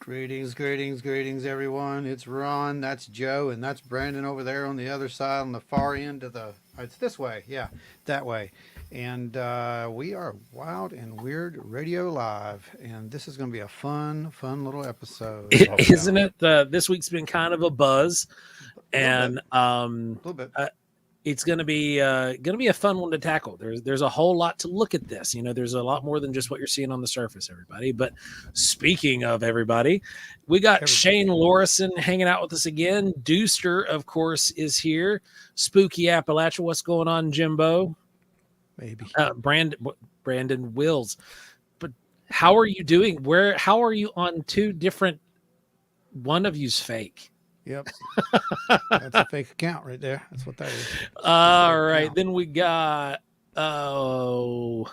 Greetings, everyone. It's Ron, that's Joe, and that's Brandon over there on the other side, on the far end of the. It's this way, yeah, that way. And we are Wild and Weird Radio Live, and this is going to be a fun little episode. Isn't it? This week's been kind of a buzz, and A little bit. it's going to be a fun one to tackle. There's a whole lot to look at this. There's a lot more than just what you're seeing on the surface, everybody. But speaking of everybody, we got Shane Lorison hanging out with us again. Deuster, of course, is here. Spooky Appalachia, what's going on, Jimbo? Maybe. Brandon Wills. But how are you doing? How are you on two different? One of you's fake. Yep. That's a fake account right there. That's what that is. All right. Then we got the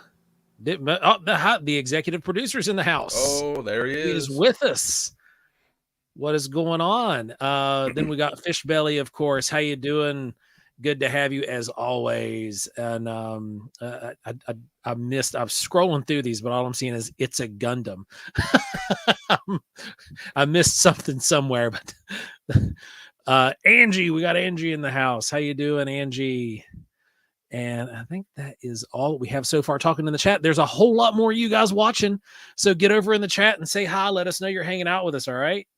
executive producer's in the house. Oh, there he is. He's with us. What is going on? Then we got Fish Belly, of course. How you doing? Good to have you as always. And I scrolling through these, but all I'm seeing is It's a Gundam. I missed something somewhere, but Angie, we got Angie in the house. How you doing, Angie? And I think that is all we have so far talking in the chat. There's a whole lot more of you guys watching, so get over in the chat and say hi. Let us know you're hanging out with us. All right.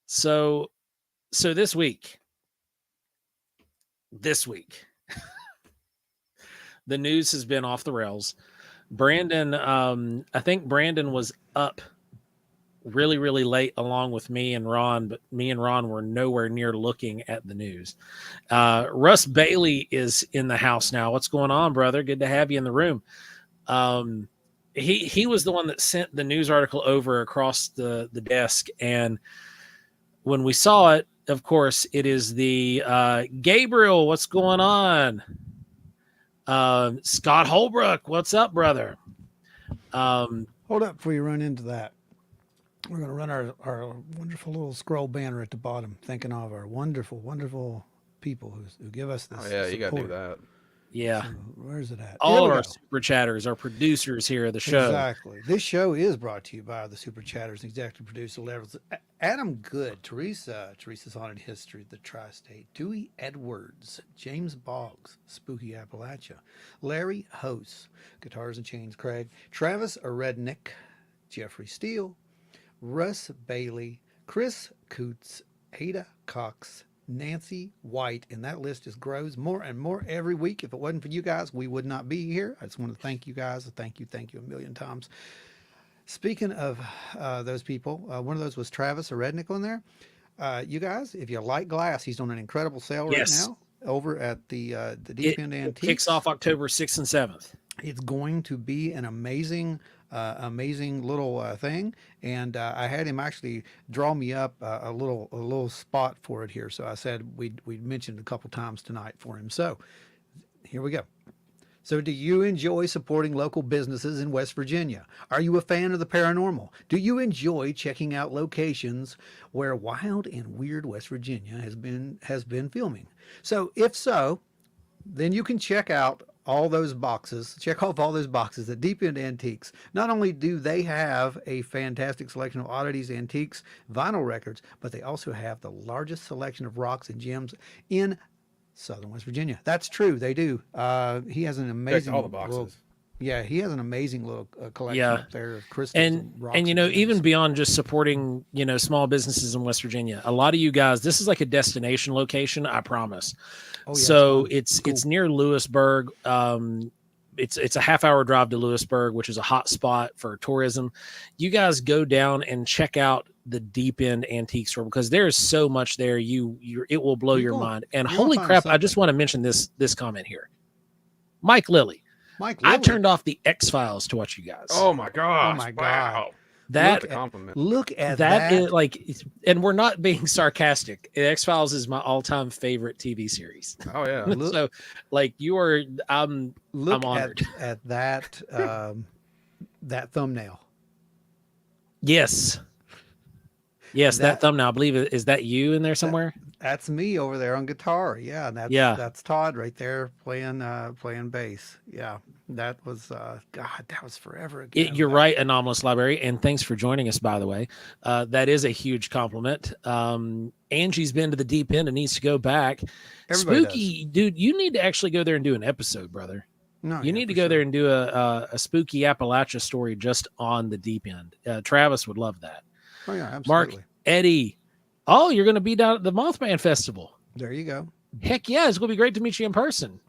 So this week, the news has been off the rails. Brandon, I think Brandon was up really, really late along with me and Ron, but me and Ron were nowhere near looking at the news. Russ Bailey is in the house now. What's going on, brother? Good to have you in the room. He was the one that sent the news article over across the desk, and when we saw it, of course, it is the Gabriel. What's going on? Scott Holbrook. What's up, brother? Hold up before you run into that. We're going to run our wonderful little scroll banner at the bottom, thinking of our wonderful people who give us this. Oh, yeah, you got to do that. Yeah. So where's it at? All of our super chatters, our producers here at the show. Exactly. This show is brought to you by the super chatters, executive producer levels. Adam Good, Teresa's Haunted History, The Tri-State, Dewey Edwards, James Boggs, Spooky Appalachia, Larry Hose, Guitars and Chains Craig, Travis Rednick, Jeffrey Steele, Russ Bailey, Chris Coots, Ada Cox, Nancy White, and that list just grows more and more every week. If it wasn't for you guys, we would not be here. I just want to thank you guys. Thank you a million times. Speaking of those people, one of those was Travis Rednick on there. You guys, if you like glass, he's on an incredible sale right now over at the Deep End Antiques. It kicks off October 6th and 7th. It's going to be an amazing little thing, and I had him actually draw me up a little spot for it here. So I said we'd mentioned a couple times tonight for him. So here we go. So do you enjoy supporting local businesses in West Virginia? Are you a fan of the paranormal? Do you enjoy checking out locations where Wild and Weird West Virginia has been filming? So if so, then you can check off all those boxes at Deep End Antiques. Not only do they have a fantastic selection of oddities, antiques, vinyl records, but they also have the largest selection of rocks and gems in Southern West Virginia. That's true. They do. He has an amazing all the boxes. He has an amazing little collection up there of crystals and even beyond just supporting small businesses in West Virginia, a lot of you guys, this is like a destination location, I promise. So it's near Lewisburg. It's a half-hour drive to Lewisburg, which is a hot spot for tourism. You guys go down and check out the Deep End Antique Store, because there is so much there. It will blow your mind. And holy crap, I just want to mention this comment here. Mike Lilly. I turned off the X-Files to watch you guys. Oh my gosh. Oh my God. Look at that. Is and we're not being sarcastic. X-Files is my all-time favorite TV series. Oh yeah. So I'm honored at that that thumbnail. Yes. Yes, that thumbnail. I believe is that you in there somewhere? That's me over there on guitar. Yeah, and Yeah. that's Todd right there playing bass. Yeah, that was God, that was forever ago. You're right, Anomalous Library, and thanks for joining us, by the way. That is a huge compliment. Angie's been to the deep end and needs to go back. Everybody Spooky, dude, you need to actually go there and do an episode, brother. No, You need to go there and do a spooky Appalachia story just on the deep end. Travis would love that. Oh yeah, absolutely. Mark, Eddie, oh, you're going to be down at the Mothman Festival. There you go. Heck yeah, it's going to be great to meet you in person.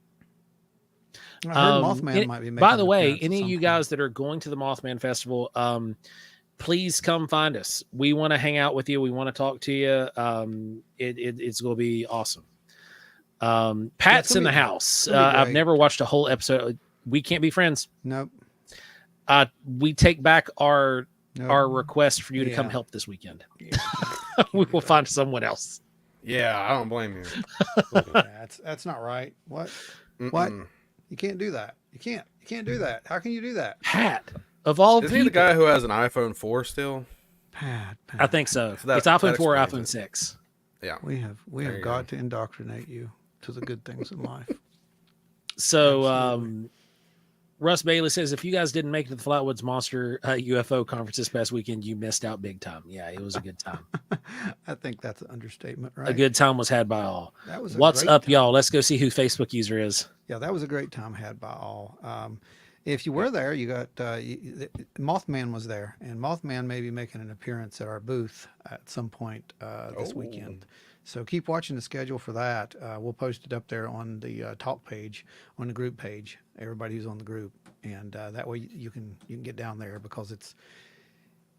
I heard Mothman might be making by the an way, appearance any at of some you point. guys that are going to the Mothman Festival, please come find us. We want to hang out with you. We want to talk to you. It's going to be awesome. Pat's in the house. I've never watched a whole episode. We can't be friends. Nope. We take back our request for you to come help this weekend. Yeah. We will find someone else. Yeah, I don't blame you. That's not right. What? Mm-mm. What? You can't do that. You can't do that. How can you do that? Pat, of all Is people. he the guy who has an iPhone 4 still? Pat. I think so. So that- it's iPhone that 4 or explains iPhone 6. Yeah. We have There you got to indoctrinate you to the good things in life. So, Absolutely. Russ Bailey says, if you guys didn't make it to the Flatwoods Monster UFO conference this past weekend, you missed out big time. Yeah, it was a good time. I think that's an understatement, right? A good time was had by all. That was a What's great up, time. y'all? Let's go see who Facebook user is. Yeah, that was a great time had by all. If you were there, you got Mothman was there, and Mothman may be making an appearance at our booth at some point this weekend. So keep watching the schedule for that. We'll post it up there on the talk page, on the group page. Everybody who's on the group, and that way you can get down there because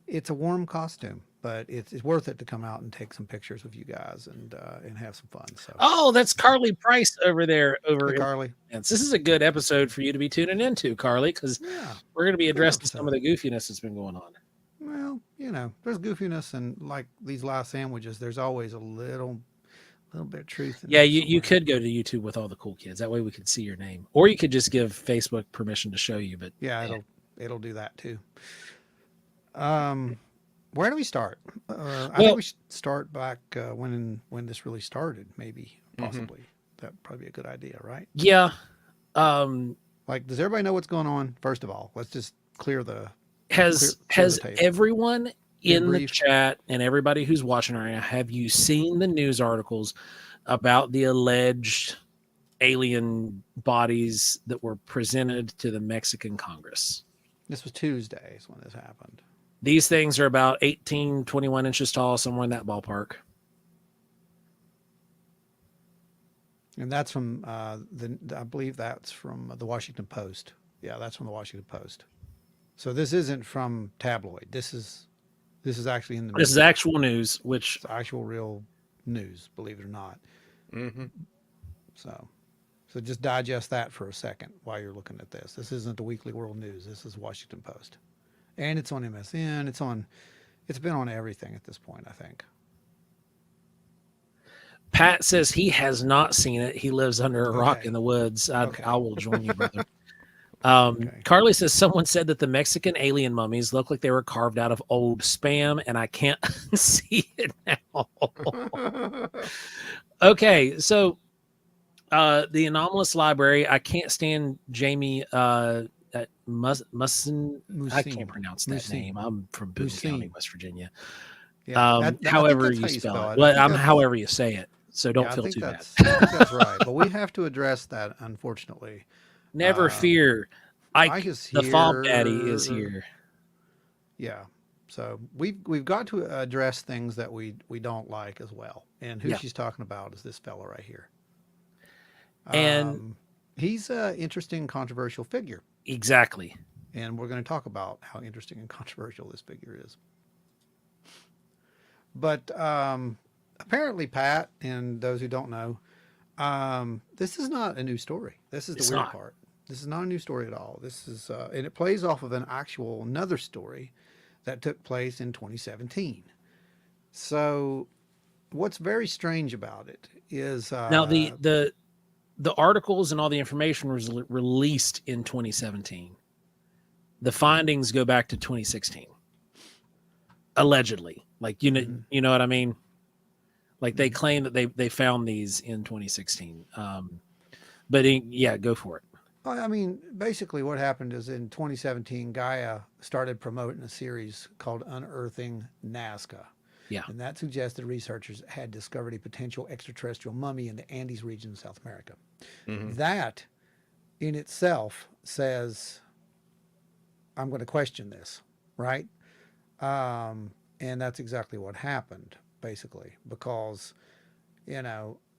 it's a warm costume, but it's worth it to come out and take some pictures with you guys and have some fun. So. Oh, that's Carly Price over there. Hey, Carly. This is a good episode for you to be tuning into, Carly, because we're going to be addressing some of the goofiness that's been going on. Well, there's goofiness, and like these last sandwiches, there's always a little bit of truth. Yeah, you could go to YouTube with all the cool kids. That way we could see your name, or you could just give Facebook permission to show you. But yeah, it'll do that too. Where do we start? I think we should start back when this really started. Maybe, possibly. That'd probably be a good idea, right? Yeah. Like, does everybody know what's going on? First of all, let's just clear the. Has the table. everyone in the chat and everybody who's watching right now, have you seen the news articles about the alleged alien bodies that were presented to the Mexican Congress? This was Tuesday is when this happened. These things are about 18, 21 inches tall, somewhere in that ballpark. And that's from I believe that's from the Washington Post. Yeah, that's from the Washington Post. So this isn't from tabloid. This is actually in the. This is actual news, which it's actual real news, believe it or not. Mm-hmm. So just digest that for a second while you're looking at this. This isn't the Weekly World News. This is Washington Post, and it's on MSN. It's been on everything at this point, I think. Pat says he has not seen it. He lives under a rock in the woods. I will join you, brother. Carly says someone said that the Mexican alien mummies look like they were carved out of old Spam, and I can't see it now. Okay, so the Anomalous Library. I can't stand Jamie Mussin. I can't pronounce that name. I'm from Boone County, West Virginia. Yeah, however you spell it. Well, however you say it. So don't feel too bad. I think that's right. But we have to address that, unfortunately. Never fear. Ike is the here. Fob Daddy is here. Yeah. So we've got to address things that we don't like as well. And who she's talking about is this fella right here. And he's an interesting, controversial figure. Exactly. And we're going to talk about how interesting and controversial this figure is. But apparently, Pat, and those who don't know, this is not a new story. This is the weird part. This is not a new story at all. This is, and it plays off of another story that took place in 2017. So, what's very strange about it is now the articles and all the information was released in 2017. The findings go back to 2016. allegedly. Like, Mhm. you know what I mean? Like they claim that they found these in 2016. Yeah, go for it. Well, I mean, basically, what happened is in 2017, Gaia started promoting a series called Unearthing Nazca. Yeah. And that suggested researchers had discovered a potential extraterrestrial mummy in the Andes region of South America. Mm-hmm. That in itself says, I'm going to question this, right? And that's exactly what happened, basically, because,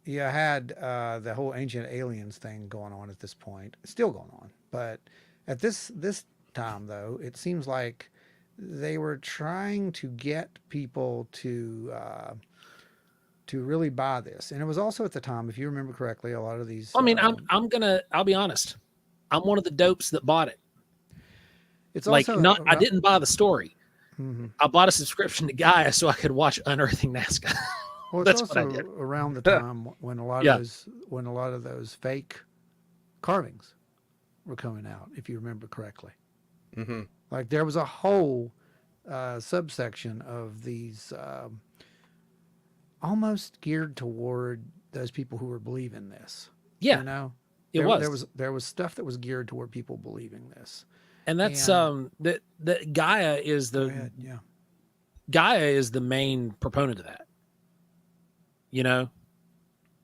you had the whole ancient aliens thing going on at this point, it's still going on. But at this time, though, it seems like they were trying to get people to really buy this. And it was also at the time, if you remember correctly, a lot of these. I mean, I'll be honest. I'm one of the dopes that bought it. It's Like, also not, I around. didn't buy the story. Mhm. I bought a subscription to Gaia so I could watch Unearthing Nazca. Well, it's That's what I also did. around the time when Yeah. when a lot of those fake carvings were coming out, if you remember correctly. Mm-hmm. Like there was a whole subsection of these almost geared toward those people who were believing this. Yeah, You know, it was. there was stuff that was geared toward people believing this. And that's And that Gaia is go the ahead, yeah. Gaia is the main proponent of that. You know,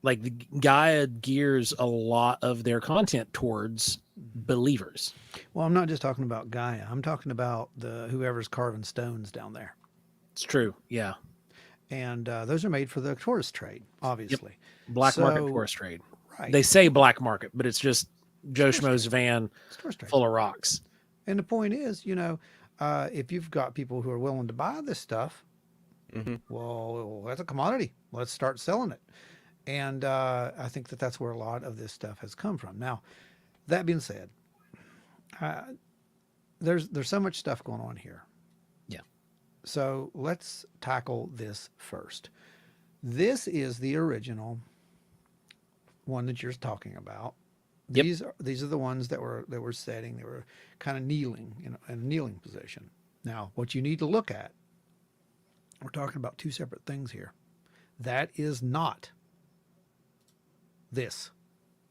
like the Gaia gears a lot of their content towards believers. Well, I'm not just talking about Gaia. I'm talking about the whoever's carving stones down there. It's true. Yeah. And those are made for the tourist trade, obviously. Black market So- tourist trade. Right. They say black market, but it's just Joe Schmo's van It's tourist trade. full of rocks. And the point is, if you've got people who are willing to buy this stuff, Mm-hmm. well, that's a commodity. Let's start selling it. And I think that that's where a lot of this stuff has come from. Now, that being said, there's so much stuff going on here. Yeah. So let's tackle this first. This is the original one that you're talking about. Yep. These are the ones that were setting. They were kind of kneeling in a kneeling position. Now, what you need to look at, we're talking about two separate things here. That is not this.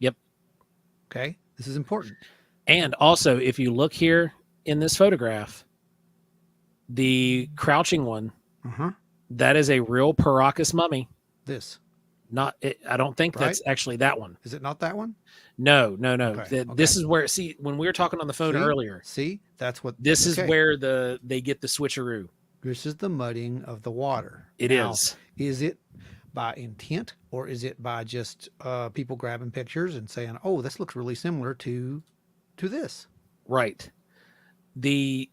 Yep. Okay, this is important. And also, if you look here in this photograph, the crouching one, Uh-huh. that is a real Paracas mummy. This. I don't think that's actually that one. Is it not that one? No. Okay, This is where, see, when we were talking on the phone earlier, See, that's what. this is okay. where they get the switcheroo. This is the mudding of the water. It Now, is. Is it by intent or is it by just people grabbing pictures and saying, "Oh, this looks really similar to this"? Right. The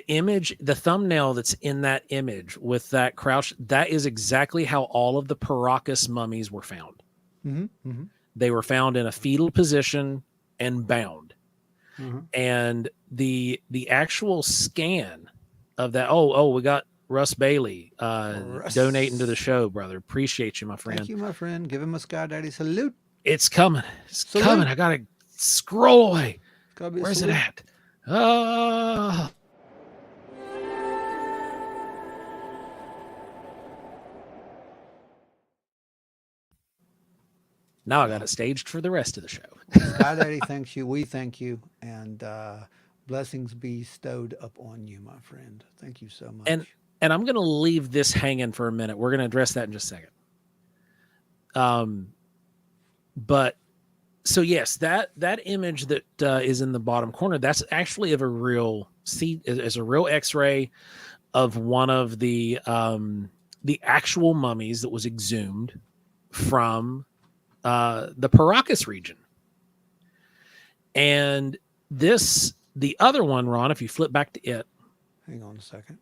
image, the thumbnail that's in that image with that crouch, that is exactly how all of the Paracas mummies were found. Mm-hmm. Mm-hmm. They were found in a fetal position and bound. Mm-hmm. And the actual scan of that, oh, we got Russ Bailey Russ. donating to the show, brother. Appreciate you, my friend. Thank you, my friend. Give him a Sky Daddy salute. It's coming. It's Salute. coming. I gotta scroll away. It's gotta be a Where's it salute. at? Oh. Now I got it staged for the rest of the show. Sky Daddy thanks you. We thank you. And blessings be bestowed upon you, my friend. Thank you so much. And I'm going to leave this hanging for a minute. We're going to address that in just a second. But so yes, that image that is in the bottom corner, that's actually of a real is a real X-ray of one of the actual mummies that was exhumed from the Paracas region. And the other one, Ron, if you flip back to it, hang on a second.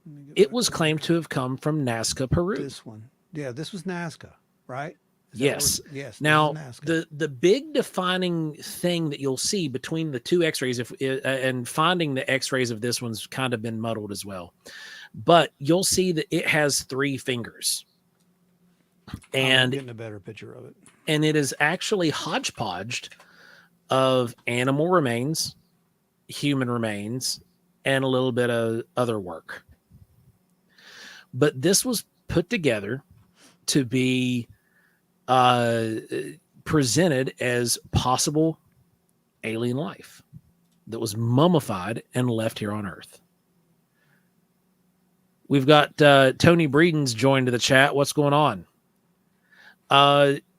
Let me get it back was up. claimed to have come from Nazca, Peru. This one. Yeah, this was Nazca, right? Is that Yes. what yes. this Now, is Nazca. the big defining thing that you'll see between the two X-rays, and finding the X-rays of this one's kind of been muddled as well, but you'll see that it has 3 fingers, I'm and getting a better picture of it. it is actually hodgepodged of animal remains, human remains, and a little bit of other work. But this was put together to be presented as possible alien life that was mummified and left here on Earth. We've got Tony Breeden's joined to the chat. What's going on?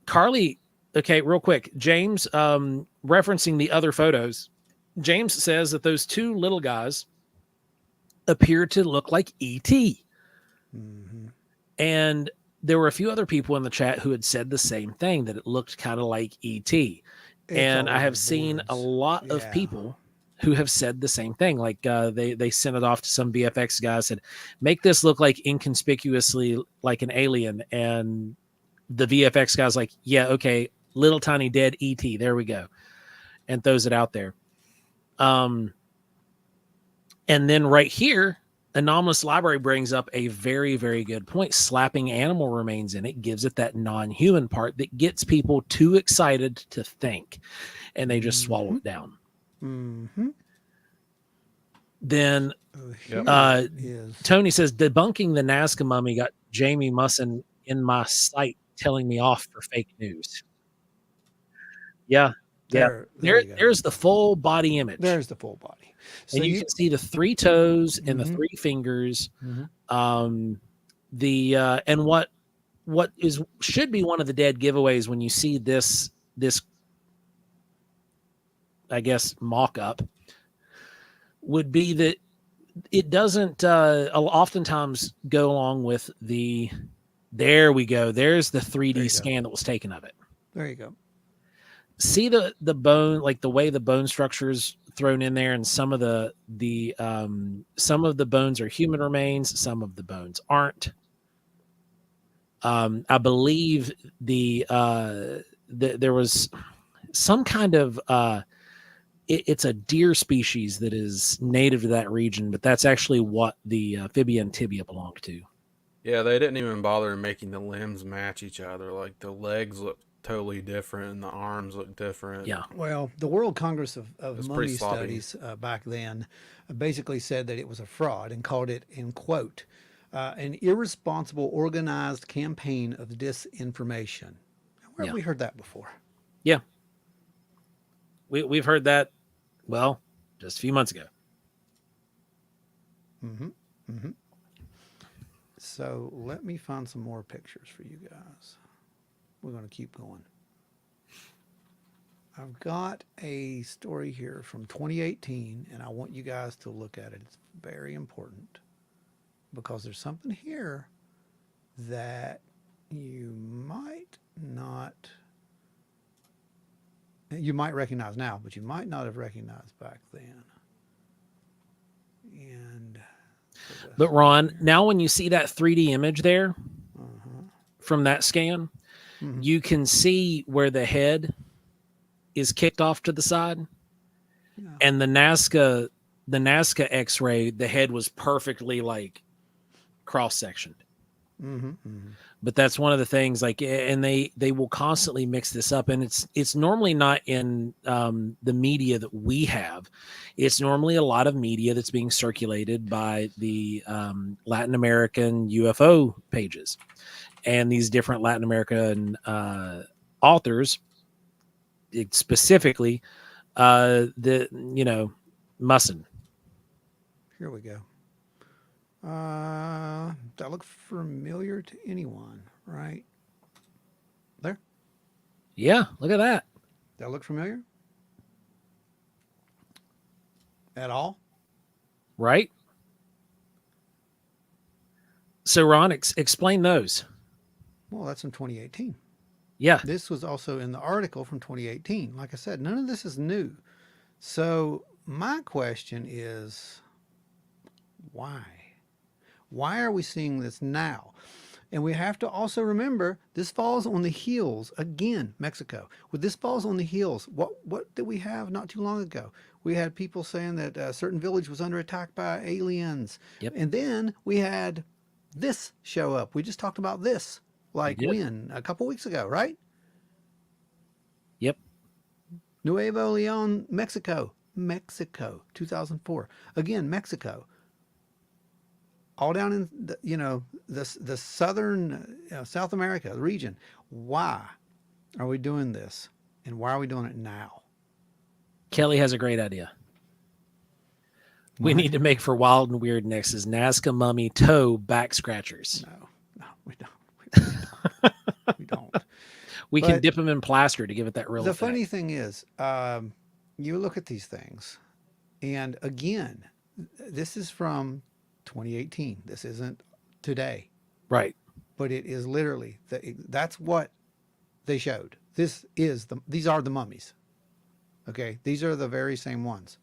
Carly, okay, real quick. James, referencing the other photos, James says that those two little guys appear to look like E.T. Mm-hmm. And there were a few other people in the chat who had said the same thing, that it looked kind of like E.T. And I have seen a lot of people who have said the same thing. Like they sent it off to some VFX guy, said, make this look like inconspicuously like an alien. And the VFX guy's like, yeah, okay, little tiny dead ET. There we go. And throws it out there. And then right here, Anomalous Library brings up a very, very good point. Slapping animal remains in it gives it that non-human part that gets people too excited to think, and they just swallow it down. Mm-hmm. Then is... Tony says, debunking the Nazca mummy got Jamie Musson in my sight telling me off for fake news. Yeah. There's the full body image. There's the full body. So and you can see the 3 toes and the 3 fingers. Mm-hmm. And what should be one of the dead giveaways when you see this I guess mock-up would be that it doesn't oftentimes go along with the, there we go, there's the 3D scan that was taken of it. There you go. See the bone, like the way the bone structure is thrown in there, and some of the bones are human remains, some of the bones aren't. I believe there was some kind of it's a deer species that is native to that region, but that's actually what the fibia and tibia belong to. Yeah, they didn't even bother making the limbs match each other. Like the legs look totally different and the arms look different. Yeah. Well, the World Congress of Mummy Studies back then basically said that it was a fraud and called it, in quote, an irresponsible organized campaign of disinformation. Where have we heard that before? Yeah. We've heard that, well, just a few months ago. Mm-hmm. Mm-hmm. So let me find some more pictures for you guys. We're going to keep going. I've got a story here from 2018, and I want you guys to look at it. It's very important because there's something here that you might recognize now, but you might not have recognized back then. And but Ron, now when you see that 3D image there from that scan, you can see where the head is kicked off to the side, and the Nazca X-ray, the head was perfectly like cross-sectioned. But that's one of the things, like, and they will constantly mix this up, and it's normally not in the media that we have. It's normally a lot of media that's being circulated by the Latin American UFO pages and these different Latin American authors, specifically Musson. Here we go. That look familiar to anyone, right? There? Yeah, look at that. That look familiar? At all? Right? So, Ron, explain those. Well, that's in 2018. Yeah. This was also in the article from 2018. Like I said, none of this is new. So my question is, why? Why are we seeing this now? And we have to also remember, this falls on the heels, again, Mexico. This falls on the heels. What did we have not too long ago? We had people saying that a certain village was under attack by aliens. Yep. And then we had this show up. We just talked about this, like when? A couple weeks ago, right? Yep. Nuevo Leon, Mexico. Mexico, 2004. Again, Mexico. all down in the southern South America region. Why are we doing this, and why are we doing it now? Kelly has a great idea. We What? need to make for Wild and Weird next is Nazca mummy toe back scratchers. No, we don't. We don't. We can But dip them in plaster to give it that real the effect. funny thing is, you look at these things, and again, this is from 2018. This isn't today, Right. but it is literally that's what they showed. These are the mummies. Okay, these are the very same ones.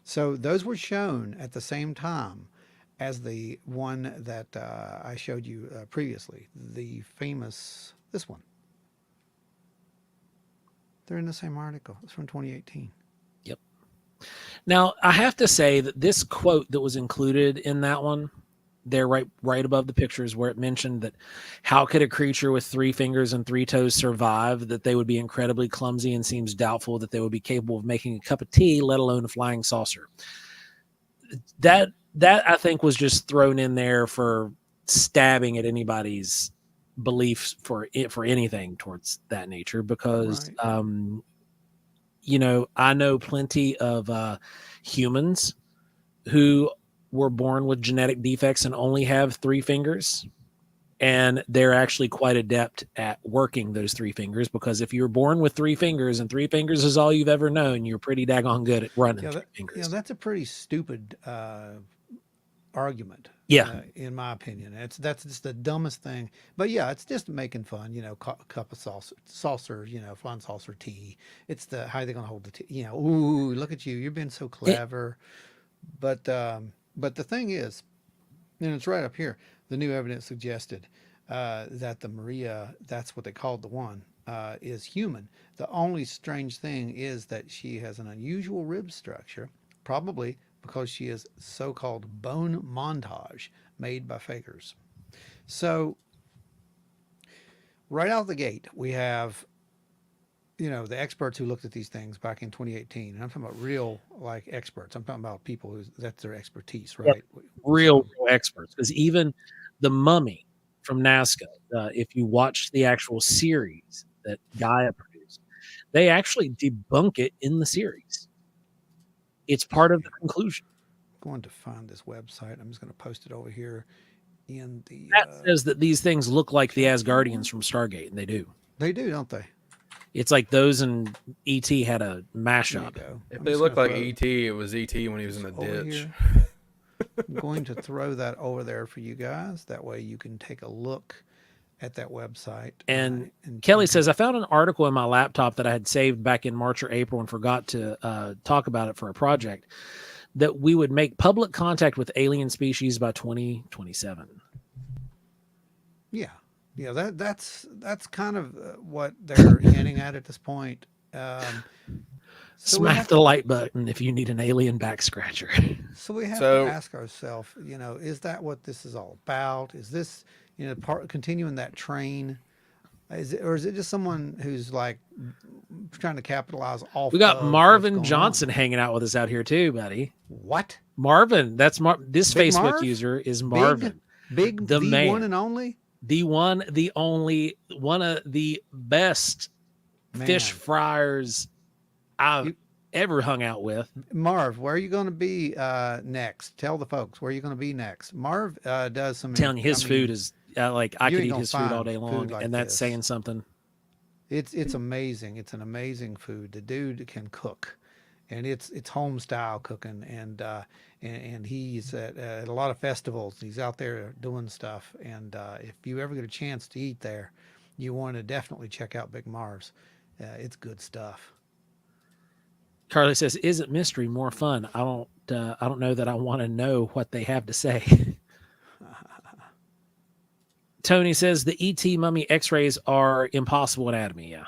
So those were shown at the same time as the one that I showed you previously, the famous this one. They're in the same article. It's from 2018. Yep. Now, I have to say that this quote that was included in that one, there right above the pictures where it mentioned that how could a creature with 3 fingers and 3 toes survive, that they would be incredibly clumsy and seems doubtful that they would be capable of making a cup of tea, let alone a flying saucer. That I think was just thrown in there for stabbing at anybody's beliefs for anything towards that nature, because Right. I know plenty of humans who were born with genetic defects and only have 3 fingers, and they're actually quite adept at working those 3 fingers, because if you're born with 3 fingers and 3 fingers is all you've ever known, you're pretty daggone good at running 3 fingers. That's a pretty stupid argument. Yeah. In my opinion, that's just the dumbest thing. But yeah, it's just making fun. Cup of saucer. Flying saucer tea. It's the how are they going to hold the tea? Ooh, look at you. You're being so clever. But the thing is, and it's right up here. The new evidence suggested that the Maria, that's what they called the one, is human. The only strange thing is that she has an unusual rib structure, probably because she is so-called bone montage made by fakers. So right out the gate, we have the experts who looked at these things back in 2018. And I'm talking about real experts. I'm talking about people that's their expertise, right? Yep. Real experts, because even the mummy from Nazca, if you watch the actual series that Gaia produced, they actually debunk it in the series. It's part of the conclusion. I'm going to find this website. I'm just going to post it over here in the. That says that these things look like the Asgardians from Stargate, and they do. They do, don't they? It's like those and E.T. had a mashup. If they look like E.T., it was E.T. when he was in the ditch. I'm going to throw that over there for you guys. That way you can take a look at that website. And Kelly says, I found an article in my laptop that I had saved back in March or April and forgot to talk about it for a project, that we would make public contact with alien species by 2027. Yeah. That's kind of what they're hinting at this point. Smack the like button if you need an alien back scratcher. So we have to ask ourselves, is that what this is all about? Is this, continuing that train? Or is it just someone who's trying to capitalize off? We got Marvin Johnson hanging out with us out here too, buddy. What? Marvin? That's this Big Facebook Marv? user is Marvin. Big the man. One and only. The one, the only, one of the best fish fryers I've ever hung out with. Marv, where are you going to be next? Tell the folks where you're going to be next. Marv does some. I'm telling you, his food is I could eat his food all day long, and that's saying something. It's amazing. It's an amazing food. The dude can cook, and it's home style cooking, and he's at a lot of festivals. He's out there doing stuff, and if you ever get a chance to eat there, you want to definitely check out Big Marv's. It's good stuff. Carly says, "Isn't mystery more fun? I don't know that I want to know what they have to say." Tony says the ET mummy X-rays are impossible anatomy. Yeah.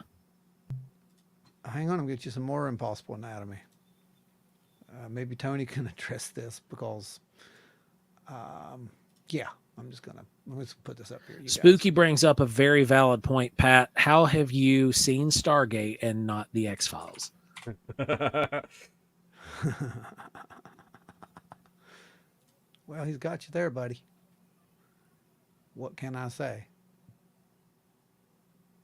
Hang on, I'll get you some more impossible anatomy. Maybe Tony can address this because, yeah, let's put this up here. Spooky brings up a very valid point, Pat. How have you seen Stargate and not the X-Files? Well, he's got you there, buddy. What can I say?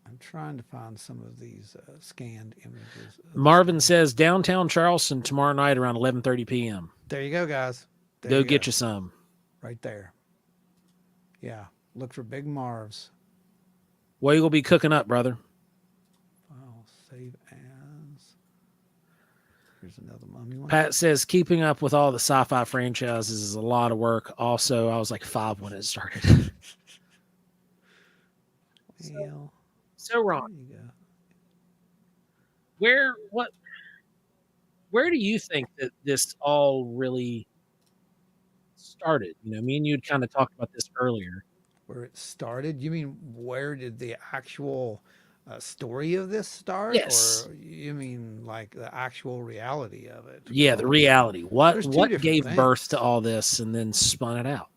I'm trying to find some of these scanned images. Marvin says downtown Charleston tomorrow night around 11:30 p.m. There you go, guys. There Go you get go. you some. Right there. Yeah. Look for Big Marvs. What you gonna be cooking up, brother? I'll save as. Here's another mummy one. Pat says keeping up with all the sci-fi franchises is a lot of work. Also, I was like 5 when it started. Well, So Ron, there you go. where do you think that this all really started? You know, me and you had kind of talked about this earlier. Where it started? You mean where did the actual story of this start? Yes. Or you mean like the actual reality of it? Yeah, the Because reality. What there's two what different gave birth things. to all this and then spun it out?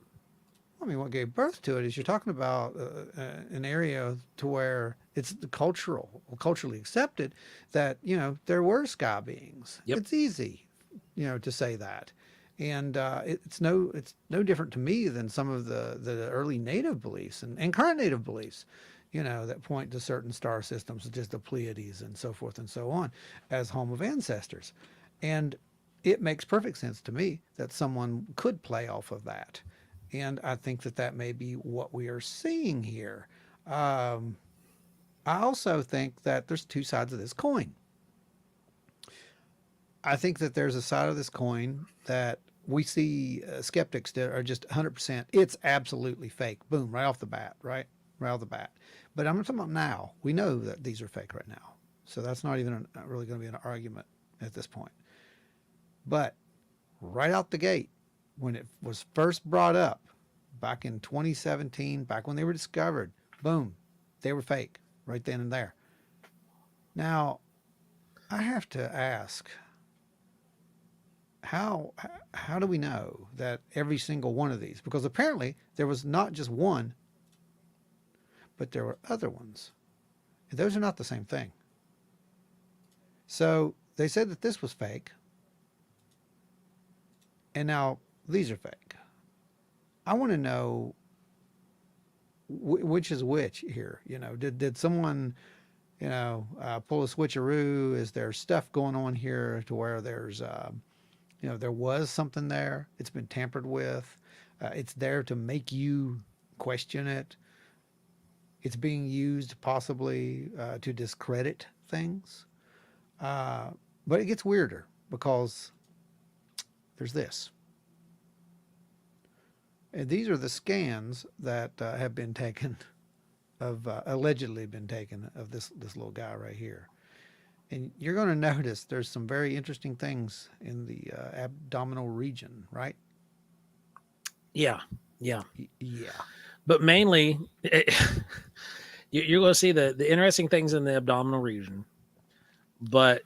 I mean, what gave birth to it is you're talking about an area to where it's culturally accepted that there were sky beings. Yep. It's easy, to say that, and it's no different to me than some of the early native beliefs and current native beliefs, that point to certain star systems, such as the Pleiades and so forth and so on, as home of ancestors, and it makes perfect sense to me that someone could play off of that. And I think that may be what we are seeing here. Um, I also think that there's two sides of this coin. I think that there's a side of this coin that we see skeptics that are just 100%, it's absolutely fake. Boom, right off the bat, right? Right off the bat. But I'm talking about now. We know that these are fake right now. So that's not even really going to be an argument at this point. But right out the gate, when it was first brought up back in 2017, back when they were discovered, boom, they were fake right then and there. Now, I have to ask, how how do we know that every single one of these? Because apparently there was not just one, but there were other ones. And those are not the same thing. So they said that this was fake, and now these are fake. I want to know which is which here. Did someone pull a switcheroo? Is there stuff going on here to where there's there was something there? It's been tampered with. It's there to make you question it. It's being used possibly to discredit things. But it gets weirder because there's this. And these are the scans that have been taken of allegedly been taken of this little guy right here. And you're going to notice there's some very interesting things in the abdominal region, right? Yeah. Yeah. Yeah. But mainly you're going to see the interesting things in the abdominal region. But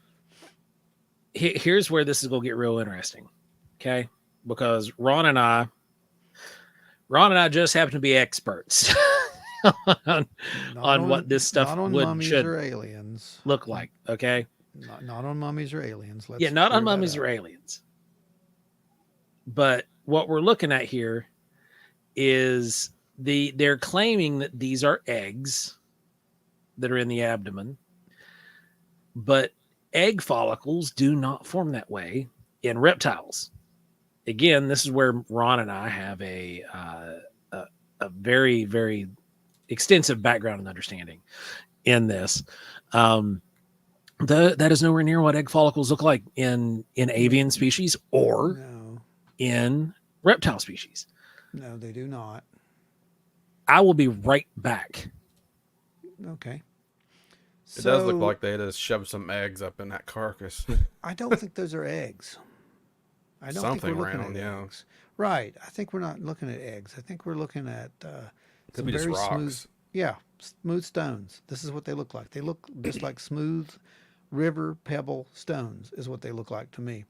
here's where this is going to get real interesting. Okay? Because Ron and I just happen to be experts on what this stuff not on would mummies should or aliens. look like. Okay? Not on mummies or aliens. Let's Not on clear that mummies up. or aliens. But what we're looking at here is they're claiming that these are eggs that are in the abdomen, but egg follicles do not form that way in reptiles. Again, this is where Ron and I have a very, very extensive background and understanding in this. That is nowhere near what egg follicles look like in avian species or No, in reptile species. no, they do not. I will be right back. Okay. It does look like they just shoved some eggs up in that carcass. I don't think those are eggs. I don't think Something we're looking round, at yeah. eggs. Right. I think we're not looking at eggs. I think we're looking at Could some be just very smooth, rocks. yeah, smooth stones. This is what they look like. They look just like smooth river pebble stones is what they look like to me.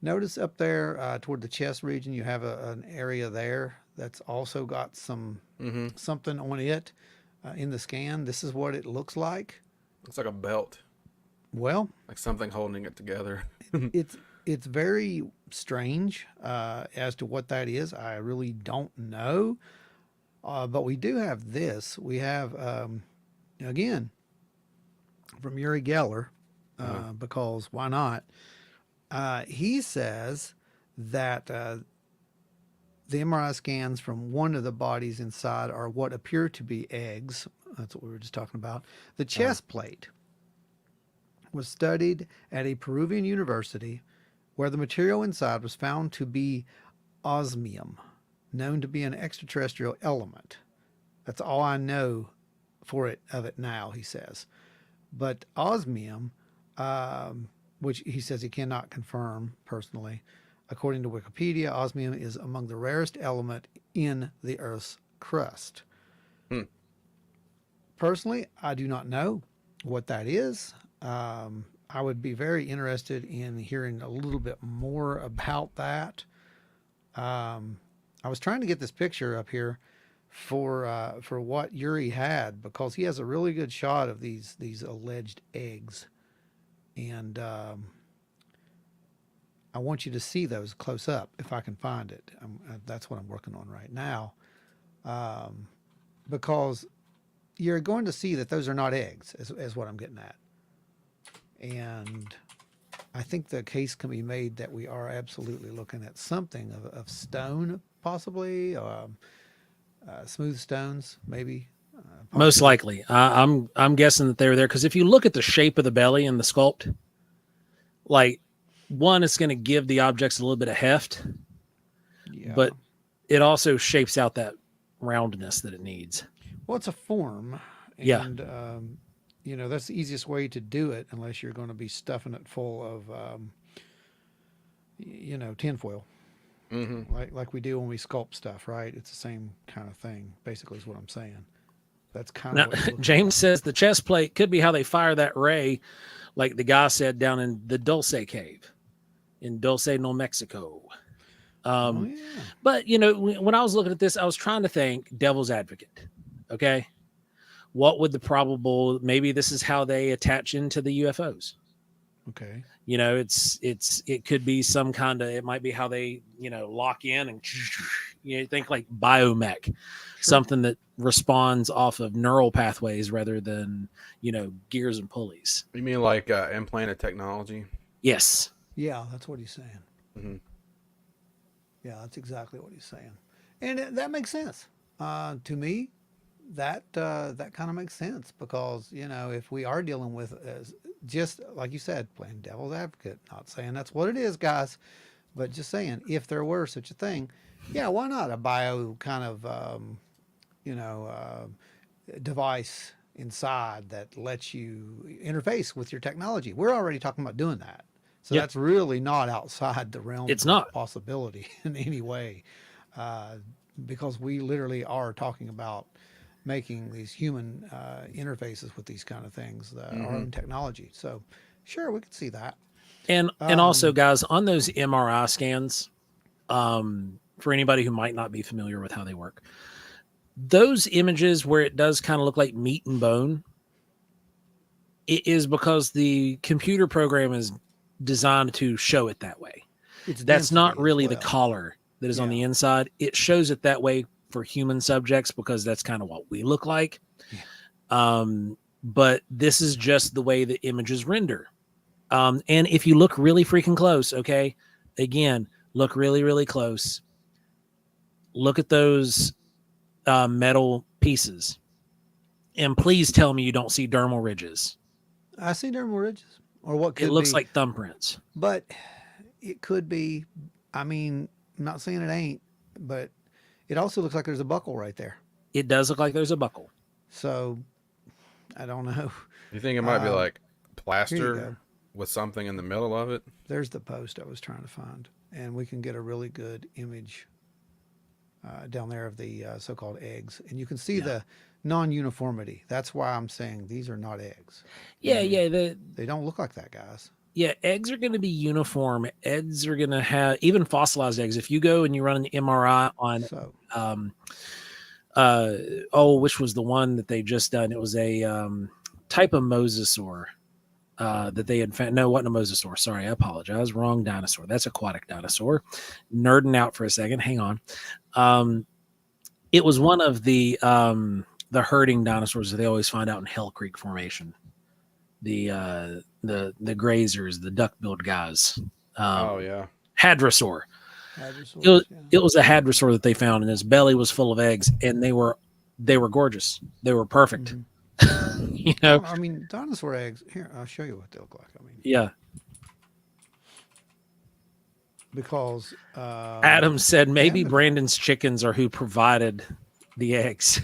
Notice up there toward the chest region, you have an area there that's also got some something on it in the scan. This is what it looks like. Looks like a belt, Well, like something holding it together. it's it's very strange as to what that is. I really don't know. But we do have this. We have, again, from Uri Geller, because why not? He says that the MRI scans from one of the bodies inside are what appear to be eggs. That's what we were just talking about. The chest plate was studied at a Peruvian university where the material inside was found to be osmium, known to be an extraterrestrial element. That's all I know of it now, he says. But osmium, which he says he cannot confirm personally, according to Wikipedia, osmium is among the rarest element in the Earth's crust. Personally, I do not know what that is. I would be very interested in hearing a little bit more about that. I was trying to get this picture up here for what Uri had, because he has a really good shot of these alleged eggs, and I want you to see those close up if I can find it. That's what I'm working on right now, because you're going to see that those are not eggs, is what I'm getting at, and I think the case can be made that we are absolutely looking at something of stone, possibly. Smooth stones, maybe. Most likely. I'm guessing that they were there because if you look at the shape of the belly and the sculpt, like, one, it's going to give the objects a little bit of heft, but it also shapes out that roundness that it needs. Well, it's a form, and that's the easiest way to do it, unless you're going to be stuffing it full of tinfoil. Like we do when we sculpt stuff, right? It's the same kind of thing, basically, is what I'm saying. That's kind of what James says the chest plate could be how they fire that ray, like the guy said down in the Dulce Cave in Dulce, New Mexico. But, when I was looking at this, I was trying to think devil's advocate. Okay. What would the probable, maybe this is how they attach into the UFOs. Okay. It could be some kind of, it might be how they, lock in and think like biomech, something that responds off of neural pathways rather than, gears and pulleys. You mean like implanted technology? Yes. Yeah, that's what he's saying. Mm-hmm. Yeah, that's exactly what he's saying. And that makes sense. To me, that kind of makes sense, because, if we are dealing with, just like you said, playing devil's advocate, not saying that's what it is, guys, but just saying, if there were such a thing, yeah, why not a bio kind of, device inside that lets you interface with your technology? We're already talking about doing that. So that's really not outside the realm of possibility in any way, because we literally are talking about making these human interfaces with these kind of things, our own technology. So sure, we could see that. And also, guys, on those MRI scans, for anybody who might not be familiar with how they work, those images where it does kind of look like meat and bone, it is because the computer program is designed to show it that way. That's not really the collar that is on the inside. It shows it that way for human subjects because that's kind of what we look like. But this is just the way the images render. And if you look really freaking close, okay, again, look really, really close. Look at those metal pieces. And please tell me you don't see dermal ridges. I see dermal ridges. Or what could be. It looks like thumbprints. But it could be, I mean, I'm not saying it ain't, but it also looks like there's a buckle right there. It does look like there's a buckle. So, I don't know. You think it might be like plaster with something in the middle of it? There's the post I was trying to find. And we can get a really good image down there of the so-called eggs. And you can see the non-uniformity. That's why I'm saying these are not eggs. They don't look like that, guys. Yeah, eggs are going to be uniform. Eggs are going to have, even fossilized eggs. If you go and you run an MRI on, which was the one that they just done? It was a type of mosasaur. that they had found. No, wasn't a mosasaur. Sorry, I apologize. Wrong dinosaur. That's aquatic dinosaur. Nerding out for a second. Hang on. It was one of the herding dinosaurs that they always find out in Hell Creek Formation. The grazers, the duck-billed guys. Oh yeah, hadrosaur. Hadrosaurs, It was a hadrosaur that they found, and his belly was full of eggs, and they were gorgeous. They were perfect. You know, I mean, dinosaur eggs. Here, I'll show you what they look like. I mean, yeah. because Adam said maybe yeah, Brandon's chickens are who provided the eggs.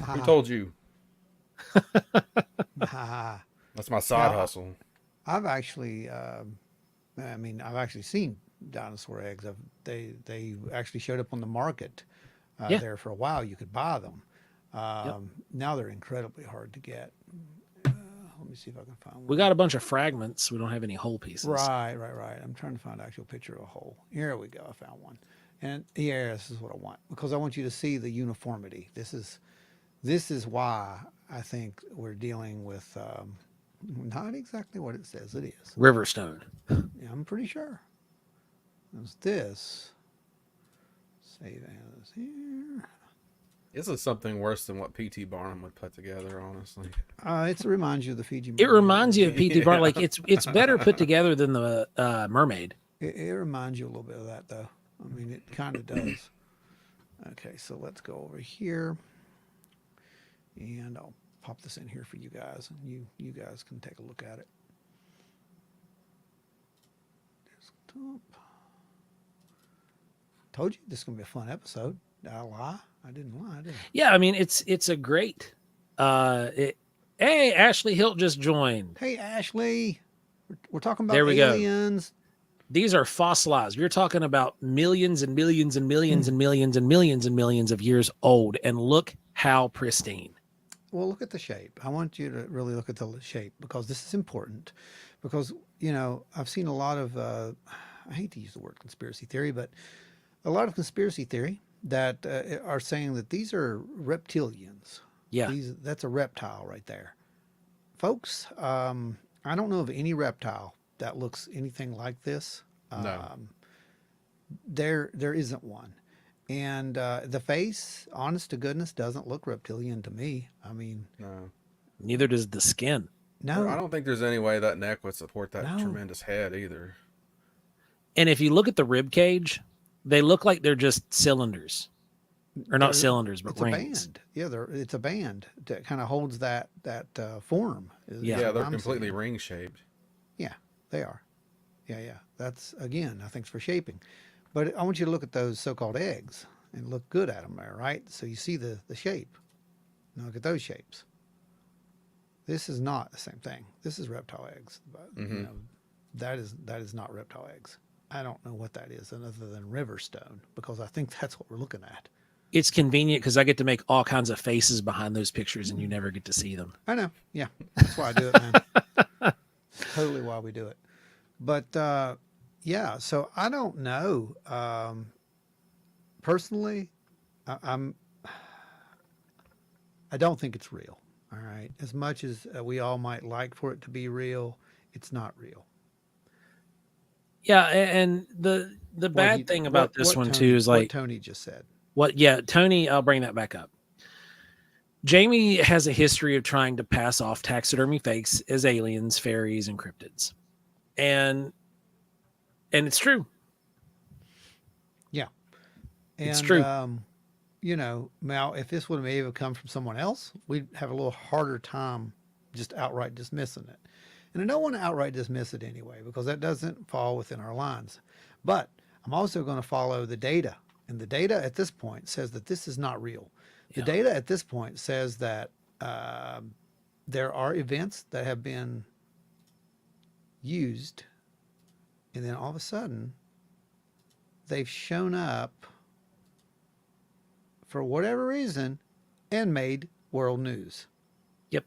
who told you? Ah, That's my side Now, hustle. I've actually, I've actually seen dinosaur eggs. They actually showed up on the market Yeah. there for a while. You could buy them. Now they're incredibly hard to get. Let me see if I can find one. We got a bunch of fragments. We don't have any whole pieces. Right. I'm trying to find an actual picture of a hole. Here we go. I found one. And yeah, this is what I want because I want you to see the uniformity. This is why I think we're dealing with not exactly what it says it is. Riverstone. Yeah, I'm pretty sure. It's this. Save as here. This is something worse than what P.T. Barnum would put together, honestly. It reminds you of the Fiji. It reminds you of P.T. Barnum. Like it's better put together than the mermaid. It reminds you a little bit of that, though. I mean, it kind of does. Okay, so let's go over here, and I'll pop this in here for you guys, and you guys can take a look at it. Desktop. Told you this is gonna be a fun episode. Did I lie? I didn't lie, did I? Yeah, I mean it's a great. Hey, Ashley Hilt just joined. Hey, Ashley, we're talking about There we go. aliens. These are fossilized. You're talking about millions and millions and millions and millions and millions and millions of years old, and look how pristine. Well, look at the shape. I want you to really look at the shape because this is important. Because I've seen a lot of I hate to use the word conspiracy theory, but a lot of conspiracy theory that are saying that these are reptilians. Yeah. That's a reptile right there. Folks, I don't know of any reptile that looks anything like this. No. There isn't one. And the face, honest to goodness, doesn't look reptilian to me. I mean, No. Neither does the skin. no. I don't think there's any way that neck would support that No. tremendous head either. And if you look at the rib cage, they look like they're just cylinders, or not They're- cylinders, but it's rings. a band. Yeah, it's a band that kind of holds that form. Yeah. Yeah, what they're I'm completely saying. ring shaped. Yeah, they are. Yeah. That's again, I think it's for shaping. But I want you to look at those so-called eggs and look good at them there, right? So you see the shape. Now look at those shapes. This is not the same thing. This is reptile eggs, but that is not reptile eggs. I don't know what that is other than Riverstone because I think that's what we're looking at. It's convenient because I get to make all kinds of faces behind those pictures, and you never get to see them. I know. Yeah, that's why I do it, man. Totally why we do it. But yeah, so I don't know. Personally, I don't think it's real. All right, as much as we all might like for it to be real, it's not real. Yeah, and the bad thing about this one too is what like Tony just said. Tony, I'll bring that back up. Jamie has a history of trying to pass off taxidermy fakes as aliens, fairies, and cryptids. And it's true. Yeah, It's true. Now if this would have maybe come from someone else, we'd have a little harder time just outright dismissing it. And I don't want to outright dismiss it anyway, because that doesn't fall within our lines. But I'm also going to follow the data. And the data at this point says that this is not real. The data at this point says that there are events that have been used, and then all of a sudden, they've shown up for whatever reason and made world news. Yep.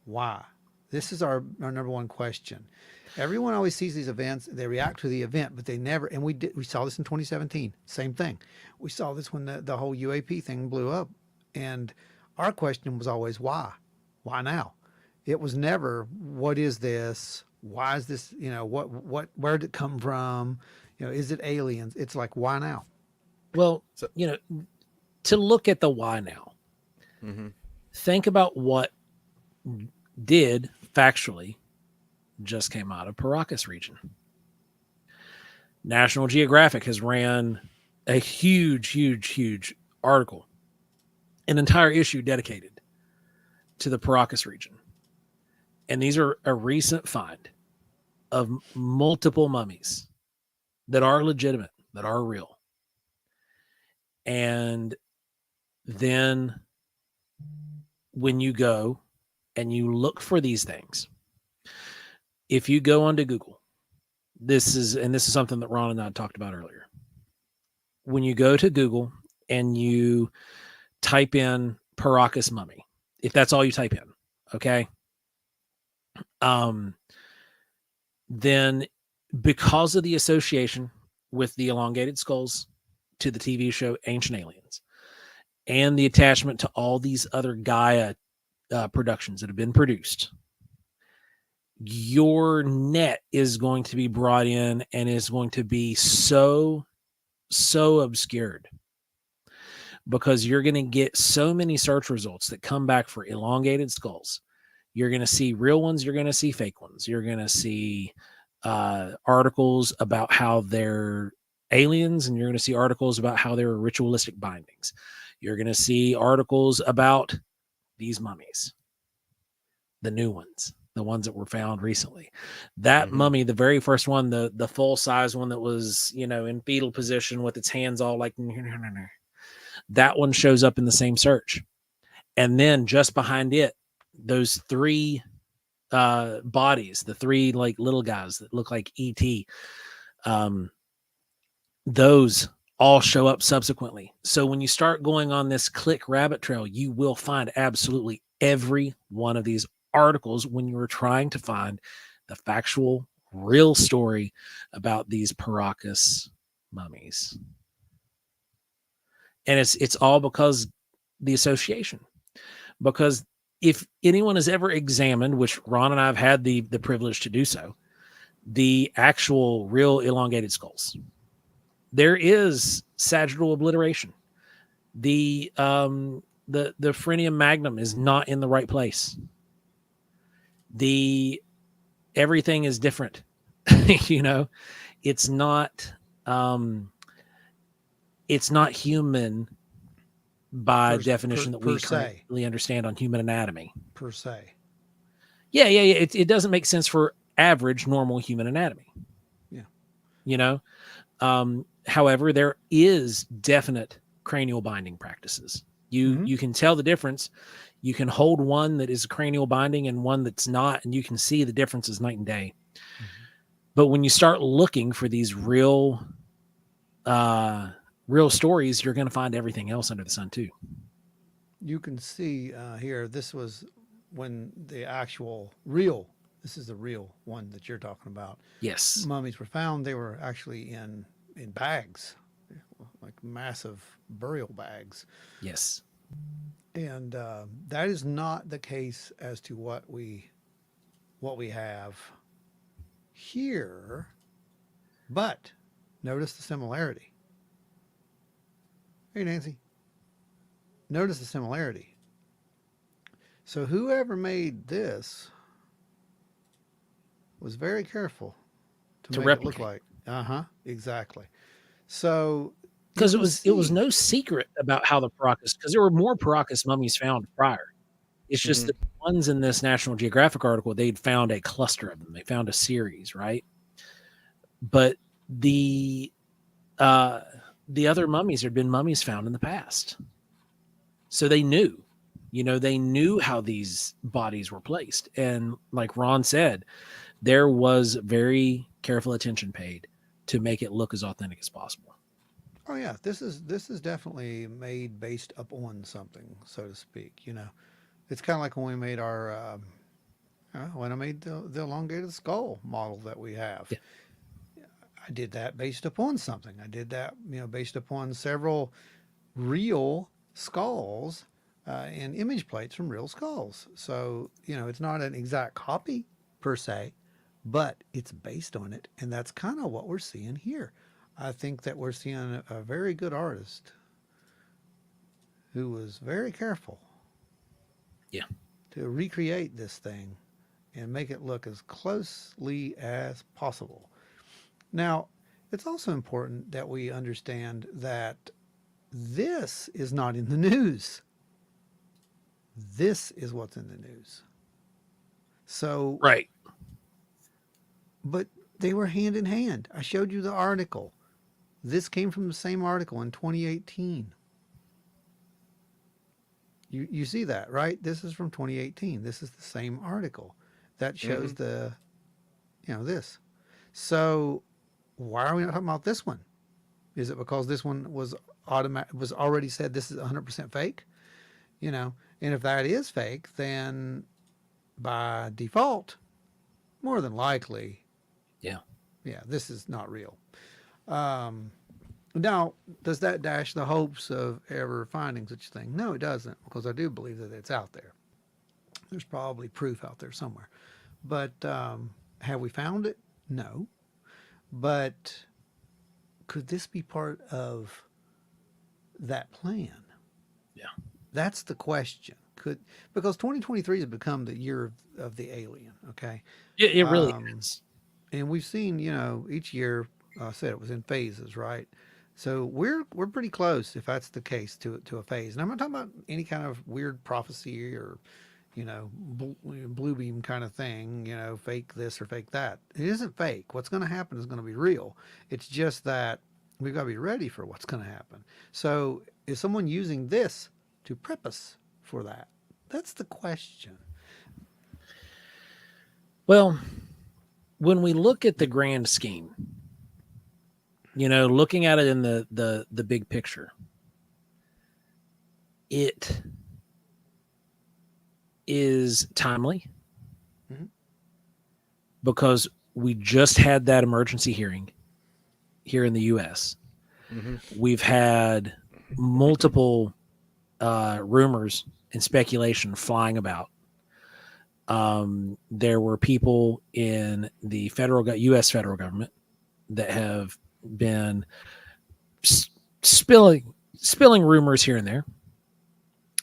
Why? This is our number one question. Everyone always sees these events, they react to the event, but they never, and we saw this in 2017, same thing. We saw this when the whole UAP thing blew up. And our question was always, why? Why now? It was never, what is this? Why is this? Where did it come from? Is it aliens? It's like, why now? Well, So, to look at the why now, hmm think about what did factually just came out of Paracas region. National Geographic has ran a huge article, an entire issue dedicated to the Paracas region. And these are a recent find of multiple mummies that are legitimate, that are real. And then when you go and you look for these things, if you go onto Google, this is something that Ron and I talked about earlier. When you go to Google and you type in Paracas mummy, if that's all you type in, okay, then because of the association with the elongated skulls to the TV show Ancient Aliens and the attachment to all these other Gaia productions that have been produced, your net is going to be brought in and is going to be so obscured because you're going to get so many search results that come back for elongated skulls. You're going to see real ones. You're going to see fake ones. You're going to see articles about how they're aliens, and you're going to see articles about how they're ritualistic bindings. You're going to see articles about these mummies, the new ones, the ones that were found recently. That mummy, the very first one, the full size one that was, in fetal position with its hands all like, that one shows up in the same search. And then just behind it, those three bodies, the three like little guys that look like ET, those all show up subsequently. So when you start going on this click rabbit trail, you will find absolutely every one of these articles when you were trying to find the factual, real story about these Paracas mummies. And it's all because the association. Because if anyone has ever examined, which Ron and I have had the privilege to do so, the actual real elongated skulls, there is sagittal obliteration. The Phrenium magnum is not in the right place. Everything is different. It's not human by definition that we currently understand on human anatomy. Per se. Yeah. It doesn't make sense for average normal human anatomy. Yeah. However, there is definite cranial binding practices. You can tell the difference. You can hold one that is a cranial binding and one that's not, and you can see the differences night and day. But when you start looking for these real stories, you're going to find everything else under the sun too. You can see here, this was when the actual real, this is the real one that you're talking about. Yes. Mummies were found. They were actually in bags, like massive burial bags. Yes. And that is not the case as to what we have here. But notice the similarity. Hey, Nancy. Notice the similarity. So whoever made this was very careful to make replicate. it look like. Exactly. So because it was no secret about how the Paracas, because there were more Paracas mummies found prior. It's just the ones in this National Geographic article, they'd found a cluster of them. They found a series, right? But the other mummies, there'd been mummies found in the past. So they knew, they knew how these bodies were placed. And like Ron said, there was very careful attention paid to make it look as authentic as possible. Oh yeah, this is definitely made based upon something, so to speak. It's kind of like when we made our when I made the elongated skull model that we have. Yeah. I did that based upon something. I did that based upon several real skulls and image plates from real skulls. So, it's not an exact copy per se, but it's based on it. And that's kind of what we're seeing here. I think that we're seeing a very good artist who was very careful Yeah. to recreate this thing and make it look as closely as possible. Now, it's also important that we understand that this is not in the news. This is what's in the news. So, Right. but they were hand in hand. I showed you the article. This came from the same article in 2018. You see that, right? This is from 2018. This is the same article that shows this. So why are we not talking about this one? Is it because this one was already said this is 100% fake? And if that is fake, then by default, more than likely, Yeah. this is not real. Now, does that dash the hopes of ever finding such a thing? No, it doesn't, because I do believe that it's out there. There's probably proof out there somewhere. But have we found it? No. But could this be part of that plan? Yeah. That's the question. Because 2023 has become the year of the alien, okay? It really is. And we've seen, each year, I said it was in phases, right? So we're pretty close, if that's the case, to a phase. And I'm not talking about any kind of weird prophecy or, blue beam kind of thing, fake this or fake that. It isn't fake. What's going to happen is going to be real. It's just that we've got to be ready for what's going to happen. So is someone using this to prep us for that? That's the question. Well, when we look at the grand scheme, looking at it in the big picture, it is timely because we just had that emergency hearing here in the U.S. We've had multiple rumors and speculation flying about. There were people in the U.S. federal government that have been spilling rumors here and there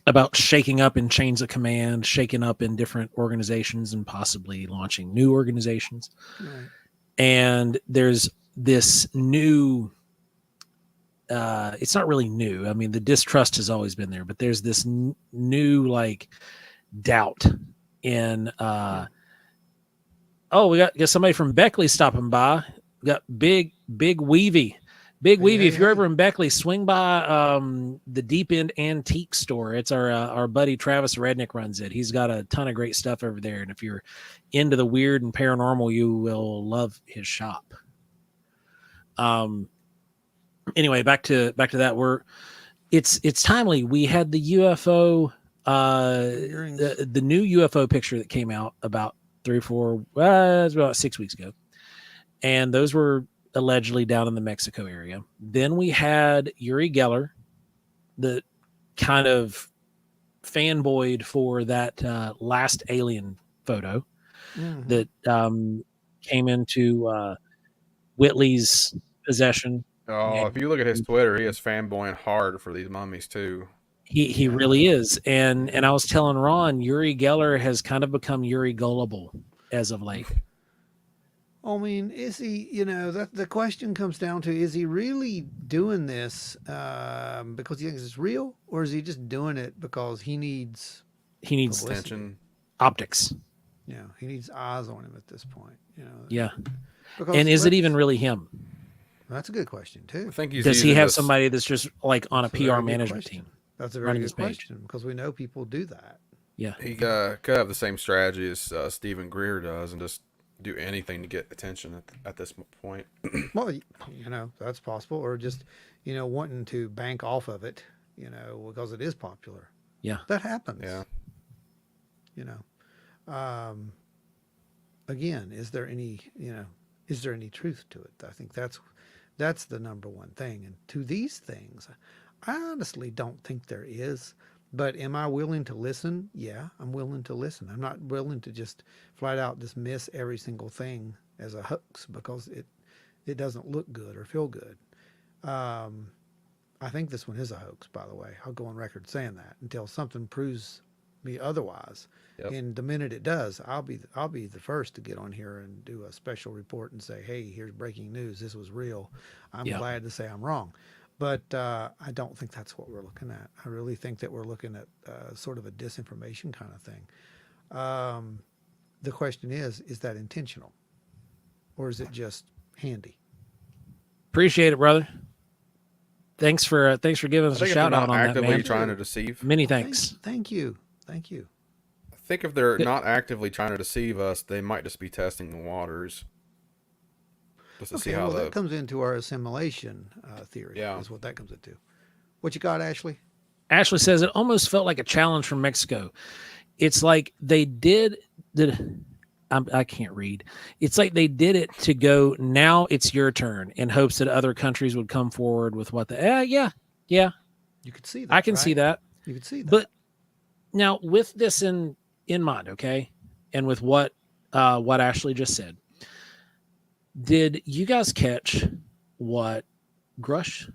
about shaking up in chains of command, shaking up in different organizations, and possibly launching new organizations. Right. And there's this new, it's not really new. I mean, the distrust has always been there, but there's this new doubt in, we got somebody from Beckley stopping by. We got Big Weavy. If you're ever in Beckley, swing by the Deep End Antique Store. It's our buddy Travis Rednick runs it. He's got a ton of great stuff over there, and if you're into the weird and paranormal, you will love his shop. Anyway, back to that. It's timely. We had the UFO, the new UFO picture that came out about 3 or 4, it was about 6 weeks ago, and those were allegedly down in the Mexico area. Then we had Uri Geller, that kind of fanboyed for that last alien photo that came into Whitley's possession. Oh, if you look at his Twitter, he is fanboying hard for these mummies too. He really is. And I was telling Ron, Uri Geller has kind of become Uri Gullible as of late. I mean, is he, that the question comes down to, is he really doing this because he thinks it's real, or is he just doing it because he needs attention, optics? Yeah, he needs eyes on him at this point. Yeah. And is it even really him? That's a good question too. I think does he have somebody that's just on a PR management team? That's a very good question, because we know people do that. Yeah. He could have the same strategy as Stephen Greer does, and just do anything to get attention at this point. Well, that's possible, or just wanting to bank off of it, because it is popular. Yeah, that happens. Yeah. Again, is there any truth to it? I think that's the number one thing. And to these things, I honestly don't think there is. But am I willing to listen? Yeah, I'm willing to listen. I'm not willing to just flat out dismiss every single thing as a hoax because it doesn't look good or feel good. Um, I think this one is a hoax, by the way. I'll go on record saying that until something proves me otherwise. Yep. And the minute it does, I'll be the first to get on here and do a special report and say, "Hey, here's breaking news. This was real." I'm Yeah. glad to say I'm wrong, but I don't think that's what we're looking at. I really think that we're looking at sort of a disinformation kind of thing. The question is that intentional, or is it just handy? Appreciate it, brother. Thanks for giving I us a think if they're shout out not on that, actively man. trying to deceive, Many Well, thanks. thank you, thank you. I think if they're Good. not actively trying to deceive us, they might just be testing the waters, just to see Okay, how well, the that comes into our assimilation theory. Yeah. Is what that comes into. What you got, Ashley? Ashley says it almost felt like a challenge from Mexico. It's like they did. I can't read. It's like they did it to go. Now it's your turn, in hopes that other countries would come forward with what the. Yeah. You could see that. I can right? see that. You could see that. But now with this in mind, okay, and with what Ashley just said, did you guys catch what Grush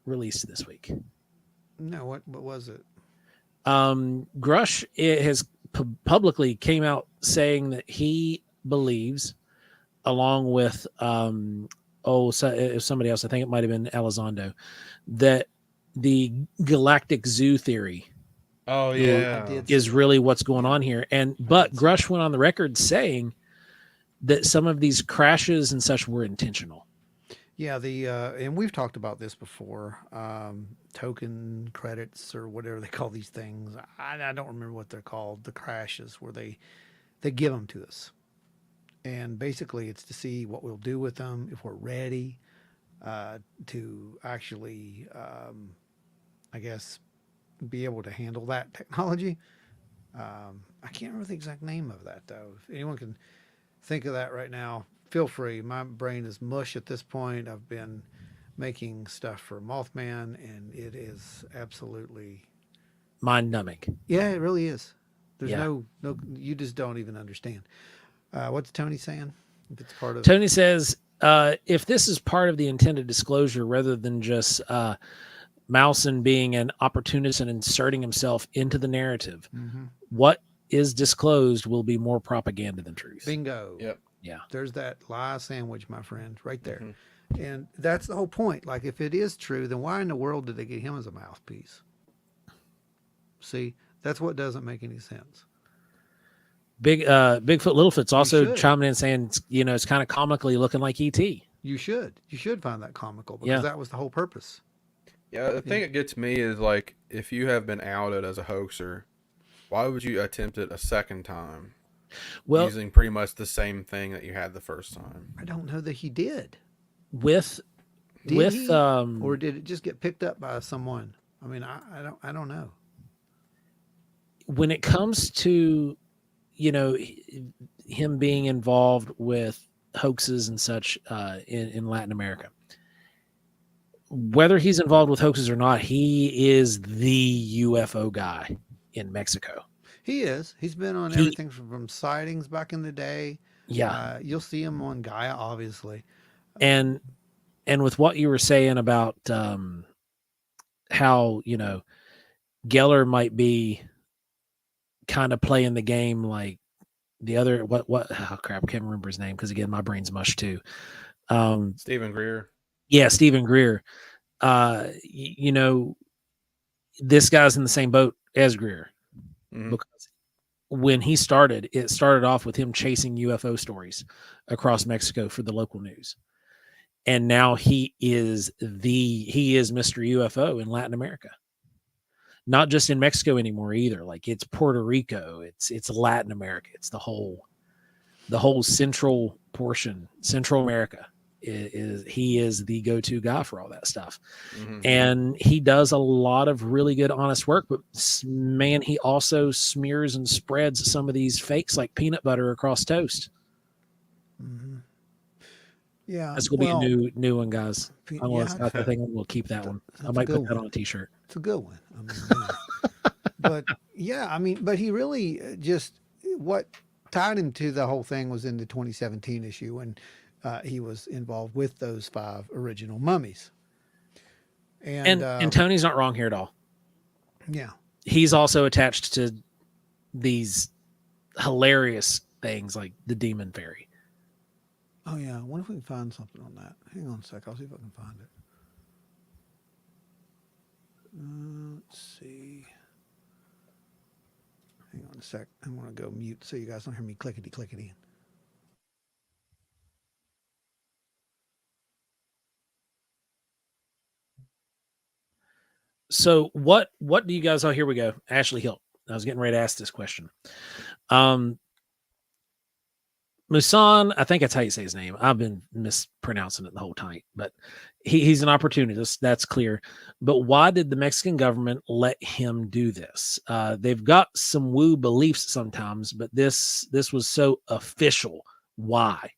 released this week? No, what was it? Grush has publicly came out saying that he believes, along with somebody else, I think it might have been Elizondo, that the galactic zoo theory Oh I did see is that. really what's going on here. But Grush went on the record saying that some of these crashes and such were intentional. Yeah, and we've talked about this before. Token credits or whatever they call these things. I don't remember what they're called. The crashes where they give them to us, and basically it's to see what we'll do with them if we're ready to actually, I guess, be able to handle that technology. I can't remember the exact name of that though. If anyone can think of that right now, feel free. My brain is mush at this point. I've been making stuff for Mothman, and it is absolutely Mind numbing. yeah, it really is. There's Yeah. no, you just don't even understand. What's Tony saying? If it's part of Tony says, if this is part of the intended disclosure rather than just Mousen being an opportunist and inserting himself into the narrative, what is disclosed will be more propaganda than truth. bingo. Yep. Yeah. There's that lie sandwich, my friend, right there. Mhm. And that's the whole point. Like, if it is true, then why in the world did they get him as a mouthpiece? See, that's what doesn't make any sense. Bigfoot Littlefoot's also should. chiming in saying, it's kind of comically looking like ET. You should find that comical because Yeah. that was the whole purpose. Yeah, the thing that gets me is like, if you have been outed as a hoaxer, why would you attempt it a second time Well, using pretty much the same thing that you had the first time? I don't know that he did. with Did he? um Or did it just get picked up by someone? I mean, I don't know. when it comes to him being involved with hoaxes and such in Latin America, whether he's involved with hoaxes or not, he is the UFO guy in Mexico. He is. He's been on He- everything from sightings back in the day. Yeah. You'll see him on Gaia, obviously. And with what you were saying about how Geller might be kind of playing the game like the other oh crap, I can't remember his name because again my brain's mush too. Stephen Greer. Yeah, Stephen Greer. This guy's in the same boat as Greer Mhm. because when he started, it started off with him chasing UFO stories across Mexico for the local news. And now he is Mr. UFO in Latin America. Not just in Mexico anymore either. Like it's Puerto Rico, it's Latin America, it's the whole central portion, Central America. He is the go-to guy for all that stuff. Mhm. And he does a lot of really good, honest work. But man, he also smears and spreads some of these fakes like peanut butter across toast. Mm-hmm. Yeah, That's gonna be a new one, guys. I think I'm gonna keep that one. I that's a might good put that one. on a t-shirt. It's a good one. I mean, But yeah, I mean, but he really just what tied him to the whole thing was in the 2017 issue when he was involved with those 5 original mummies. And And Tony's not wrong here at all. yeah, He's also attached to these hilarious things like the demon fairy. oh yeah. I wonder if we can find something on that. Hang on a sec. I'll see if I can find it. Let's see. Hang on a sec. I want to go mute so you guys don't hear me clickety clickety. So what do you guys? Oh, here we go. Ashley Hilt. I was getting ready to ask this question. Musan, I think that's how you say his name. I've been mispronouncing it the whole time, but he's an opportunist. That's clear. But why did the Mexican government let him do this? They've got some woo beliefs sometimes, but this was so official. Why?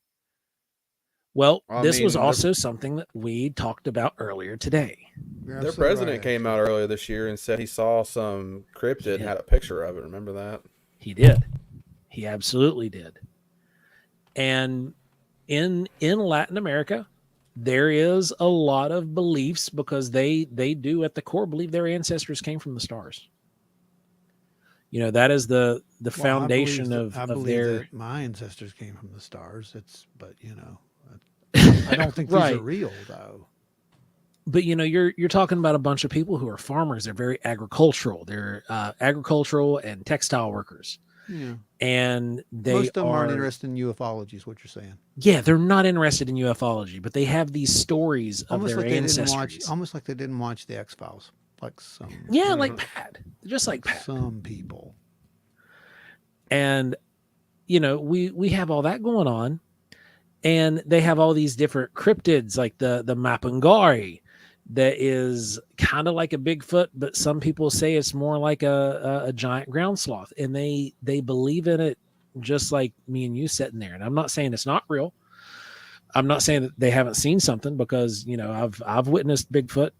Well, this was also something that we talked about earlier today. Their president came out earlier this year and said he saw some cryptid and had a picture of it. Remember that? He did. He absolutely did. And in Latin America, there is a lot of beliefs because they do at the core believe their ancestors came from the stars. You know, that is the foundation of their. That my ancestors came from the stars. But you know, I don't think these are real though. But you know, you're talking about a bunch of people who are farmers. They're very agricultural. They're agricultural and textile workers. Yeah. And most of them aren't interested in ufology, is what you're saying. Yeah, they're not interested in ufology, but they have these stories of their ancestors. Almost like they didn't watch the X-Files, like some. Yeah, like Pat, just like Pat. Some people. And you know, we have all that going on, and they have all these different cryptids, like the Mapungari, that is kind of like a Bigfoot, but some people say it's more like a giant ground sloth, and they believe in it just like me and you sitting there. And I'm not saying it's not real. I'm not saying that they haven't seen something, because you know I've witnessed Bigfoot.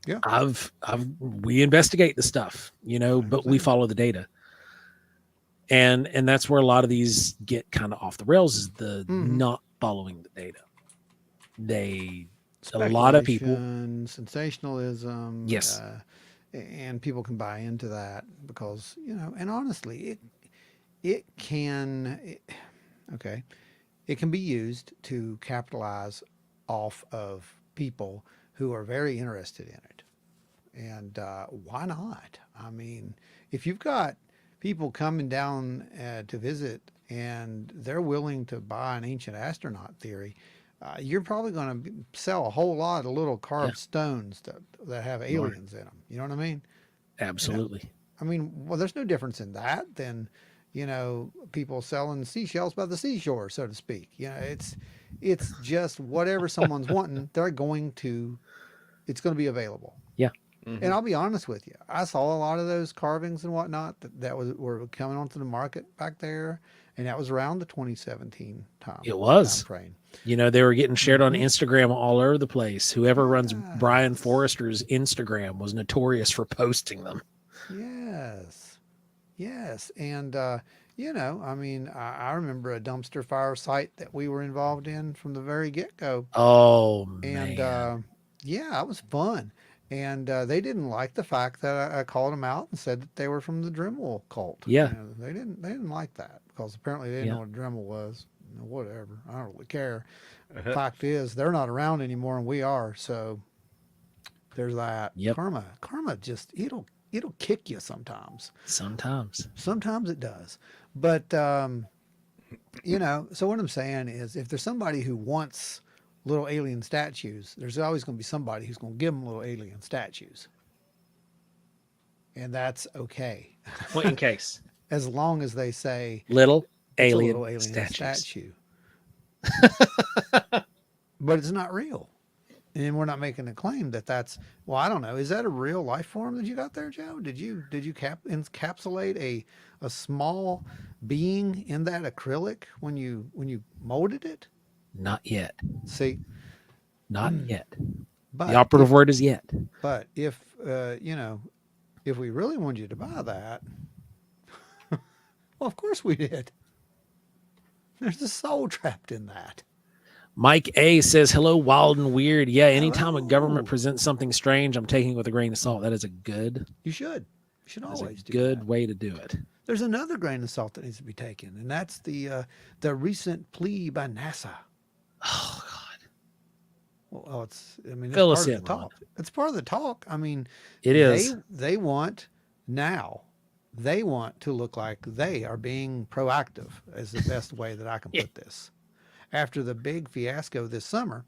Yeah, we investigate the stuff, you know, but we follow the data, and that's where a lot of these get kind of off the rails, is the not following the data. A lot of people, sensationalism, yes, and people can buy into that because, you know, and honestly, it can be used to capitalize off of people who are very interested in it, and why not? I mean, if you've got people coming down to visit and they're willing to buy an ancient astronaut theory, you're probably going to sell a whole lot of little carved stones that have aliens in them. You know what I mean? Absolutely. You know? I mean, well, there's no difference in that than, you know, people selling seashells by the seashore, so to speak. You know, it's just whatever someone's wanting, it's going to be available. Yeah. Mm-hmm. And I'll be honest with you, I saw a lot of those carvings and whatnot that were coming onto the market back there, and that was around the 2017 time. It was. Frame. You know, they were getting shared on Instagram all over the place. Whoever runs Brian Forrester's Instagram was notorious for posting them. Yes. And, you know, I mean, I remember a dumpster fire site that we were involved in from the very get-go. Oh, man. And, yeah, it was fun. And they didn't like the fact that I called them out and said that they were from the Dremel cult. Yeah. You know, they didn't like that because apparently they didn't know what Dremel was. You know, whatever. I don't really care. The fact is, they're not around anymore, and we are. So there's that. Yep. Karma just it'll kick you sometimes. Sometimes it does. But you know, so what I'm saying is, if there's somebody who wants little alien statues, there's always going to be somebody who's going to give them little alien statues, and that's okay. Point in case, as long as they say little alien statue. But it's not real, and we're not making a claim that that's. Well, I don't know. Is that a real life form that you got there, Joe? Did you encapsulate a small being in that acrylic when you molded it? Not yet. See, not yet. But the operative word is yet. But if you know, if we really wanted you to buy that, well, of course we did. There's a soul trapped in that. Mike A says, hello, wild and weird. Yeah, anytime a government Hello. presents something strange, I'm taking it with a grain of salt. That is a You should. You should that's a always do good that. way to do it. There's another grain of salt that needs to be taken, and that's the recent plea by NASA. Oh, God. Well, it's I mean it's Fill part us of in, the Ron. talk. It's part of the talk. I mean, It is. they want now. They want to look like they are being proactive, is the best way that I can Yeah. put this. After the big fiasco this summer,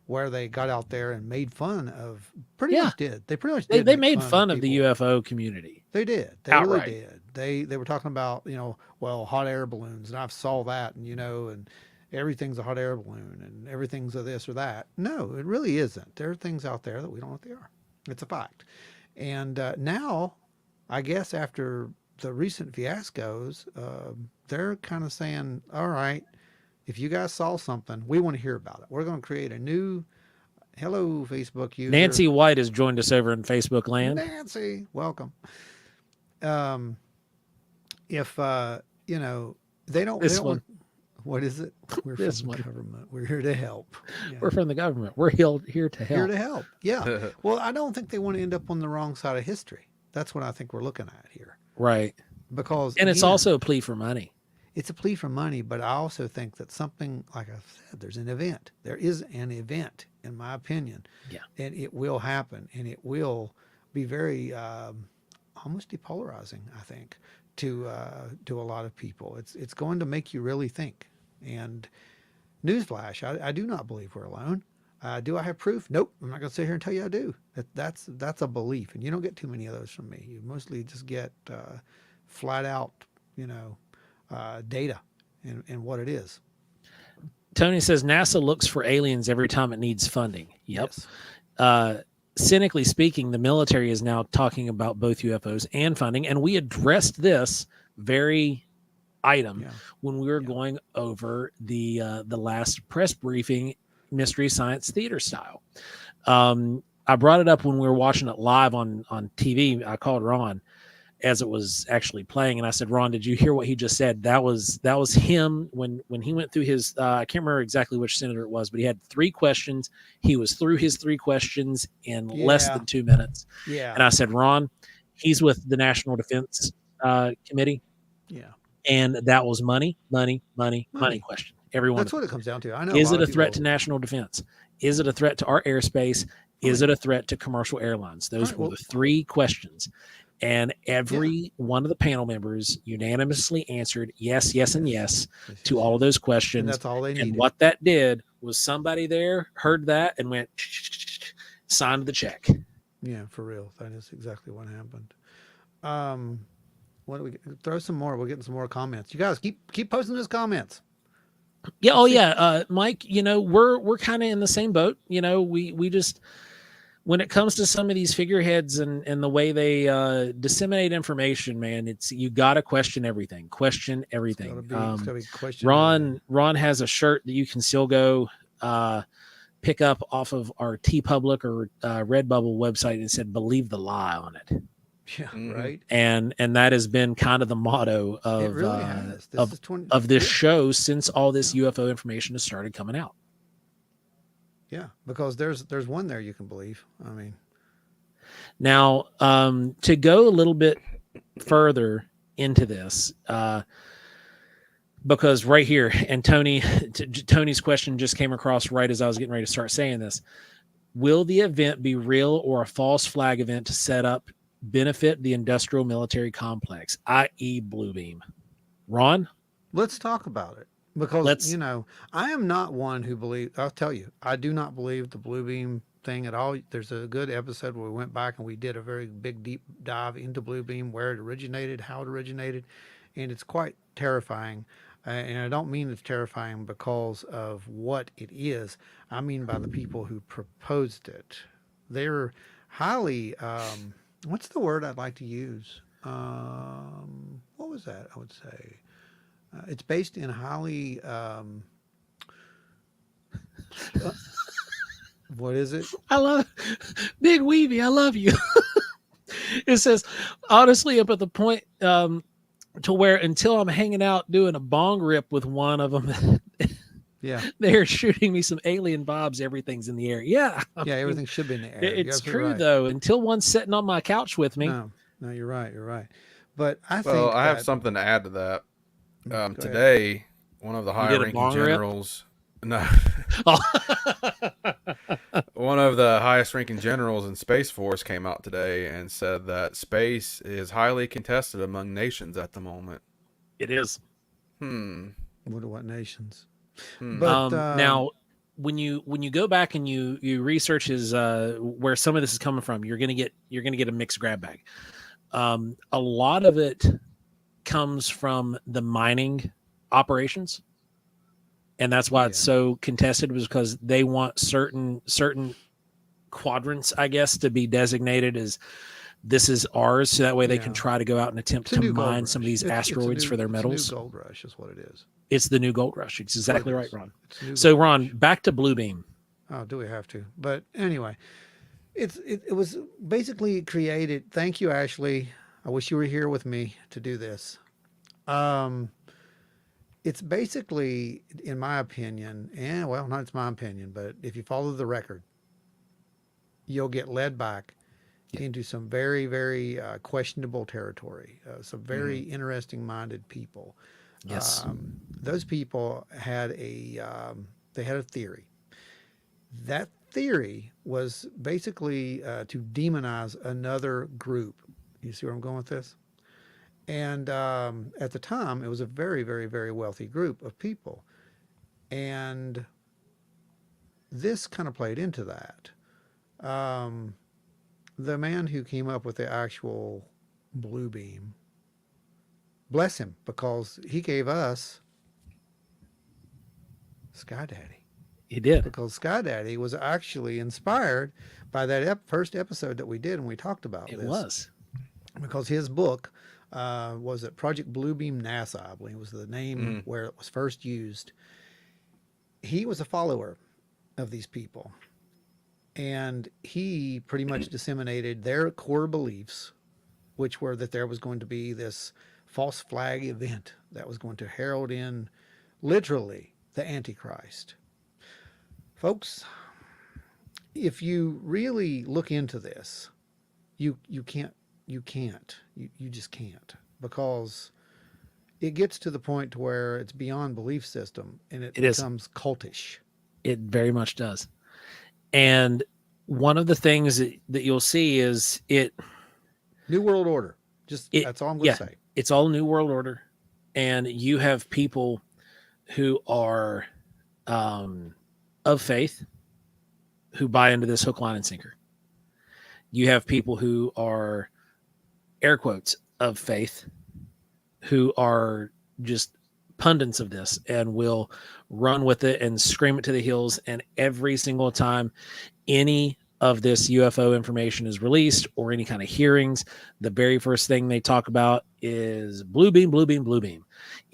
where they got out there and made fun of, pretty Yeah. much did. They pretty much They, did they make made fun of the people. UFO community. They did. They really Outright. did. They were talking about, well, hot air balloons, and I've saw that, and and everything's a hot air balloon, and everything's a this or that. No, it really isn't. There are things out there that we don't know what they are. It's a fact. And now, I guess after the recent fiascos, they're kind of saying, all right, if you guys saw something, we want to hear about it. We're going to create a new, hello, Facebook user. Nancy White has joined us over in Facebook land. Nancy, welcome. If they don't, This they don't one. what is it? We're This from the one. government. We're here to help. Yeah. We're from the government. We're here to Here help. to help. Yeah. Well, I don't think they want to end up on the wrong side of history. That's what I think we're looking at here. Right. Because And it's again, also a plea for money. it's a plea for money, but I also think that something, like I said, there's an event. There is an event, in my opinion. Yeah. And it will happen, and it will be very almost depolarizing, I think, to a lot of people. It's going to make you really think. And newsflash, I do not believe we're alone. Do I have proof? Nope. I'm not going to sit here and tell you I do. That's a belief, and you don't get too many of those from me. You mostly just get flat out, data and what it is. Tony says NASA looks for aliens every time it needs funding. Yep. Yes. Cynically speaking, the military is now talking about both UFOs and funding, and we addressed this very item when we were going over the last press briefing, Mystery Science Theater style. I brought it up when we were watching it live on TV. I called Ron as it was actually playing, and I said, Ron, did you hear what he just said? That was him when he went through his I can't remember exactly which senator it was, but he had 3 questions. He was through his 3 questions in less than 2 minutes. Yeah. And I said, Ron, he's with the National Defense Committee. Yeah. And that was money question. Everyone. That's what it comes down to. I know. Is it a threat to national defense? Is it a threat to our airspace? Is it a threat to commercial airlines? Those were the 3 questions. And every one of the panel members unanimously answered yes, yes, and yes to all of those questions. And that's all they needed. And what that did was somebody there heard that and went, signed the check. Yeah, for real. That is exactly what happened. What do we throw some more? We're getting some more comments. You guys keep posting those comments. Yeah. Oh yeah. Mike, we're kind of in the same boat. We just, when it comes to some of these figureheads and the way they disseminate information, man, you got to question everything. Question everything. It's gotta be questioned. Ron has a shirt that you can still go pick up off of our TeePublic or Redbubble website, and it said "Believe the lie" on it. Yeah, right. And that has been kind of the motto of it really has. Of this show since all this UFO information has started coming out. Yeah, because there's one there you can believe. I mean, now to go a little bit further into this, because right here, and Tony's question just came across right as I was getting ready to start saying this. Will the event be real or a false flag event to set up benefit the industrial military complex, i.e. Bluebeam? Ron? Let's talk about it. Because, I am not one who believes, I'll tell you, I do not believe the Bluebeam thing at all. There's a good episode where we went back and we did a very big deep dive into Bluebeam, where it originated, how it originated, and it's quite terrifying. And I don't mean it's terrifying because of what it is. I mean by the people who proposed it. They're highly, what's the word I'd like to use? What was that? I would say. It's based in highly, what is it? I love Big Weeby. I love you. It says, honestly, up at the point to where until I'm hanging out doing a bong rip with one of them, Yeah. they're shooting me some alien vibes. Everything's in the air. Yeah. I Yeah, mean, everything should be in the air. You're it's absolutely true, right. though. Until one's sitting on my couch with me. No, no, you're right. You're right. But I Well, think I have that, something to add to that. go ahead. Today, one of the You high did a ranking bong rip? generals, no, Oh. one of the highest ranking generals in Space Force came out today and said that space is highly contested among nations at the moment. It is. Hmm. What nations? Hmm. But Now, when you go back and you research his where some of this is coming from, you're gonna get a mixed grab bag. A lot of it comes from the mining operations, and that's why it's so contested, was because they want certain quadrants, I guess, to be designated as this is ours, so that way they can try to go out and attempt it's a to new gold mine rush. some of these It's a asteroids new, for their it's a new metals. gold rush is what it is. It's the new gold rush. It's exactly right, is. Ron. It's a new So, gold Ron, rush. back to Bluebeam. Oh, do we have to? But anyway, it was basically created. Thank you, Ashley. I wish you were here with me to do this. It's basically, in my opinion, and well, not it's my opinion, but if you follow the record, you'll get led back into some very, very questionable territory. Some very interesting minded people. Yes. Those people had they had a theory. That theory was basically to demonize another group. You see where I'm going with this? And at the time, it was a very, very, very wealthy group of people. And this kind of played into that. The man who came up with the actual blue beam, bless him, because he gave us Sky Daddy. He did. Because Sky Daddy was actually inspired by that first episode that we did when we talked about It this. was. Because his book was it Project Bluebeam NASA, I believe was the name where it was first used. He was a follower of these people. And he pretty much disseminated their core beliefs, which were that there was going to be this false flag event that was going to herald in literally the Antichrist. Folks, if you really look into this, you just can't, because it gets to the point to where it's beyond belief system and it becomes cultish. It very much does. And one of the things that you'll see is New World Order. That's all I'm going to say. It's all New World Order. And you have people who are of faith who buy into this hook, line, and sinker. You have people who are, air quotes, of faith who are just pundits of this and will run with it and scream it to the hills. And every single time any of this UFO information is released or any kind of hearings, the very first thing they talk about is blue beam, blue beam, blue beam.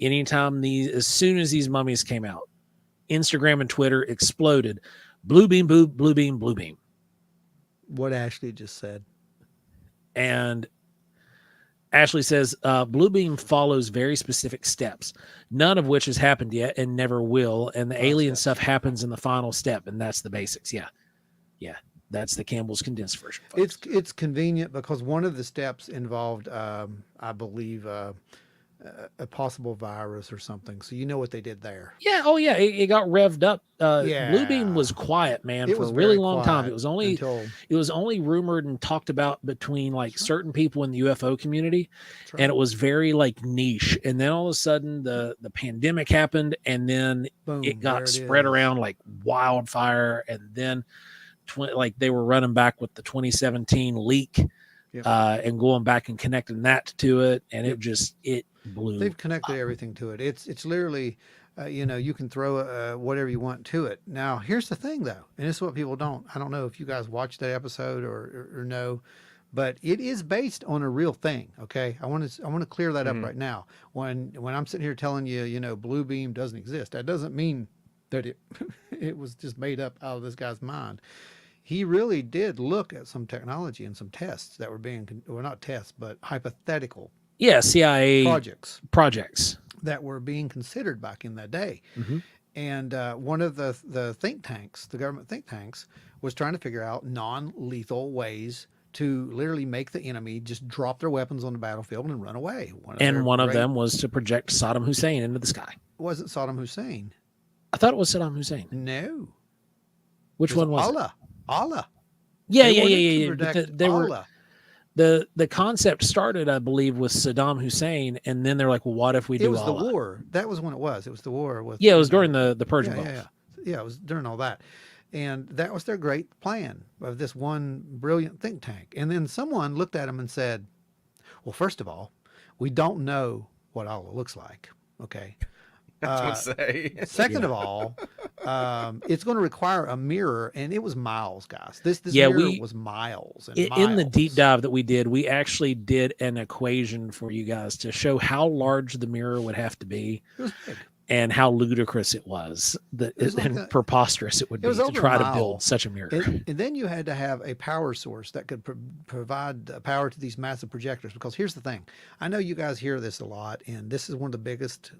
Anytime as soon as these mummies came out, Instagram and Twitter exploded. Blue beam, blue beam, blue beam. What Ashley just said. And Ashley says, blue beam follows very specific steps, none of which has happened yet and never will. And the alien stuff happens in the final step. And that's the basics. Yeah. Yeah. That's the Campbell's condensed version. Folks. It's convenient because one of the steps involved, I believe, a possible virus or something. So you know what they did there. Yeah. Oh yeah. It got revved up. Blue beam was quiet, man, for a really long time. It was only rumored and talked about between like certain people in the UFO community. Right. And it was very like niche. And then all of a sudden the pandemic happened, and then boom, it got spread around like wildfire. And then like they were running back with the 2017 leak. Yep. And going back and connecting that to it, and it blew. They've connected everything to it. It's literally, you can throw whatever you want to it. Now, here's the thing, though, and this is what people don't. I don't know if you guys watched that episode or know, but it is based on a real thing. Okay, I want to clear that up right now. When I'm sitting here telling you, blue beam doesn't exist, that doesn't mean that it was just made up out of this guy's mind. he really did look at some technology and some tests that were well, not tests, but hypothetical Yeah, CIA projects that were being considered back in that day. Mm-hmm. And one of the think tanks, the government think tanks, was trying to figure out non-lethal ways to literally make the enemy just drop their weapons on the battlefield and run away. One of them was to project Saddam Hussein into the sky. It wasn't Saddam Hussein. I thought it was Saddam Hussein. No. Which one was Allah. it? Allah. Yeah. They were the concept started, I believe, with Saddam Hussein, and then they're like, well, what if we do Allah? It was the war. That was when it was. It was the war with. Yeah, it was during the Persian Gulf. Yeah, it was during all that. And that was their great plan of this one brilliant think tank. And then someone looked at them and said, well, first of all, we don't know what Allah looks like. Okay. Second of all, it's going to require a mirror, and it was miles, guys. This mirror was miles and miles. In the deep dive that we did, we actually did an equation for you guys to show how large the mirror would have to be. It was big. And how ludicrous it was, preposterous it would be to try to build such a mirror. And then you had to have a power source that could provide power to these massive projectors. Because here's the thing. I know you guys hear this a lot, and this is one of the biggest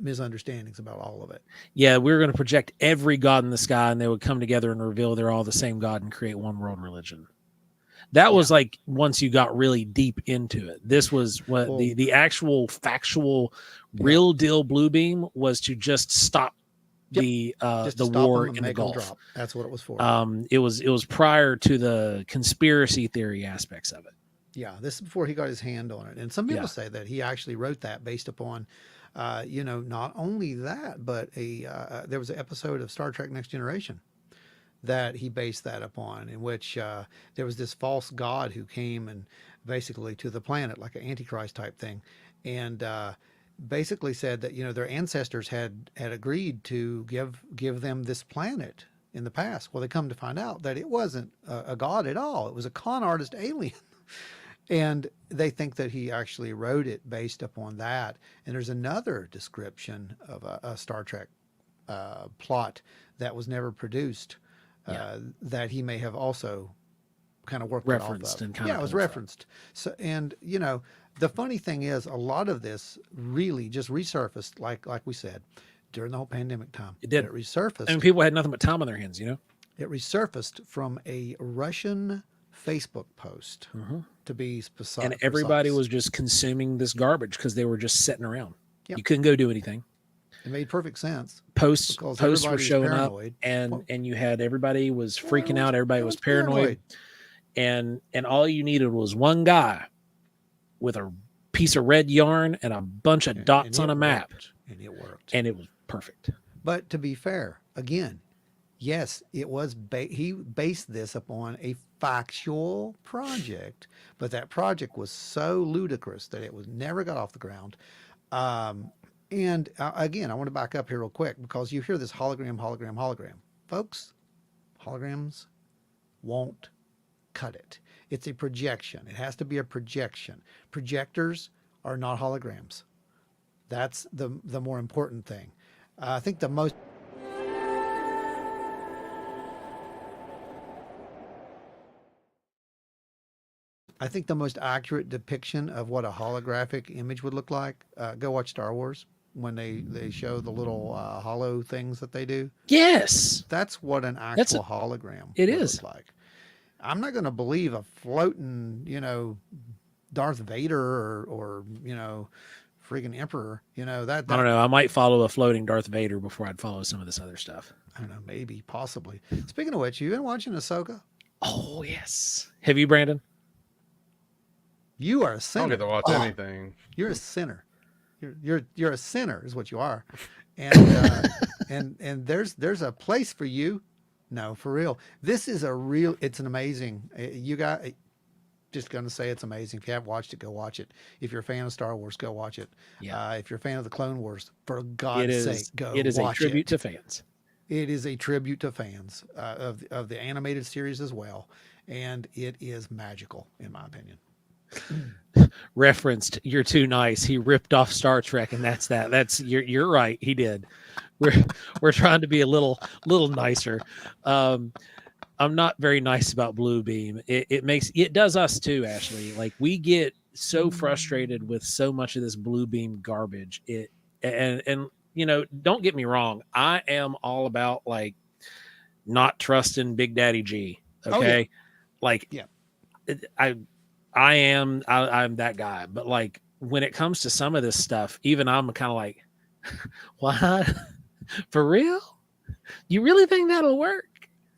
misunderstandings about all of it. Yeah, we were going to project every god in the sky, and they would come together and reveal they're all the same god and create one world religion. That was like once you got really deep into it. This was what the actual factual real deal blue beam was to just stop the war in the Gulf. That's what it was for. It was prior to the conspiracy theory aspects of it. Yeah, this is before he got his hand on it. And some people say that he actually wrote that based upon not only that, but there was an episode of Star Trek Next Generation that he based that upon, in which there was this false god who came and basically to the planet like an antichrist type thing, and basically said that their ancestors had agreed to give them this planet in the past. Well, they come to find out that it wasn't a god at all. It was a con artist alien. And they think that he actually wrote it based upon that. And there's another description of a Star Trek plot that was never produced. That he may have also kind of worked referenced and kind of it was referenced. So, and the funny thing is, a lot of this really just resurfaced, like we said, during the whole pandemic time. It did. It resurfaced. I mean, people had nothing but time on their hands, It resurfaced from a Russian Facebook post, to be specific. And everybody was just consuming this garbage because they were just sitting around. Yep. You couldn't go do anything. It made perfect sense. Posts were showing paranoid. Up, and you had everybody was freaking out. Everybody was paranoid, and all you needed was one guy with a piece of red yarn and a bunch of dots on a map, and it worked, and it was perfect. But to be fair, again, yes, it was. He based this upon a factual project, but that project was so ludicrous that it was never got off the ground. And again, I want to back up here real quick, because you hear this hologram. Folks, holograms won't cut it. It's a projection. It has to be a projection. Projectors are not holograms. That's the more important thing. I think the most... accurate depiction of what a holographic image would look like, go watch Star Wars. When they show the little hollow things that they do. Yes. That's what an actual hologram is. Look like. I'm not going to believe a floating, Darth Vader or freaking Emperor. That I don't know. I might follow a floating Darth Vader before I'd follow some of this other stuff. I don't know. Maybe, possibly. Speaking of which, you been watching Ahsoka? Oh, yes. Have you, Brandon? You are a sinner. I don't get to watch anything. You're a sinner. You're a sinner is what you are, and and there's a place for you. No, for real. This is it's an amazing. You got just going to say it's amazing. If you haven't watched it, go watch it. If you're a fan of Star Wars, go watch it. Yeah. If you're a fan of the Clone Wars, for God's sake, go watch it. It is a tribute to fans. It is a tribute to fans of the animated series as well, and it is magical in my opinion. Referenced, you're too nice. He ripped off Star Trek, and that's you're right. He did. We're trying to be a little nicer. I'm not very nice about Blue Beam. It does us too, Ashley. Like we get so frustrated with so much of this Blue Beam garbage. And don't get me wrong. I am all about like not trusting Big Daddy G. Okay. Oh, yeah. Like Yeah. I'm that guy. But like when it comes to some of this stuff, even I'm kind of like, what? For real? You really think that'll work?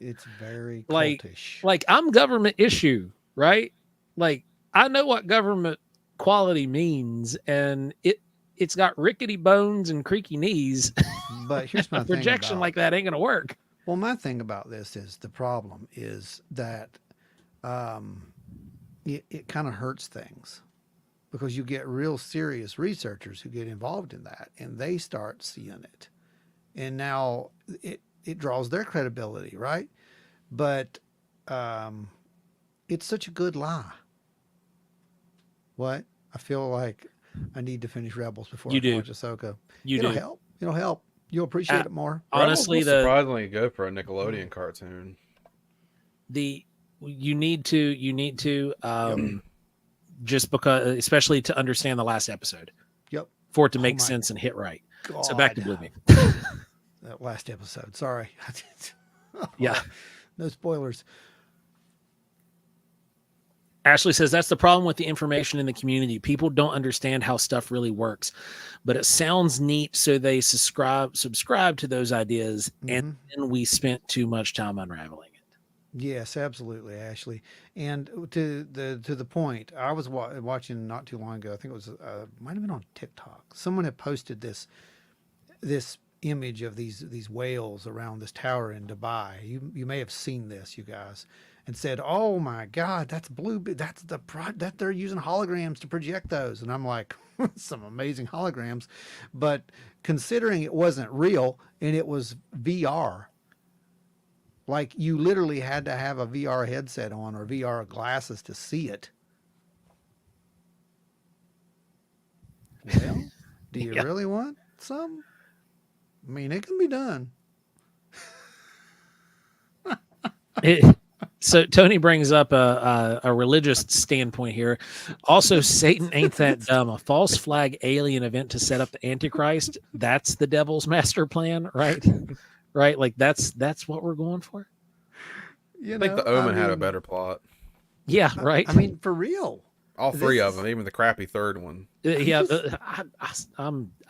It's very Like, cultish. like I'm government issue, right? Like I know what government quality means, and it's got rickety bones and creaky knees. But here's my A thing projection about, like that ain't gonna work. well, my thing about this is the problem is that it kind of hurts things because you get real serious researchers who get involved in that and they start seeing it. And now it draws their credibility, right? But it's such a good lie. What? I feel like I need to finish Rebels before You I can do. watch Ahsoka. You It'll do. help. It'll help. You'll appreciate it more. Honestly, Rebels was surprisingly good for a Nickelodeon cartoon. you need to just because, especially to understand the last episode, Yep. for it to make my sense and hit right. God. So back to Blue Beam. That last episode. Sorry. Yeah. No spoilers. Ashley says that's the problem with the information in the community. People don't understand how stuff really works, but it sounds neat, so they subscribe to those ideas, and then we spent too much time unraveling it. Yes, absolutely, Ashley. And to the point, I was watching not too long ago. I think it was might have been on TikTok. Someone had posted this image of these whales around this tower in Dubai. You may have seen this, you guys, and said, "Oh my God, that's that's that they're using holograms to project those." And I'm like, some amazing holograms, but considering it wasn't real and it was VR, like you literally had to have a VR headset on or VR glasses to see it. Well, do you really want some? I mean, it can be done. So Tony brings up a religious standpoint here. Also, Satan ain't that dumb. A false flag alien event to set up the Antichrist. That's the devil's master plan, right? Right? Like that's what we're going for. I think the Omen had a better plot. Yeah, right. I mean, for real. All three of them, even the crappy third one. Yeah,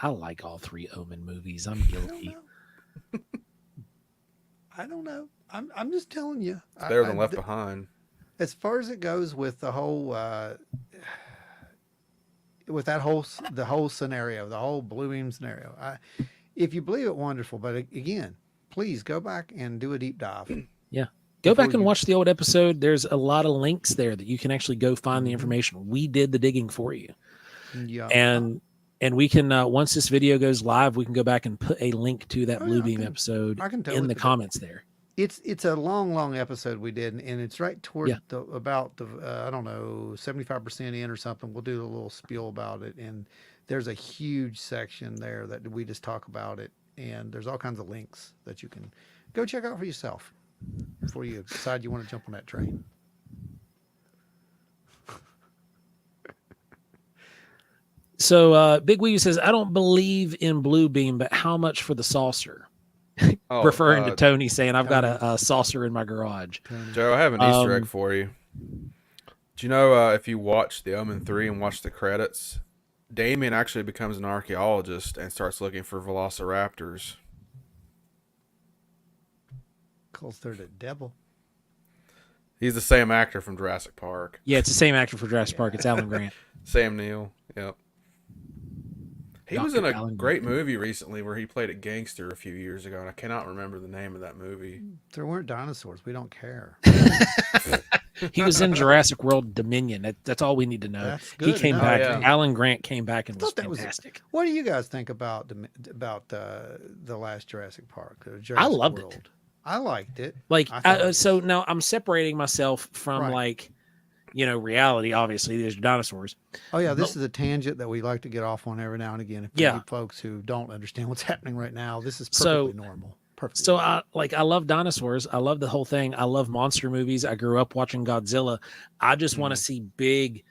I like all three Omen movies. I'm guilty. I don't know. I'm just telling you. It's better than Left Behind. As far as it goes with the whole the whole scenario, the whole Blue Beam scenario. If you believe it, wonderful. But again, please go back and do a deep dive. Yeah. Go back and watch the old episode. There's a lot of links there that you can actually go find the information. We did the digging for you. Yeah. And we can once this video goes live, we can go back and put a link to that Blue Beam episode in the comments there. It's a long episode we did, and it's right toward about the I don't know 75% in or something. We'll do a little spiel about it, and there's a huge section there that we just talk about it, and there's all kinds of links that you can go check out for yourself before you decide you want to jump on that train. So Big Wee says, I don't believe in Blue Beam, but how much for the saucer? Referring to Tony saying, I've got a saucer in my garage. Joe, I have an Easter egg for you. Do you know if you watch The Omen 3 and watch the credits, Damien actually becomes an archaeologist and starts looking for velociraptors. Calls her the devil. He's the same actor from Jurassic Park. Yeah, it's the same actor for Jurassic Park. It's Alan Grant. Sam Neill. Yep. He was in a great movie recently where he played a gangster a few years ago, and I cannot remember the name of that movie. There weren't dinosaurs. We don't care. He was in Jurassic World Dominion. That's all we need to know. That's good. He came back. Yeah. Alan Grant came back and was fantastic. What do you guys think about the last Jurassic Park? I loved it. I liked it. Like, so now I'm separating myself from reality. Obviously, there's dinosaurs. Oh yeah, this is a tangent that we like to get off on every now and again. If you folks who don't understand what's happening right now, this is perfectly normal. Perfect. So I love dinosaurs. I love the whole thing. I love monster movies. I grew up watching Godzilla. I just want to see big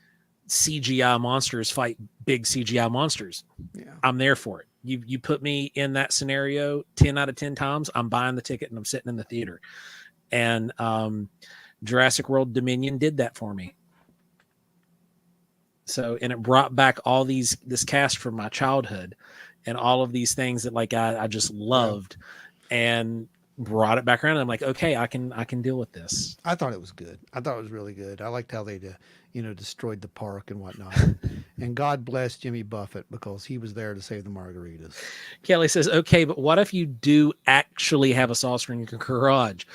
CGI monsters fight big CGI monsters. Yeah. I'm there for it. You put me in that scenario 10 out of 10 times, I'm buying the ticket and I'm sitting in the theater. And Jurassic World Dominion did that for me. So, and it brought back all this cast from my childhood and all of these things that like I just loved, and brought it back around. And I'm like, okay, I can deal with this. I thought it was good. I thought it was really good. I liked how they, destroyed the park and whatnot. And God bless Jimmy Buffett, because he was there to save the margaritas. Kelly says, okay, but what if you do actually have a saucer in your garage?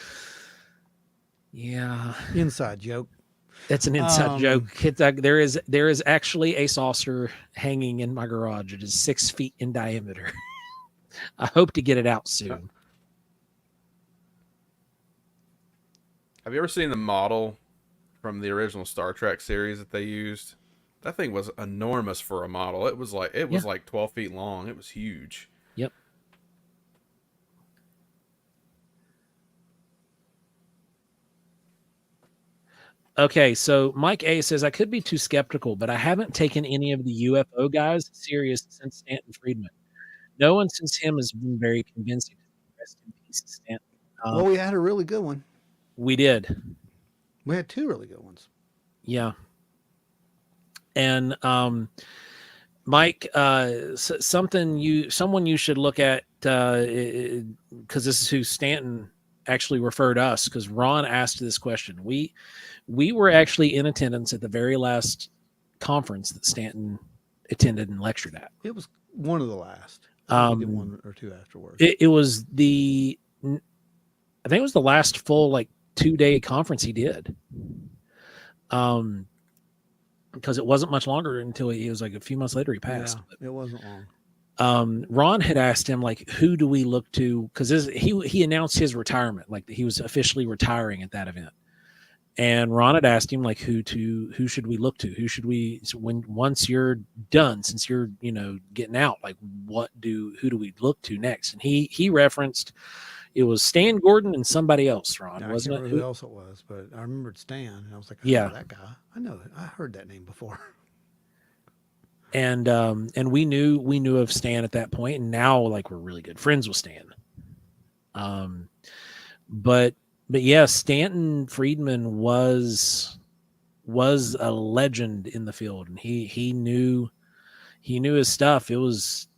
Yeah. Inside joke. That's an inside joke. There is actually a saucer hanging in my garage. It is 6 feet in diameter. I hope to get it out soon. Have you ever seen the model from the original Star Trek series that they used? That thing was enormous for a model. It was like 12 feet long. It was huge. Yep. Okay, so Mike A says, I could be too skeptical, but I haven't taken any of the UFO guys serious since Stanton Friedman. No one since him has been very convincing. Rest in peace, Stanton. Well, we had a really good one. We did. We had 2 really good ones. Yeah. And Mike, someone you should look at, because this is who Stanton actually referred us, because Ron asked this question. We were actually in attendance at the very last conference that Stanton attended and lectured at. It was one of the last. We did 1 or 2 afterwards. It was I think it was the last full 2-day conference he did. Because it wasn't much longer until he was a few months later he passed. Yeah, it wasn't long. Ron had asked him who do we look to, because he announced his retirement, he was officially retiring at that event. And Ron had asked him who should we look to? Who should we, once you're done, since you're, getting out, who do we look to next? And he referenced, it was Stan Gordon and somebody else, Ron, Yeah, wasn't I can't remember who else it was, but I remembered Stan, and I was like, yeah, that guy. I know that. I heard that name before. And we knew of Stan at that point, and now we're really good friends with Stan. But yeah, Stanton Friedman was a legend in the field, and he knew his stuff. It was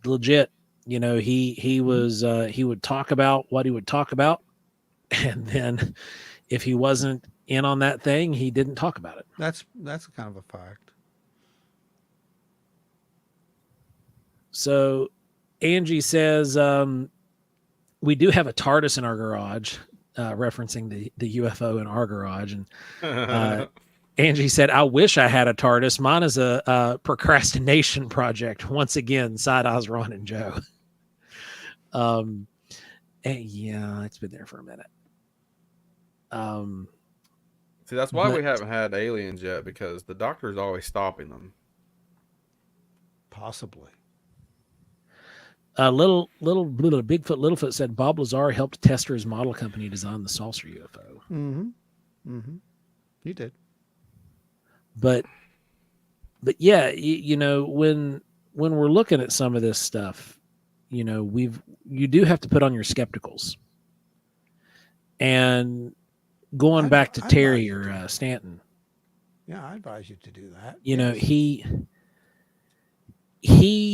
legit. He would talk about what he would talk about, and then if he wasn't in on that thing, he didn't talk about it. That's kind of a fact. So Angie says, we do have a TARDIS in our garage, referencing the UFO in our garage. And Angie said, I wish I had a TARDIS. Mine is a procrastination project. Once again, side eyes Ron and Joe. And yeah, it's been there for a minute. See, that's why we haven't had aliens yet, because the doctor's always stopping them. Possibly. Little Bigfoot Littlefoot said Bob Lazar helped Tester's model company design the saucer UFO. Mm-hmm. Mm-hmm. He did. But yeah, when we're looking at some of this stuff, you do have to put on your skepticals. And going back to Terry or Stanton. Yeah, I advise you to do that.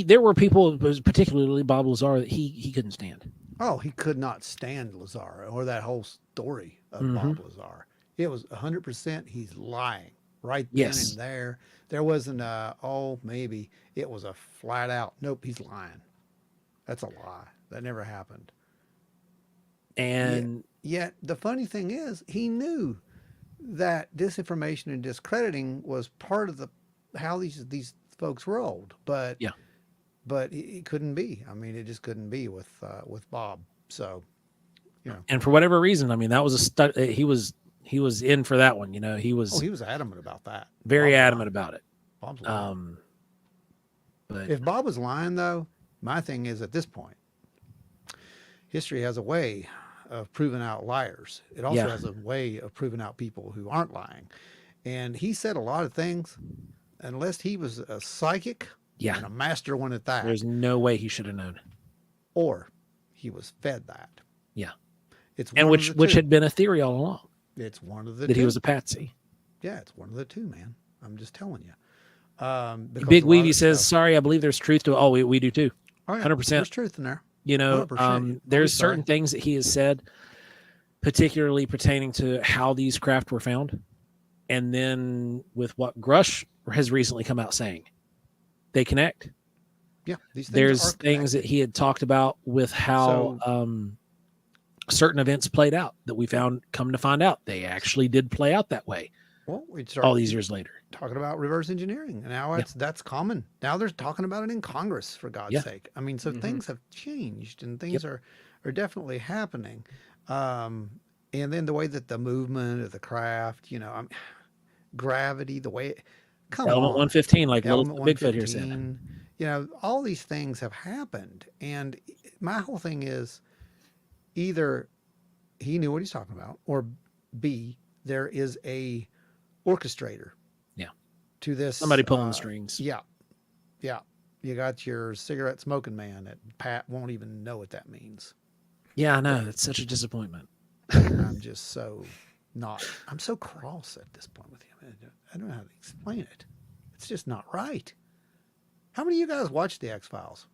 There were people, particularly Bob Lazar, that he couldn't stand. Oh, he could not stand Lazar or that whole story of Bob Lazar. It was 100% he's lying right then and there. There wasn't maybe. It was a flat out, nope, he's lying. That's a lie. That never happened. And yet the funny thing is, he knew that disinformation and discrediting was part of how these folks rolled, but it couldn't be. I mean, it just couldn't be with Bob. So, and for whatever reason, I mean, that was he was in for that one. He was adamant about that. Very adamant about it. Bob's lying. But if Bob was lying, though, my thing is at this point, history has a way of proving out liars. It also has a way of proving out people who aren't lying. And he said a lot of things, unless he was a psychic and a master one at that. There's no way he should have known. Or he was fed that. Yeah. It's and one which had been a theory all along. It's one of the that two. He was a patsy. Yeah, it's one of the two, man. I'm just telling you. Big Weavy says, sorry, I believe there's truth to it. Oh, we do too. Oh, yeah, 100%. There's truth in there. You know, there's certain things that he has said, particularly pertaining to how these craft were found. And then with what Grush has recently come out saying, they connect. Yeah. These things there's things that he had talked about with how certain events played out that we come to find out they actually did play out that way. Well, all these years later, talking about reverse engineering, and now that's common. Now they're talking about it in Congress, for God's sake. I mean, so things have changed, and things are definitely happening. And then the way that the movement of the craft, you know, gravity, the way Element 115, like little Bigfoot here said. You know, all these things have happened, and my whole thing is either he knew what he's talking about, or B, there is a orchestrator to this, somebody pulling the strings. Yeah You got your cigarette smoking man that Pat won't even know what that means. I know, it's such a disappointment. I'm just so I'm so cross at this point with him. I don't know how to explain it. It's just not right. How many of you guys watch the X-Files?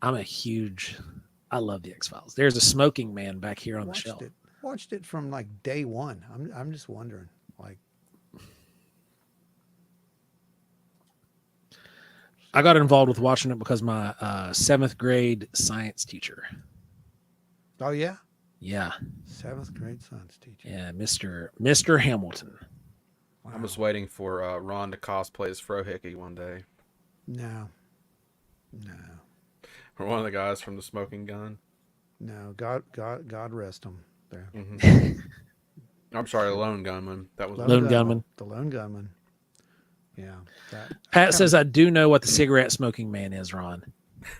I love the X-Files. There's a smoking man back here on the shelf. Watched it from like day one. I'm just wondering, like, I got involved with watching it because my 7th grade science teacher. Oh yeah, 7th grade science teacher. Yeah, Mr. Hamilton. Wow. I'm just waiting for Ron to cosplay as Frohickey one day. No. Or one of the guys from the Smoking Gun. No, God rest him. There. I'm sorry, the Lone Gunman. That was Lone Gunman. The Lone Gunman. Yeah. Pat says, I do know what the cigarette smoking man is, Ron.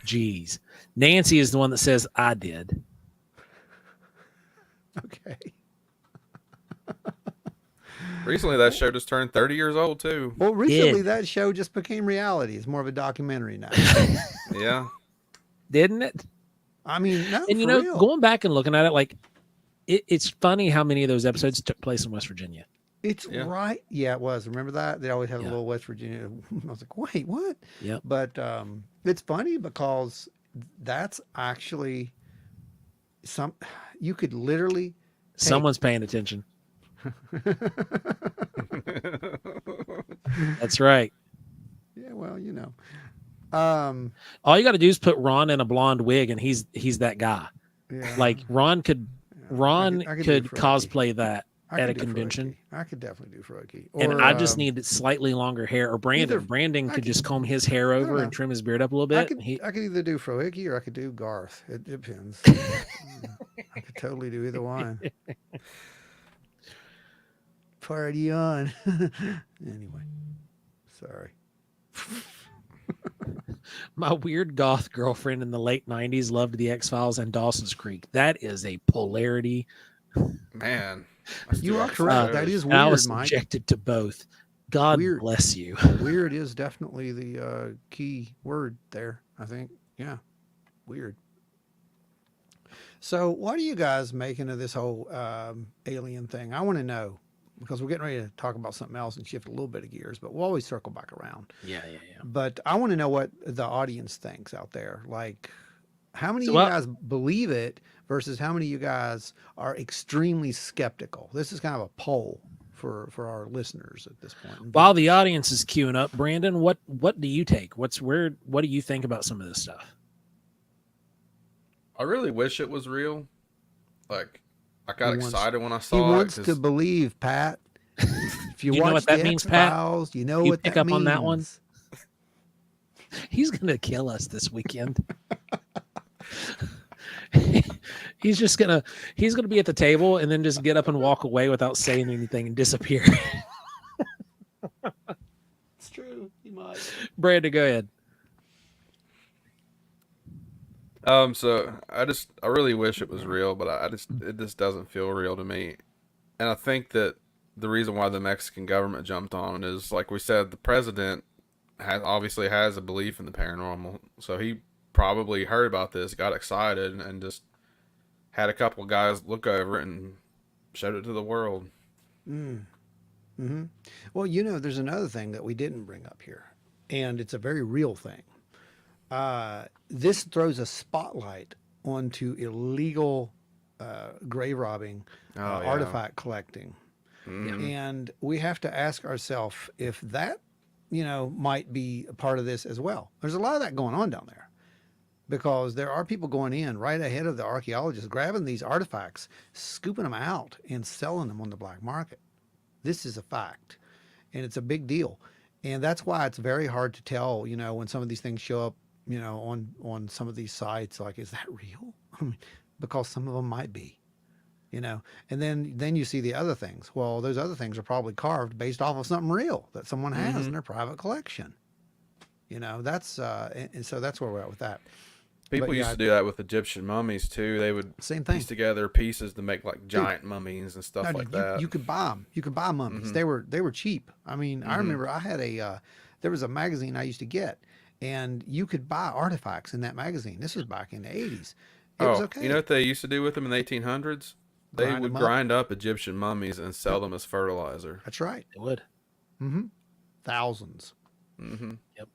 Jeez. Nancy is the one that says, I did. Okay. Recently, that show just turned 30 years old, too. Well, recently, that show just became reality. It's more of a documentary now. Yeah. Didn't it? I mean, no, and you know, going back and looking at it, like, it's funny how many of those episodes took place in West Virginia. It's right. Yeah, it was. Remember that? They always have a little West Virginia. I was like, wait, what? Yeah. But it's funny because that's actually you could literally. Someone's paying attention. That's right. Yeah, well, you know. All you got to do is put Ron in a blonde wig, and he's that guy. Yeah. Like Ron could cosplay that at a convention. I could definitely do Frohickey. And I just need slightly longer hair. Or Brandon could just comb his hair over and trim his beard up a little bit. I could either do Frohickey or I could do Garth. It depends. I could totally do either one. Party on. Anyway, sorry. My weird goth girlfriend in the late 90s loved the X-Files and Dawson's Creek. That is a polarity. Man. You are correct. That is weird, I was Mike. subjected to both. God bless you. Weird is definitely the key word there, I think. Yeah. Weird. So what are you guys making of this whole alien thing? I want to know, because we're getting ready to talk about something else and shift a little bit of gears, but we'll always circle back around. Yeah. But I want to know what the audience thinks out there. Like, how many of you guys believe it versus how many of you guys are extremely skeptical? This is kind of a poll for our listeners at this point. While the audience is queuing up, Brandon, what do you take? What do you think about some of this stuff? I really wish it was real. Like, I got excited when I saw it. He wants to believe, Pat. If you watch know what that means, Pat? You know what that means. Pick up on that one? He's going to kill us this weekend. He's going to be at the table and then just get up and walk away without saying anything and disappear. It's true. He might. Brandon, go ahead. So I really wish it was real, but it just doesn't feel real to me. And I think that the reason why the Mexican government jumped on it is, like we said, the president obviously has a belief in the paranormal. So he probably heard about this, got excited, and just had a couple of guys look over it and showed it to the world. Mm-hmm. Well, there's another thing that we didn't bring up here, and it's a very real thing. This throws a spotlight onto illegal grave robbing, Oh, yeah. artifact collecting. And we have to ask ourselves if that, might be a part of this as well. There's a lot of that going on down there because there are people going in right ahead of the archaeologists, grabbing these artifacts, scooping them out, and selling them on the black market. This is a fact, and it's a big deal. And that's why it's very hard to tell, when some of these things show up, on some of these sites, like, is that real? I mean, because some of them might be, and then you see the other things. Well, those other things are probably carved based off of something real that someone has in their private collection. That's and so that's where we're at with that. People used to do that with Egyptian mummies too. They would Same thing. piece together pieces to make like giant mummies and stuff like that. You could buy them. You could buy mummies. They were cheap. I mean, I remember I had there was a magazine I used to get, and you could buy artifacts in that magazine. This was back in the 80s. It was okay. You know what they used to do with them in the 1800s? They would grind up Egyptian mummies and sell them as fertilizer. That's right. They would. Thousands. Yep.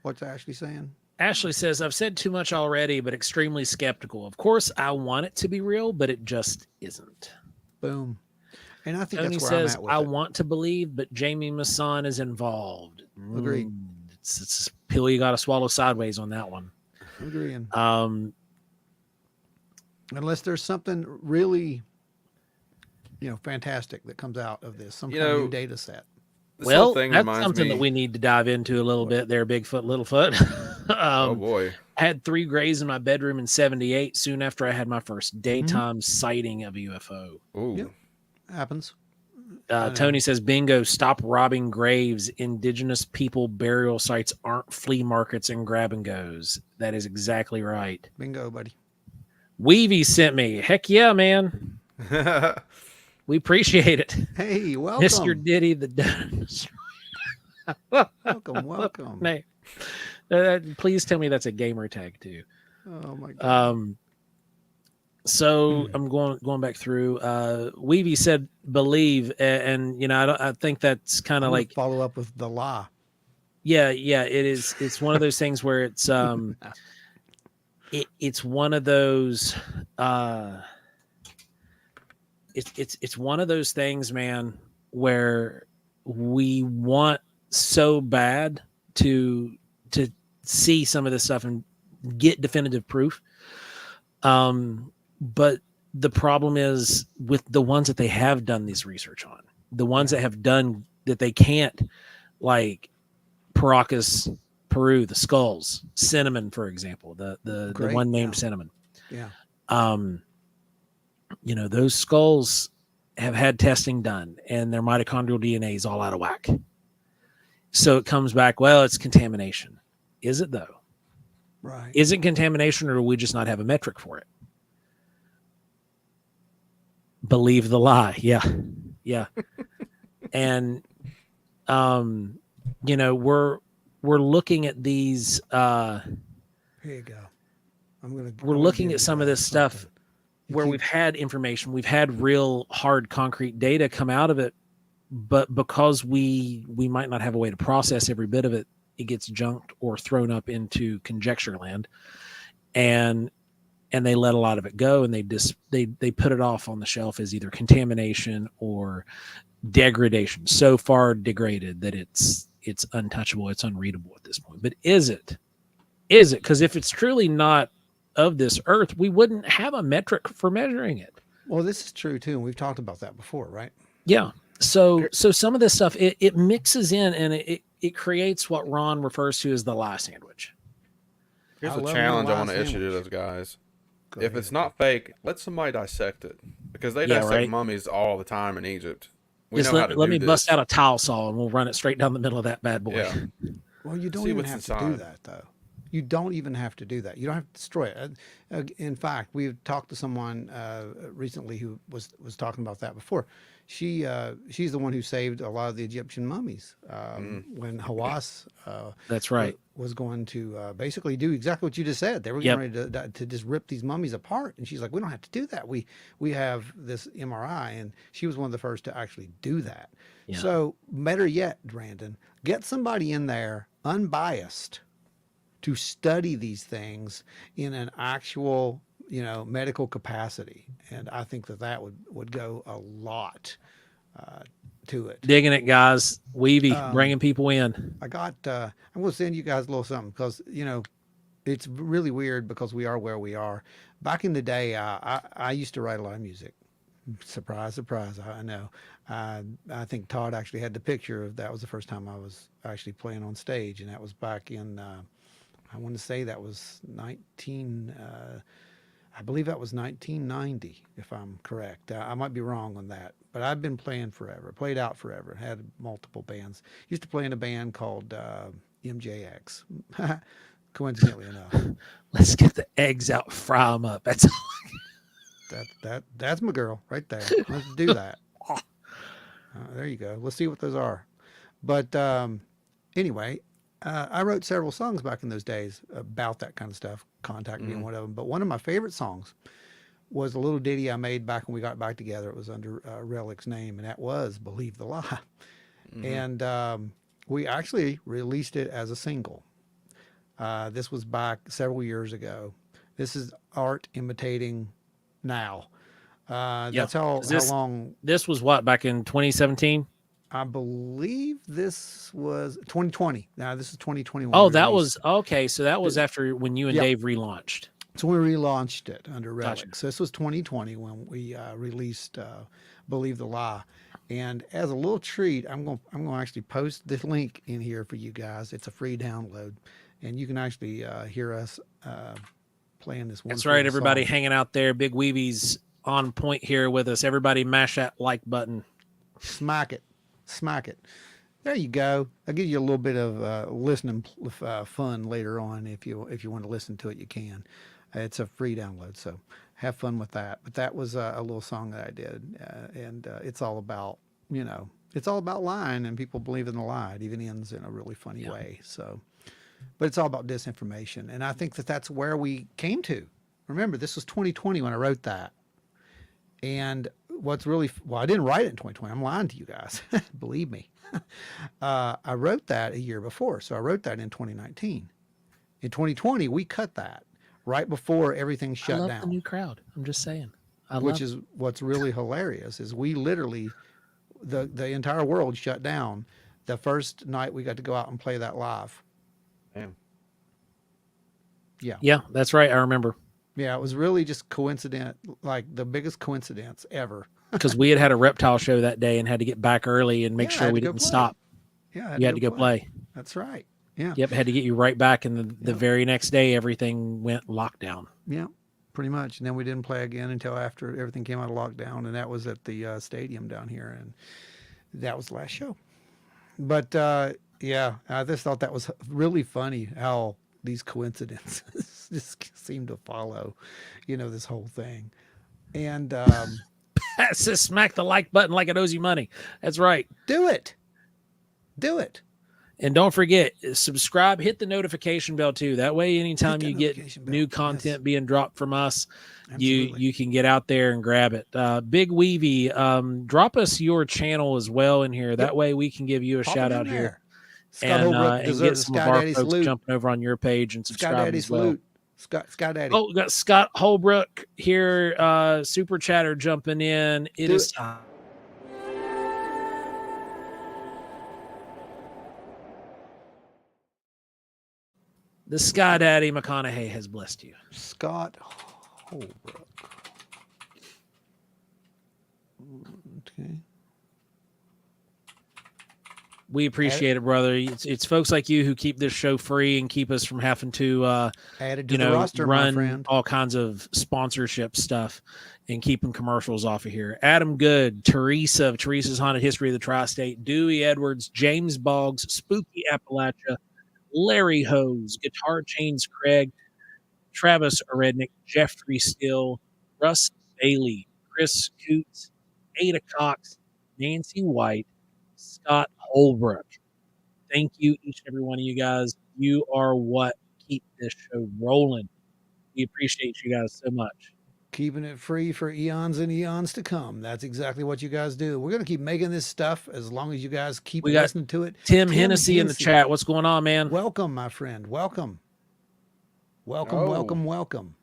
What's Ashley saying? Ashley says, I've said too much already, but extremely skeptical. Of course, I want it to be real, but it just isn't. Boom. And I think Tony that's where says, I'm at with I it. want to believe, but Jamie Masson is involved. Agreed. It's a pill you got to swallow sideways on that one. Agreeing. Unless there's something really, fantastic that comes out of this, some kind of new data set. Well, that's something that we need to dive into a little bit there, Bigfoot, Littlefoot. Oh, boy. I had 3 grays in my bedroom in 78 soon after I had my first daytime sighting of a UFO. Ooh. Yep. Happens. Tony says, bingo, stop robbing graves. Indigenous people burial sites aren't flea markets and grab and goes. That is exactly right. Bingo, buddy. Weavy sent me. Heck yeah, man. We appreciate it. Hey, welcome. Mr. Diddy the Dinosaur. Welcome. Man. Please tell me that's a gamer tag too. Oh my God. So I'm going back through. Weavy said believe, and I think that's kind of like follow up with the lie. Yeah, it is. It's one of those things where it's it's one of those it's one of those things, man, where we want so bad to see some of this stuff and get definitive proof. But the problem is with the ones that they have done this research on, the ones that have done that they can't, like Paracas, Peru, the skulls, cinnamon, for example, the one named cinnamon. Yeah. Those skulls have had testing done and their mitochondrial DNA is all out of whack. So it comes back, well, it's contamination. Is it though? Right. Is it contamination or do we just not have a metric for it? Believe the lie. Yeah. And, we're looking at these, here you go. We're looking at some of this stuff where we've had information, we've had real hard concrete data come out of it, but because we might not have a way to process every bit of it, it gets junked or thrown up into conjecture land, and they let a lot of it go, and they put it off on the shelf as either contamination or degradation. So far degraded that it's untouchable, it's unreadable at this point. But is it? Because if it's truly not of this earth, we wouldn't have a metric for measuring it. Well, this is true too, and we've talked about that before, right? Yeah. So some of this stuff it mixes in and it creates what Ron refers to as the lie sandwich. Here's a challenge I want to issue to those guys. If it's not fake, let somebody dissect it, because they dissect mummies all the time in Egypt. Let me bust out a towel saw and we'll run it straight down the middle of that bad boy. Yeah. Well, you don't even have to do that though. You don't even have to do that. You don't have to destroy it. In fact, we've talked to someone recently who was talking about that before. She's the one who saved a lot of the Egyptian mummies when Hawass That's right. was going to basically do exactly what you just said. They were getting ready to just rip these mummies apart, and she's like, "We don't have to do that. We have this MRI," and she was one of the first to actually do that. Yeah. So better yet, Brandon, get somebody in there unbiased to study these things in an actual, medical capacity. And I think that would go a lot to it. Digging it, guys. Weavy, bringing people in. I'm going to send you guys a little something because, it's really weird because we are where we are. Back in the day, I used to write a lot of music. Surprise, surprise. I know. I think Todd actually had the picture of that. Was the first time I was actually playing on stage. And that was back in, I want to say that was I believe that was 1990, if I'm correct. I might be wrong on that, but I've been playing forever, played out forever, had multiple bands. Used to play in a band called MJX, coincidentally enough. Let's get the eggs out, fry them up. That's that's my girl right there. Let's do that. There you go. Let's see what those are. But anyway, I wrote several songs back in those days about that kind of stuff. Contact being one of them. But one of my favorite songs was a little ditty I made back when we got back together. It was under Relic's name, and that was "Believe the Lie." And we actually released it as a single. This was back several years ago. This is art imitating now. That's how long. This was what, back in 2017? I believe this was 2020. Now this is 2021. Oh, that was okay. So that was after when you and Dave relaunched. So we relaunched it under Relic. Gotcha. So this was 2020 when we released "Believe the Lie." And as a little treat, I'm going to actually post this link in here for you guys. It's a free download, and you can actually hear us playing this one. That's right, everybody hanging out there. Big Weevy's on point here with us. Everybody mash that like button. Smack it. There you go. I'll give you a little bit of listening fun later on. If you want to listen to it, you can. It's a free download, so have fun with that. But that was a little song that I did, and it's all about it's all about lying, and people believe in the lie. It even ends in a really funny way. So, but it's all about disinformation, and I think that's where we came to. Remember, this was 2020 when I wrote that, and what's really I didn't write it in 2020. I'm lying to you guys. Believe me. I wrote that a year before, so I wrote that in 2019. In 2020, we cut that right before everything shut down. The new crowd. I'm just saying. Which is what's really hilarious is we literally the entire world shut down the first night we got to go out and play that live. Damn. Yeah, that's right. I remember. Yeah, it was really just coincident, like the biggest coincidence ever. Because we had a reptile show that day and had to get back early and make sure we didn't stop. Yeah, you had to go play. That's right. Yeah. Yep, had to get you right back, and the very next day everything went lockdown. Yeah, pretty much. And then we didn't play again until after everything came out of lockdown, and that was at the stadium down here, and that was the last show. But yeah, I just thought that was really funny how these coincidences just seem to follow, this whole thing. And just smack the like button like it owes you money. That's right. Do it. And don't forget, subscribe, hit the notification bell too. That way, anytime you get new content being dropped from us, you can get out there and grab it. Big Weevy, drop us your channel as well in here. That way we can give you a shout out here. And get some of our folks jumping over on your page and subscribe as well. Scott Daddy. Oh, we got Scott Holbrook here, super chatter jumping in. It is time. The Sky Daddy McConaughey has blessed you. Scott Holbrook. Okay. We appreciate it, brother. It's folks like you who keep this show free and keep us from having to, added to the roster, run all kinds of sponsorship stuff and keeping commercials off of here. Adam Good, Teresa of Teresa's Haunted History of the Tri-State, Dewey Edwards, James Boggs, Spooky Appalachia, Larry Hose, Guitar Chains Craig, Travis Rednick, Jeffrey Still, Russ Bailey, Chris Coots, Ada Cox, Nancy White, Scott Holbrook. Thank you, each and every one of you guys. You are what keep this show rolling. We appreciate you guys so much. Keeping it free for eons and eons to come. That's exactly what you guys do. We're going to keep making this stuff as long as you guys keep We got listening to it. Tim Hennessy in the chat. What's going on, man? Welcome, my friend. Welcome. Welcome, Oh. welcome, welcome.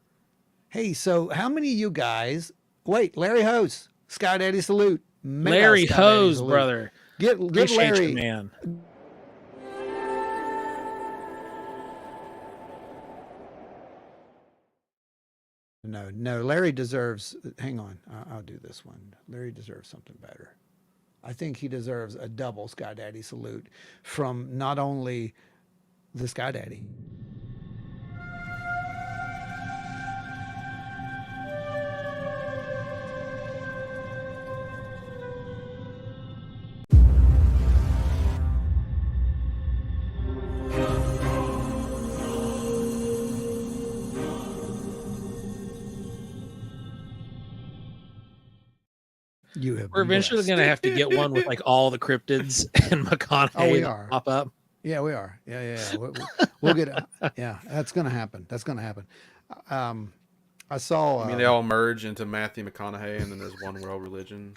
Hey, so how many of you guys... Wait, Larry Hose, Sky Daddy salute. Mega Larry Sky Daddy Hose, salute. brother. Get Appreciate Larry. you, man. No, Larry deserves... Hang on, I'll do this one. Larry deserves something better. I think he deserves a double Sky Daddy salute from not only the Sky Daddy. You have We're been eventually blessed. going to have to get one with like all the cryptids and McConaughey Oh, we are. pop up. Yeah, we are. Yeah. We'll get it. Yeah, that's going to happen. That's going to happen. I saw. I mean, they all merge into Matthew McConaughey, and then there's one world religion.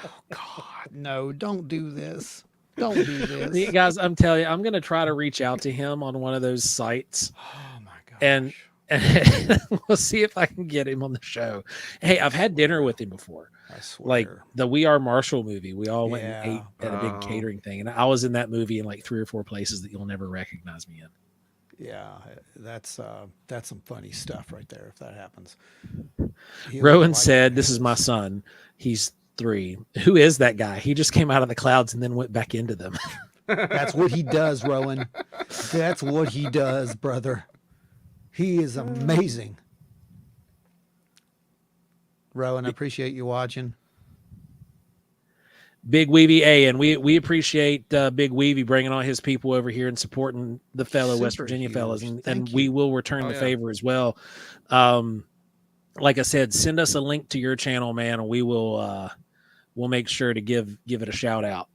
Oh God, no! Don't do this. Don't do this. Guys, I'm telling you, I'm going to try to reach out to him on one of those sites. Oh my gosh. And we'll see if I can get him on the show. Hey, I've had dinner with him before. I swear. Like the We Are Marshall movie. We all went and Yeah. ate at a big catering thing. And I was in that movie in like 3 or 4 places that you'll never recognize me in. Yeah, that's some funny stuff right there. If that happens. Rowan said, "This is my son. He's 3. Who is that guy? He just came out of the clouds and then went back into them." That's what he does, Rowan. That's what he does, brother. He is amazing. Rowan, I appreciate you watching. Big Weavy A, and we appreciate Big Weavy bringing all his people over here and supporting the fellow Super West Virginia huge. fellas, and Thank we you. will return Oh, the yeah. favor as well. Like I said, send us a link to your channel, man, and we will we'll make sure to give it a shout out.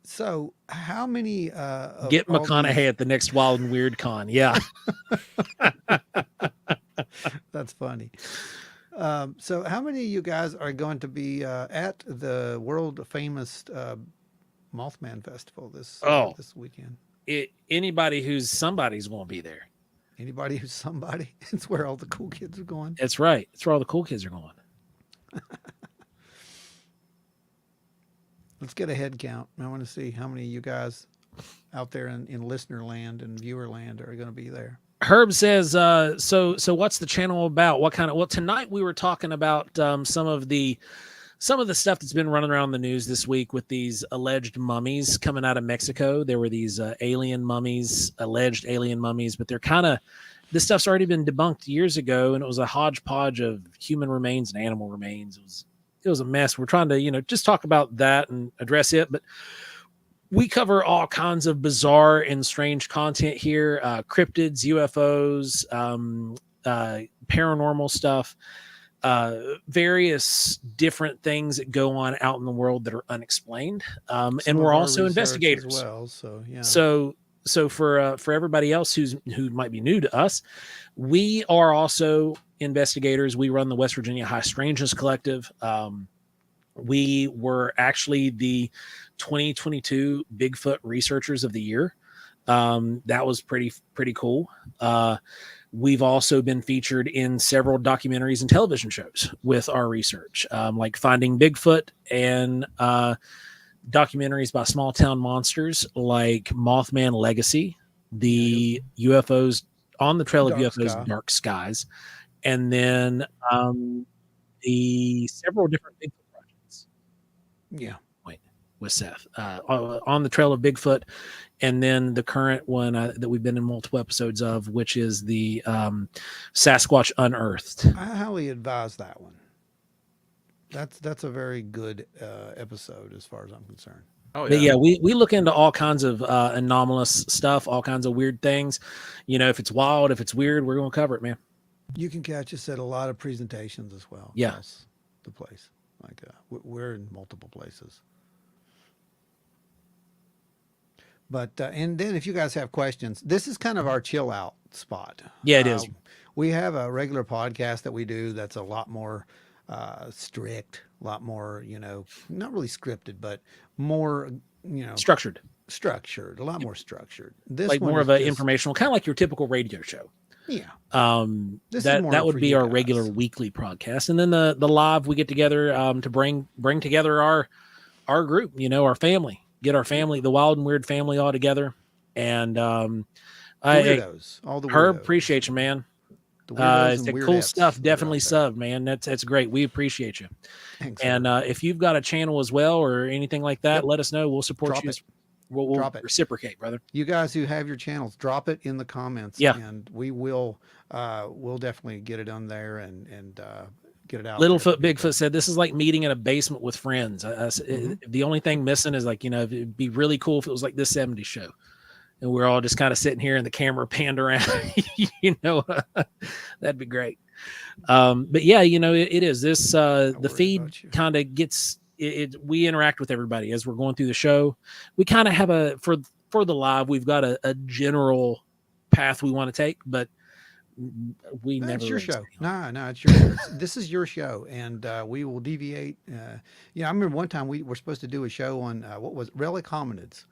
So, how many of Get all McConaughey these- at the next Wild and Weird Con. Yeah. That's funny. So, how many of you guys are going to be at the world famous Mothman Festival this weekend? Anybody who's somebody's going to be there. Anybody who's somebody? It's where all the cool kids are going. That's right. It's where all the cool kids are going. Let's get a head count. I want to see how many of you guys out there in listener land and viewer land are going to be there. Herb says, so what's the channel about? What kind of, well, tonight we were talking about some of the stuff that's been running around the news this week with these alleged mummies coming out of Mexico. There were these alien mummies, alleged alien mummies, but they're kind of, this stuff's already been debunked years ago, and it was a hodgepodge of human remains and animal remains. It was a mess. We're trying to, just talk about that and address it, but we cover all kinds of bizarre and strange content here, cryptids, UFOs, paranormal stuff, various different things that go on out in the world that are unexplained. Some And of we're our also research investigators. as well. So yeah. So for everybody else who might be new to us, we are also investigators. We run the West Virginia High Strangeness Collective. We were actually the 2022 Bigfoot Researchers of the Year. That was pretty cool. We've also been featured in several documentaries and television shows with our research, like Finding Bigfoot and documentaries by small town monsters like Mothman Legacy, the UFOs on the trail of Dark UFOs, Sky. Dark Skies, and then the several different Bigfoot projects Yeah. with Seth on the trail of Bigfoot, and then the current one that we've been in multiple episodes of, which is the Sasquatch Unearthed. I highly advise that one. That's a very good episode as far as I'm concerned. Oh But yeah. yeah, we look into all kinds of anomalous stuff, all kinds of weird things. If it's wild, if it's weird, we're going to cover it, man. You can catch us at a lot of presentations as well Yeah. across the place. Like we're in multiple places. But and then if you guys have questions, this is kind of our chill out spot. Yeah, it is. We have a regular podcast that we do that's a lot more strict, a lot more, not really scripted, but more, Structured. structured, a lot more structured. This Like one more is of an just, informational, kind of like your typical radio show. yeah. This is That more would for be you our guys. regular weekly podcast, and then the live we get together to bring together our group, our family, get our family, the wild and weird family all together. And The I weirdos, all the Herb, weirdos. appreciate you, man. The weirdos and It's weirdettes cool stuff. that are Definitely out there. subbed, man. That's great. We appreciate you. Thanks. And Herb. if you've got a channel as well or anything like that, Yep. let us know. We'll support Drop you. it. We'll Drop it. reciprocate, brother. You guys who have your channels, drop it in the comments. Yeah. And we will, we'll definitely get it on there and get it out. Littlefoot Bigfoot said this is like meeting in a basement with friends. The only thing missing is like, it'd be really cool if it was like this 70s show. And we're all just kind of sitting here and the camera panned around, that'd be great. But yeah, it is this, the feed kind of gets we interact with everybody as we're going through the show. We kind of have for the live, we've got a general path we want to take, but we never. It's your really show. No, it's your. This is your show, and we will deviate. I remember one time we were supposed to do a show on what was relic hominids.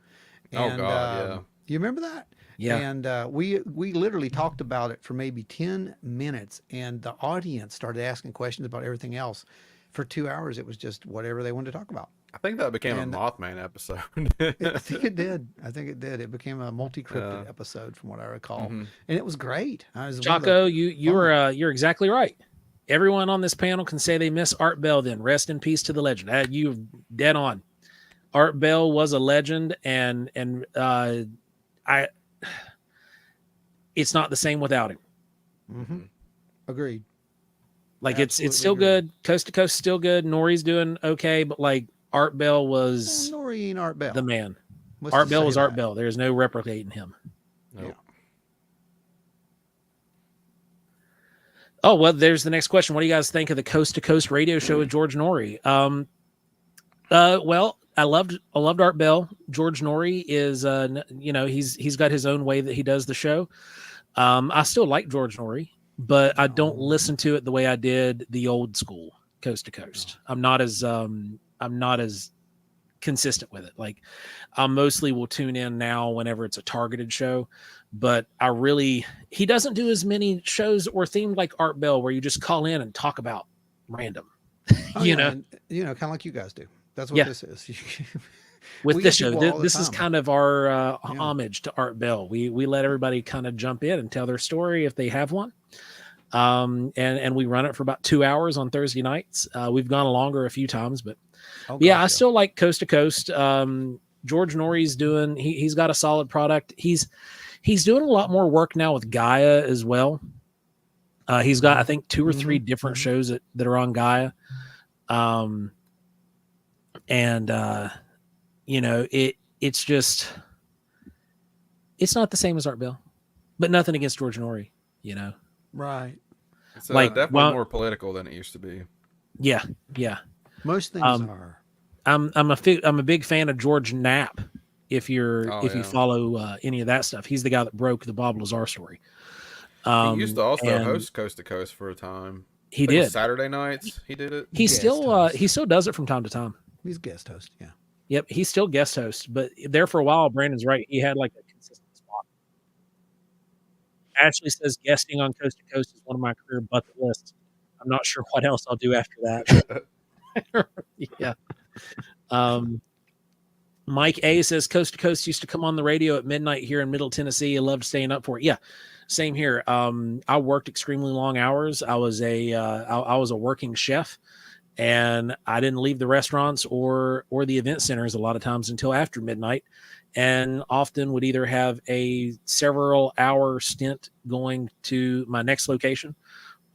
And, Oh God, yeah. You remember that? Yeah. And we literally talked about it for maybe 10 minutes, and the audience started asking questions about everything else. For 2 hours, it was just whatever they wanted to talk about. I think that became And- a Mothman episode. I think it did. It became a multi-cryptid episode, from what I recall, and it was great. Chaco, you're exactly right. Everyone on this panel can say they miss Art Bell. Then rest in peace to the legend. You dead on. Art Bell was a legend, and it's not the same without him. Mm-hmm. Agreed. Like Absolutely it's still agree. good. Coast to Coast still good. Nori's doing okay, but like Art Bell was Well, Nori ain't Art Bell. the man. What's Art to Bell say was Art that? Bell. There's no replicating him. Nope. Yeah. Oh, well, there's the next question. What do you guys think of the Coast to Coast radio show with George Nori? Well, I loved Art Bell. George Nori is, he's got his own way that he does the show. I still like George Nori, but I don't listen to it the way I did the old school Coast to Coast. I'm not as consistent with it. Like I mostly will tune in now whenever it's a targeted show, but he doesn't do as many shows or themed like Art Bell where you just call in and talk about random, kind of like you guys do. That's what this is. with We this get show. people all the This is time. kind of our homage to Art Bell. We let everybody kind of jump in and tell their story if they have one. And we run it for about 2 hours on Thursday nights. We've gone longer a few times, but I still like Coast to Coast. George Nori's he's got a solid product. He's doing a lot more work now with Gaia as well. He's got, I think, 2 or 3 different shows that are on Gaia. It's just, it's not the same as Art Bell, but nothing against George Nori, Right. It's Like, definitely more political than it used to be. Yeah. Most things are. I'm a big fan of George Knapp. If you follow any of that stuff, he's the guy that broke the Bob Lazar story. He used to also host Coast to Coast for a time. He I think it was did. Saturday nights. He did it. He still does it from time to time. He's guest host. Yeah. Yep, he's still guest host, but there for a while, Brandon's right. He had like a consistent spot. Ashley says guesting on Coast to Coast is one of my career bucket lists. I'm not sure what else I'll do after that. Yeah. Mike A says Coast to Coast used to come on the radio at midnight here in Middle Tennessee. I loved staying up for it. Yeah, same here. I worked extremely long hours. I was a working chef, and I didn't leave the restaurants or the event centers a lot of times until after midnight, and often would either have a several hour stint going to my next location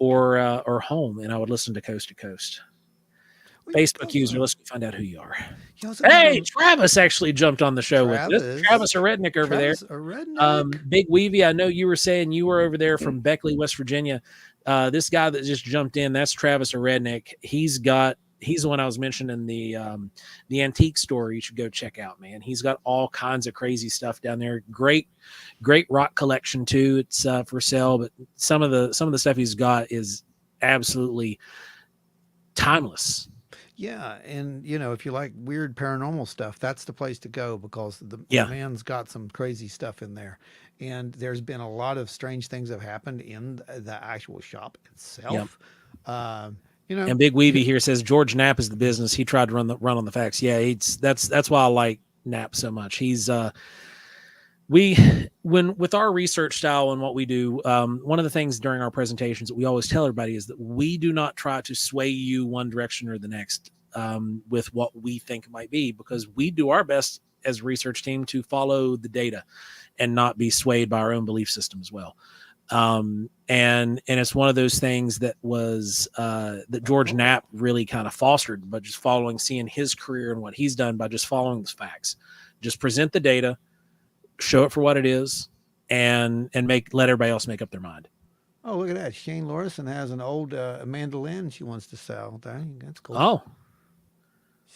or home, and I would listen to Coast to Coast. What are you Facebook talking user. about? Let's find out who you are. You also got Hey, a Travis actually jumped on the show with us. Travis, a redneck over Travis, there. a redneck. Big Weavy, I know you were saying you were over there from Beckley, West Virginia. This guy that just jumped in, that's Travis, a redneck. He's the one I was mentioning, the antique store you should go check out, man. He's got all kinds of crazy stuff down there. Great rock collection too. It's for sale, but some of the stuff he's got is absolutely timeless. Yeah, and if you like weird paranormal stuff, that's the place to go because the man's got some crazy stuff in there. And there's been a lot of strange things that have happened in the actual shop itself. And Big Weavy here says George Knapp is the business. He tried to run on the facts. Yeah, that's why I like Knapp so much. He's with our research style and what we do, one of the things during our presentations that we always tell everybody is that we do not try to sway you one direction or the next with what we think it might be, because we do our best as a research team to follow the data and not be swayed by our own belief system as well. And it's one of those things that was that George Knapp really kind of fostered, but just seeing his career and what he's done by just following the facts. Just present the data, show it for what it is, and let everybody else make up their mind. Oh, look at that! Shane Lorison has an old mandolin she wants to sell. Dang, that's cool. Oh,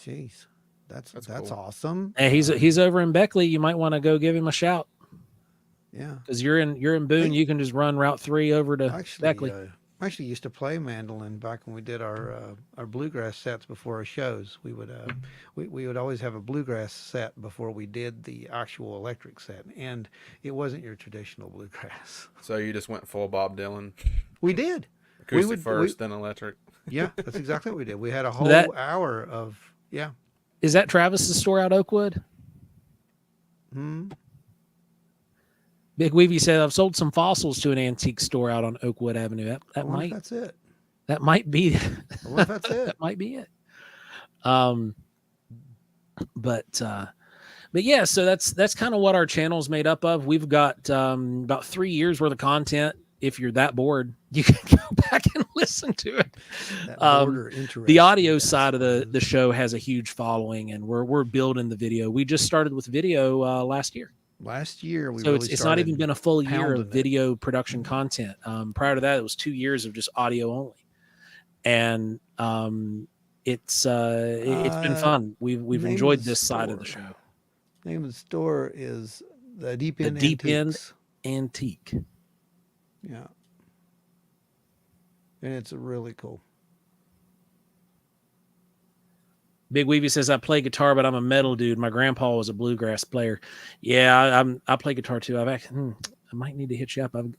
jeez, that's cool. awesome. Hey, he's over in Beckley. You might want to go give him a shout. Yeah, because you're in Boone. You can just run Route 3 over to Beckley. I actually used to play mandolin back when we did our bluegrass sets before our shows. We would we would always have a bluegrass set before we did the actual electric set, and it wasn't your traditional bluegrass. So you just went full Bob Dylan? We did. Acoustic first, then electric. Yeah, that's exactly what we did. We had a whole hour of Is that Travis's store out Oakwood? Big Weavy said, I've sold some fossils to an antique store out on Oakwood Avenue. That's it. That might be. I wonder if that's it. That might be it. But yeah, so that's kind of what our channel is made up of. We've got about 3 years worth of content. If you're that bored, you can go back and listen to it. The audio side of the show has a huge following, and we're building the video. We just started with video last year. So it's not even been a full year of video production content. Prior to that, it was 2 years of just audio only, and it's been fun. We've enjoyed this side of the show. Name of the store is the Deep End Antique. Yeah, and it's really cool. Big Weavy says, I play guitar, but I'm a metal dude. My grandpa was a bluegrass player. Yeah, I play guitar too. I might need to hit you up. I'll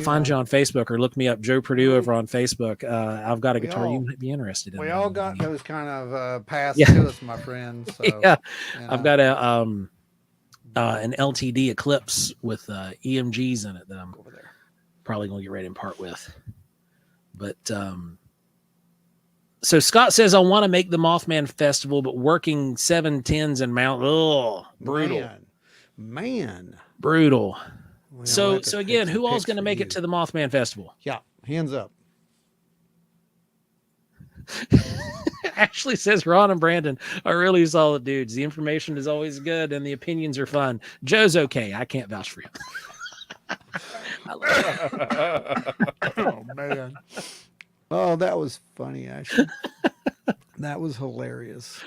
find you on Facebook, or look me up, Joe Purdue over on Facebook. I've got a guitar you might be interested in. We all got those kind of paths to us, my friends. So, yeah, I've got an LTD Eclipse with EMGs in it that I'm probably going to get ready and part with. But so Scott says, I want to make the Mothman Festival, but working 710s in Mount. Oh, brutal. Man. Brutal. Well, so again, who all's going to make it to the Mothman Festival? Yeah, hands up. Ashley says Ron and Brandon are really solid dudes. The information is always good and the opinions are fun. Joe's okay. I can't vouch for him. Oh, man. Oh, that was funny, Ashley. That was hilarious.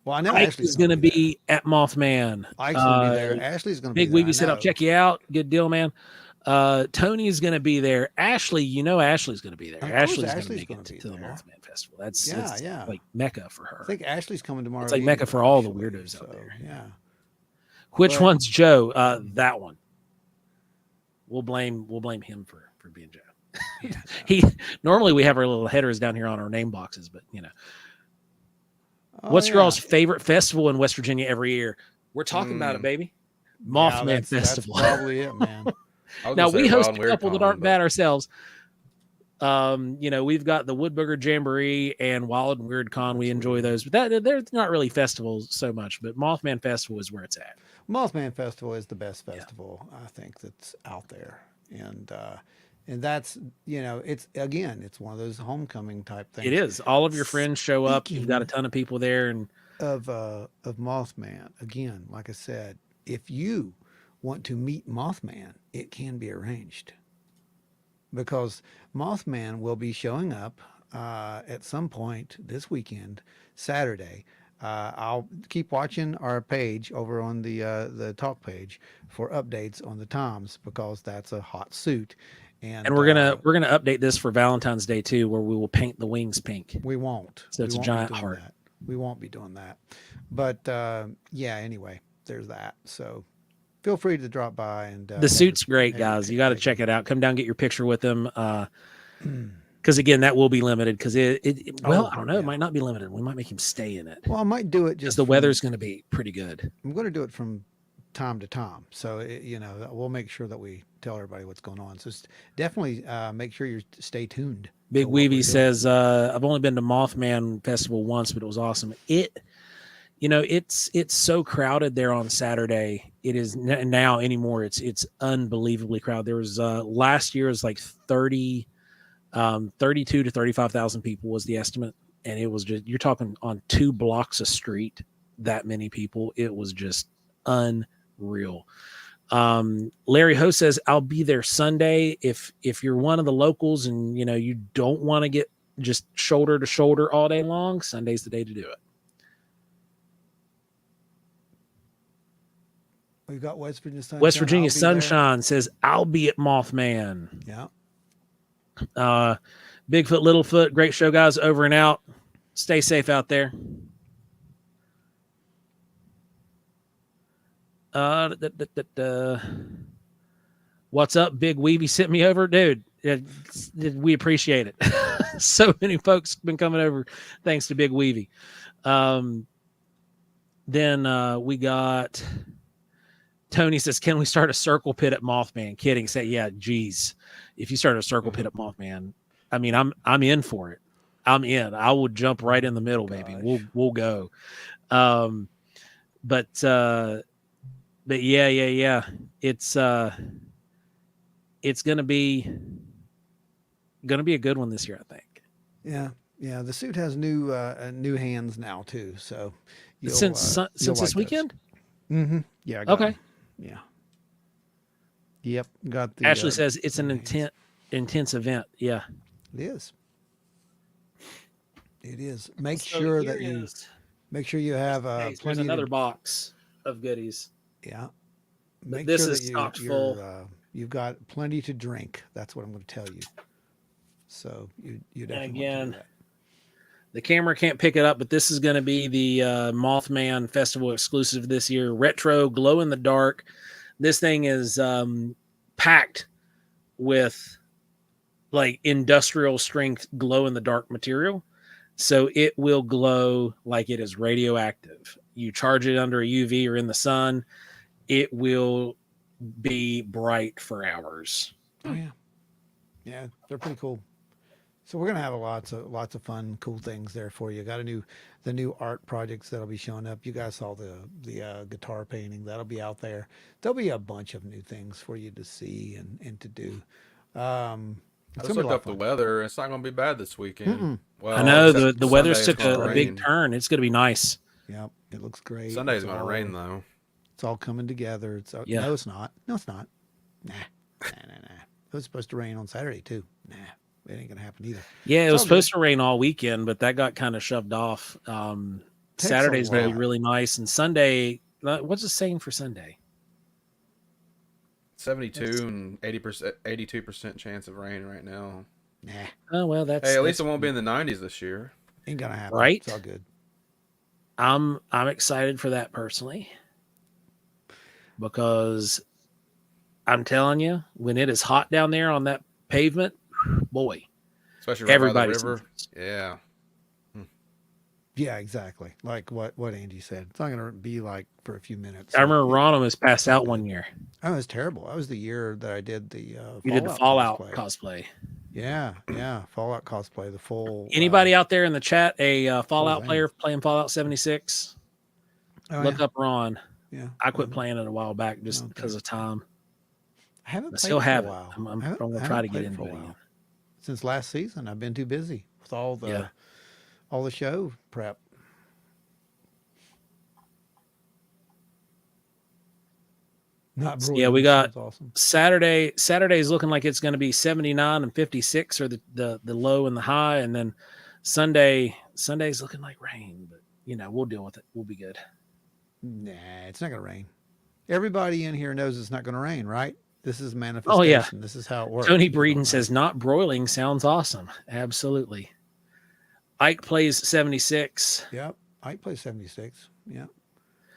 Well, I know Ashley's going to be at Mothman. Ike's going to be there. Ashley's going to be there. there. Big Weavy said, I'll check you out. Good deal, man. Tony's going to be there. Ashley, Ashley's going to be there. Ashley's going to make it to the Mothman Festival. That's like Mecca for her. I think Ashley's coming tomorrow. It's like Mecca for all the weirdos out there. Yeah. Which one's Joe? That one. We'll blame him for being Joe. He normally we have our little headers down here on our name boxes, but what's your all's favorite festival in West Virginia every year? We're talking about it, baby. Mothman Festival. That's probably it, man. Now we host a couple that aren't bad ourselves. We've got the Woodburger Jamboree and Wild and Weird Con. We enjoy those, but they're not really festivals so much. But Mothman Festival is where it's at. Mothman Festival is the best festival I think that's out there, and And that's, it's again, it's one of those homecoming type things. It is. All of your friends show up. You've got a Speaking ton of people there, and of Mothman, again, like I said, if you want to meet Mothman, it can be arranged because Mothman will be showing up at some point this weekend, Saturday. I'll keep watching our page over on the talk page for updates on the toms because that's a hot suit, and we're gonna update this for Valentine's Day too, where we will paint the wings pink. we won't. So it's we a won't giant be doing heart. that. We won't be doing that. But yeah, anyway, there's that. So feel free to drop by and The suit's great, guys. You got to check it out. Come down, get your picture with them. Because again, that will be limited. Because I don't know. It might not be limited. We might make him stay in it. Well, I might do it Because just the weather's going to be pretty good. I'm going to do it from time to time. So, we'll make sure that we tell everybody what's going on. So definitely make sure you stay tuned. Big to what we're Weavy doing. says, I've only been to Mothman Festival once, but it was awesome. It's so crowded there on Saturday. It is now anymore. It's unbelievably crowded. There was last year was like 32 to 35,000 people was the estimate. And it was just, you're talking on 2 blocks of street, that many people. It was just unreal. Larry Ho says, I'll be there Sunday. If you're one of the locals and you don't want to get just shoulder to shoulder all day long, Sunday's the day to do it. We've got West Virginia Sunshine. West Virginia Sunshine says, I'll be at Mothman. Yeah. Bigfoot, Littlefoot, great show, guys. Over and out. Stay safe out there. What's up, Big Weeby? Sent me over, dude. We appreciate it. So many folks been coming over thanks to Big Weeby. Then we got Tony says, can we start a circle pit at Mothman? Kidding. Say, yeah, geez. If you start a circle pit at Mothman, I mean, I'm in for it. I'm in. I would jump right in the middle, baby. We'll go. But yeah. It's gonna be a good one this year, I think. Yeah. The suit has new hands now too. So since this weekend. Mm-hmm. Yeah. Okay. Yeah. Yep. Got the. Ashley says it's an intense event. Yeah. It is. It is. Make sure you have plenty. There's of another box of goodies. Yeah. Make this sure is that stocked full. You've got plenty to drink. That's what I'm going to tell you. So you definitely. And again, want to do that. the camera can't pick it up, but this is going to be the Mothman Festival exclusive this year. Retro glow in the dark. This thing is packed with like industrial strength glow in the dark material. So it will glow like it is radioactive. You charge it under a UV or in the sun, it will be bright for hours. Oh yeah. Yeah, they're pretty cool. So we're gonna have lots of fun, cool things there for you. Got the new art projects that'll be showing up. You guys saw the guitar painting that'll be out there. There'll be a bunch of new things for you to see and to do. I just looked up the weather. It's not going to be bad this weekend. Mm-mm. Well, I know the weather's Sunday's took gonna a big rain. turn. It's going to be nice. Yep, it looks great. Sunday's It's going to all- rain though. It's all coming together. Yeah. No, it's not. No, it's not. Nah. It was supposed to rain on Saturday too. Nah, it ain't gonna happen either. Yeah, it It's was all supposed to rain all weekend, but that got kind of shoved off. Takes Saturday's a going to be lot. really nice, and Sunday. What's it saying for Sunday? 72 and 80%, 82% chance of rain right now. Nah, Oh well, that's Hey, at least it won't be in the 90s this year. ain't gonna happen. Right? It's all good. I'm excited for that personally, because I'm telling you, when it is hot down there on that pavement, boy, Especially right by the everybody's river. Yeah. Yeah, exactly. Like what Andy said. It's not gonna be like for a few minutes. I remember Ron was passed out one year. Oh, it was terrible. That was the year that I did the You did the Fallout cosplay. cosplay. Yeah, Fallout cosplay. The full. Anybody out there in the chat, a Fallout thing. player playing Fallout 76? Oh, Look yeah. up Ron. Yeah. I quit playing it a while back just Okay. because of time. I haven't I played still it for a have it. while. I'm I going to try haven't to get played it for into a it while. again. Since last season, I've been too busy with all Yeah. the show prep. Not Yeah, we broiling got sounds awesome. Saturday. Saturday's looking like it's going to be 79 and 56 or the low and the high. And then Sunday's looking like rain, but we'll deal with it. We'll be good. Nah, it's not going to rain. Everybody in here knows it's not going to rain, right? This is Oh, yeah. manifestation. This is how it works. Tony If you don't Breeden know. says not broiling sounds awesome. Absolutely. Ike plays 76. Yep. Ike plays 76. Yeah.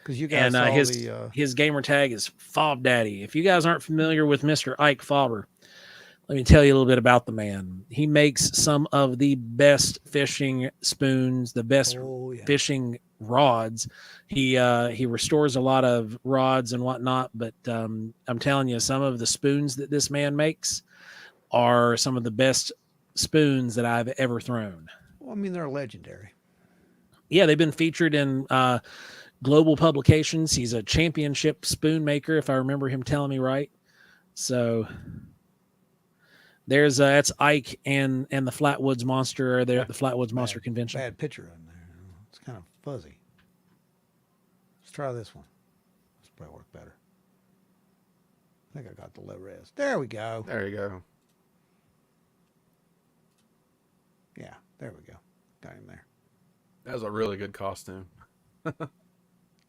Because you guys And saw his gamer tag is Fob Daddy. If you guys aren't familiar with Mr. Ike Fauber, let me tell you a little bit about the man. He makes some of the best fishing spoons, the best fishing rods. He restores a lot of rods and whatnot, but I'm telling you, some of the spoons that this man makes are some of the best spoons that I've ever thrown. Well, I mean, they're legendary. Yeah, they've been featured in global publications. He's a championship spoon maker, if I remember him telling me right. So there's that's Ike and the Flatwoods Monster are there at the Flatwoods Monster Convention. Bad picture in there. It's kind of fuzzy. Let's try this one. This probably work better. I think I got the low res. There we go. There you go. Yeah, there we go. Got him there. That was a really good costume.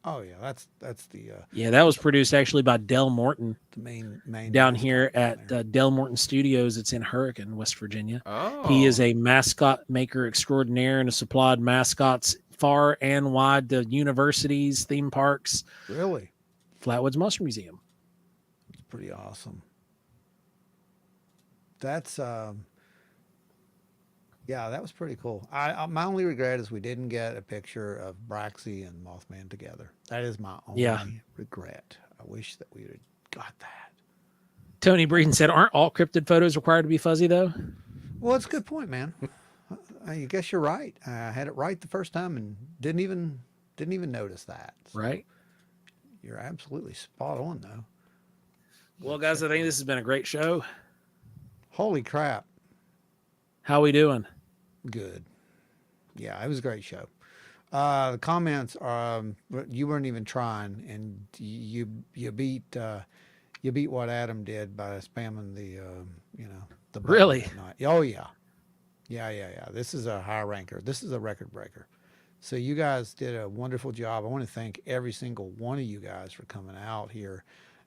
Oh yeah, that's the Yeah, that was produced actually by Del Morton the main down mascot here down at there. Del Morton Studios. It's in Hurricane, West Virginia. Oh. He is a mascot maker extraordinaire and has supplied mascots far and wide to universities, theme parks, Really, Flatwoods Monster Museum. it's pretty awesome. That's yeah, that was pretty cool. My only regret is we didn't get a picture of Braxy and Mothman together. That is my only regret. I wish that we had got that. Tony Breeden said, "Aren't all cryptid photos required to be fuzzy, though?" Well, it's a good point, man. I guess you're right. I had it right the first time and didn't even notice that. So Right. you're absolutely spot on, though. Well, guys, I think this has been a great show. Holy crap! How we doing? Good. Yeah, it was a great show. The comments are you weren't even trying, and you beat what Adam did by spamming the the button Really? that night. Oh yeah. This is a high ranker. This is a record breaker. So you guys did a wonderful job. I want to thank every single one of you guys for coming out here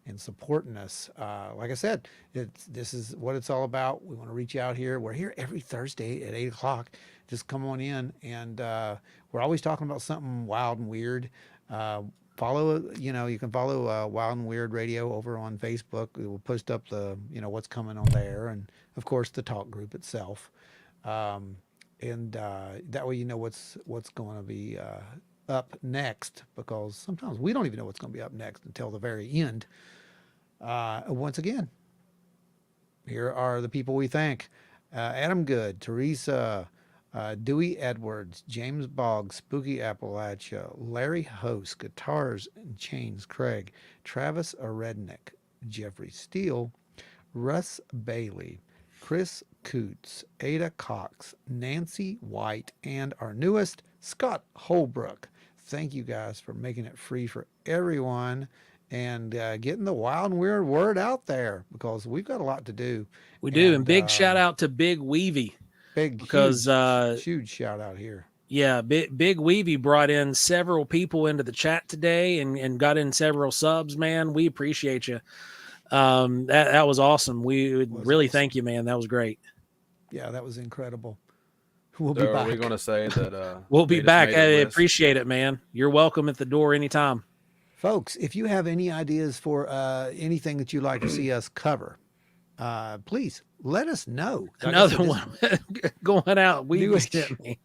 and supporting us. Like I said, this is what it's all about. We want to reach out here. We're here every Thursday at 8 o'clock. Just come on in, and we're always talking about something wild and weird. Follow, you can follow Wild and Weird Radio over on Facebook. We will post up the, what's coming on there, and of course the talk group itself. And that way you know what's going to be up next, because sometimes we don't even know what's going to be up next until the very end. Once again, here are the people we thank: Adam Good, Teresa, Dewey Edwards, James Boggs, Spooky Appalachia, Larry Host, Guitars and Chains Craig, Travis Rednick, Jeffrey Steele, Russ Bailey, Chris Coots, Ada Cox, Nancy White, and our newest, Scott Holbrook. Thank you guys for making it free for everyone and getting the wild and weird word out there, because we've got a lot to do. We do. And big shout out to Big Weavy. Because huge shout out here. Yeah, Big Weavy brought in several people into the chat today and got in several subs, man. We appreciate you. That was awesome. We really thank you, man. That was great. Yeah, that was incredible. We'll be So back. are we going to say that we'll they be just back? made I a list? appreciate it, man. You're welcome at the door anytime. Folks, if you have any ideas for anything that you'd like to see us cover, please let us know. Another one going out. We sent me.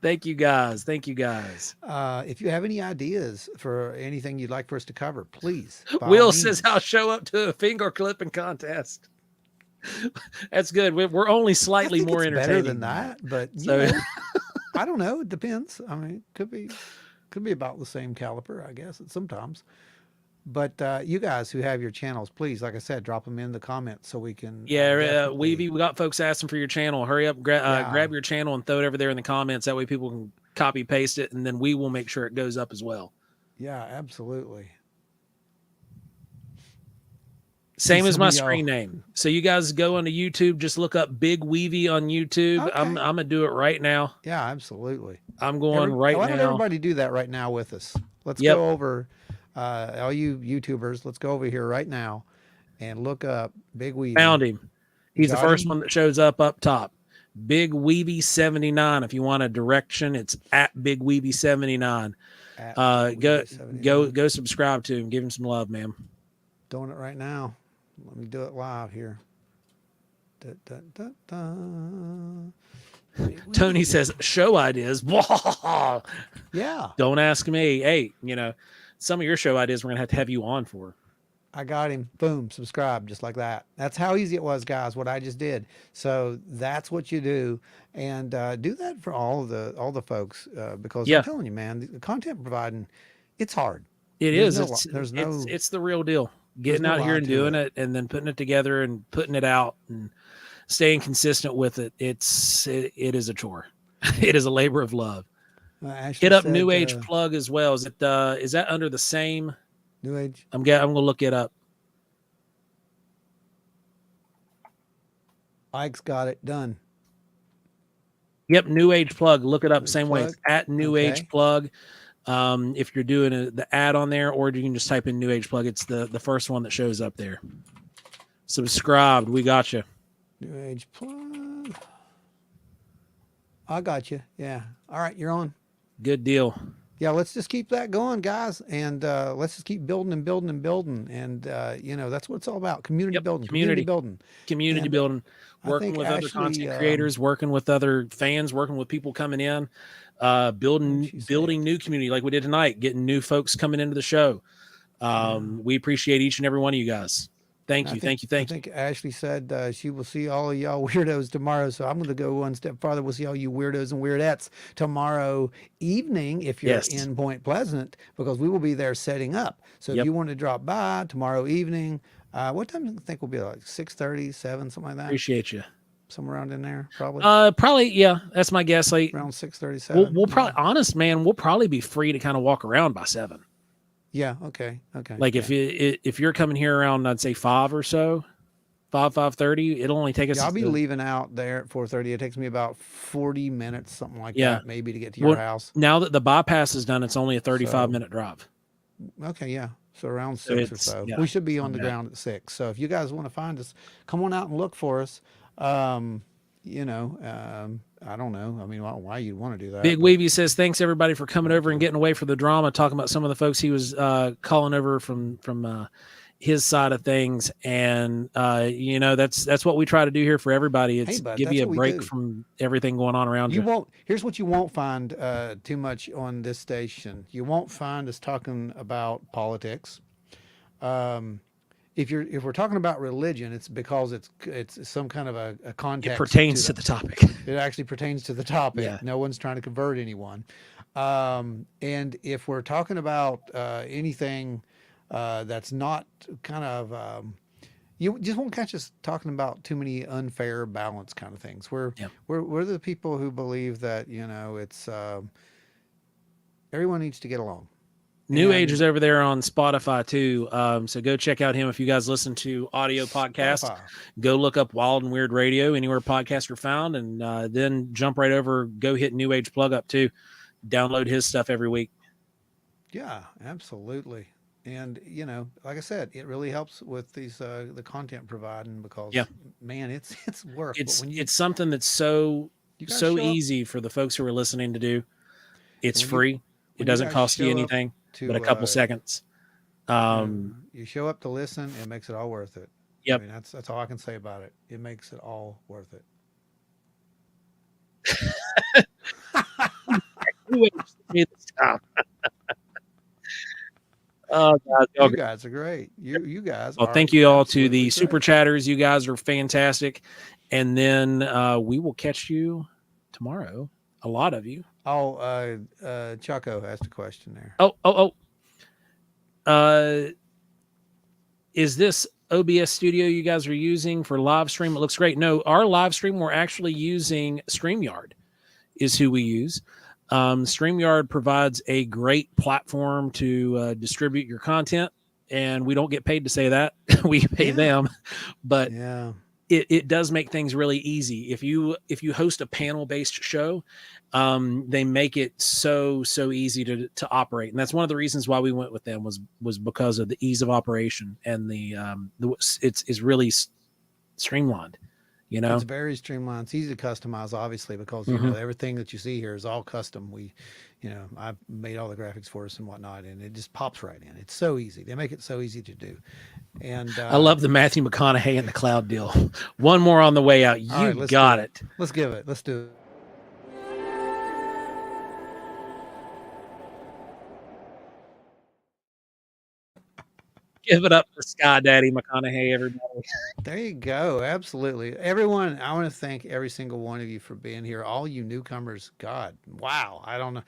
Thank you guys. If you have any ideas for anything you'd like for us to cover, please. Will says I'll show up to a finger clipping contest. That's good. We're only slightly more entertaining. Better than that, but I don't know. It depends. I mean, it could be about the same caliber, I guess. Sometimes. But you guys who have your channels, please, like I said, drop them in the comments so we can Yeah, definitely. we got folks asking for your channel. Hurry up, Yeah, grab your channel and throw it over there in the comments. That way people can copy paste it, and then we will make sure it goes up as well. yeah, absolutely. See Same as some my of y'all. screen name. So you guys go onto YouTube, just look up Big Weavy on YouTube. I'm Okay. gonna do it right now. Yeah, absolutely. I'm going right Why don't now. everybody do that right now with us? Let's Yep, go over, all you YouTubers. Let's go over here right now and look up Big Weavy. found him. You He's the got first him? one that shows up top. Big Weeby 79. If you want a direction, it's at Big Weeby 79. At Go Weavy 79. go subscribe to him. Give him some love, man. Doing it right now. Let me do it live here. Da, da, da, da. Big Tony Weavy. says show ideas. Yeah, Don't ask me. Hey, some of your show ideas we're gonna have to have you on for. I got him. Boom, subscribe, just like that. That's how easy it was, guys. What I just did. So that's what you do, and do that for all the folks because I'm Yeah, telling you, man, the content providing, it's hard. it There's is. no, there's no, It's the real deal. there's Getting no out here lie and to doing it. it, and then putting it together and putting it out and staying consistent with it. It is a chore. It is a labor of love. Ashley Hit up said, New Age Plug as well. Is that under the same? New Age. I'm gonna look it up. Ike's got it done. Yep, New Age Plug. Look it up. New Same way. It's Plug. at New Okay. Age Plug. If you're doing the ad on there, or you can just type in New Age Plug. It's the first one that shows up there. Subscribed. We got you. New Age Plug. I got you. Yeah. All right, you're on. Good deal. Yeah, let's just keep that going, guys, and let's just keep building and building and building, and that's what it's all about: community Yep. building, Community building. Community And building. I Working think with other Ashley, content creators. Working with other fans. Working with people coming in. Building she say? building new community like we did tonight. Getting new folks coming into the show. We appreciate each and every one of you guys. Thank you. I Thank you. think Ashley said she will see all of y'all weirdos tomorrow. So I'm going to go one step farther. We'll see all you weirdos and weirdettes tomorrow evening if you're Yes. in Point Pleasant, because we will be there setting up. So Yep. if you want to drop by tomorrow evening, what time do you think will be, like 6:30, 7, something like that? Appreciate you. Somewhere around in there, probably Probably, yeah. That's my guess. Like around 6:37. we'll probably, honest man, we'll probably be free to kind of walk around by 7. Yeah. Okay. Okay. Like if you're coming here around, I'd say 5 or so, 5:30. It'll only take us. I'll be leaving out there at 4:30. It takes me about 40 minutes, something like Yeah. that, maybe, to get to your house. Now that the bypass is done, it's only a 35-minute drive. Okay, yeah. So around 6 or so. yeah, We should be on the bad. ground at 6. So if you guys want to find us, come on out and look for us. I don't know. I mean, why you'd want to do that. Big but- Weavy says, thanks everybody for coming over and getting away for the drama, talking about some of the folks he was calling over from his side of things. And, that's what we try to do here for everybody. It's bud, give that's you a what we break do. from everything going on around you. Here's what you won't find too much on this station. You won't find us talking about politics. If we're talking about religion, it's because it's some kind of a context. It pertains to the topic. It actually pertains to the topic. Yeah. No one's trying to convert anyone. And if we're talking about anything that's not kind of, you just won't catch us talking about too many unfair balance kind of things. We're the people who believe that it's everyone needs to get along. New Age is over there on Spotify too. So go check out him. If you guys listen to audio podcasts, Spotify. go look up Wild and Weird Radio anywhere podcasts are found, and then jump right over. Go hit New Age Plug up too. Download his stuff every week. Yeah, absolutely. And like I said, it really helps with these the content providing, because man, it's work. It's something that's so easy for the folks who are listening to do. It's free. It doesn't cost you anything but a couple seconds. You show up to listen, it makes it all worth it. Yep. I mean, that's all I can say about it. It makes it all worth it. Oh, God, you guys are great. You guys. Well, thank you all to the super chatters. You guys are fantastic. And then we will catch you tomorrow. A lot of you. Oh, Choco asked a question there. is this OBS studio you guys are using for live stream? It looks great. No, our live stream, we're actually using StreamYard is who we use. StreamYard provides a great platform to distribute your content, and we don't get paid to say that. We pay them, but it does make things really easy. If you host a panel based show, they make it so easy to operate, and that's one of the reasons why we went with them was because of the ease of operation and it's really streamlined. You know, it's very streamlined. It's easy to customize, obviously, because you know everything that you see here is all custom. I've made all the graphics for us and whatnot, and it just pops right in. It's so easy. They make it so easy to do. And I love the Matthew McConaughey and the cloud deal. One more on the way out. You got it. Let's give it. Let's do it. Give it up for Sky Daddy McConaughey, everybody. There you go. Absolutely. Everyone, I want to thank every single one of you for being here. All you newcomers, God, wow. I don't know.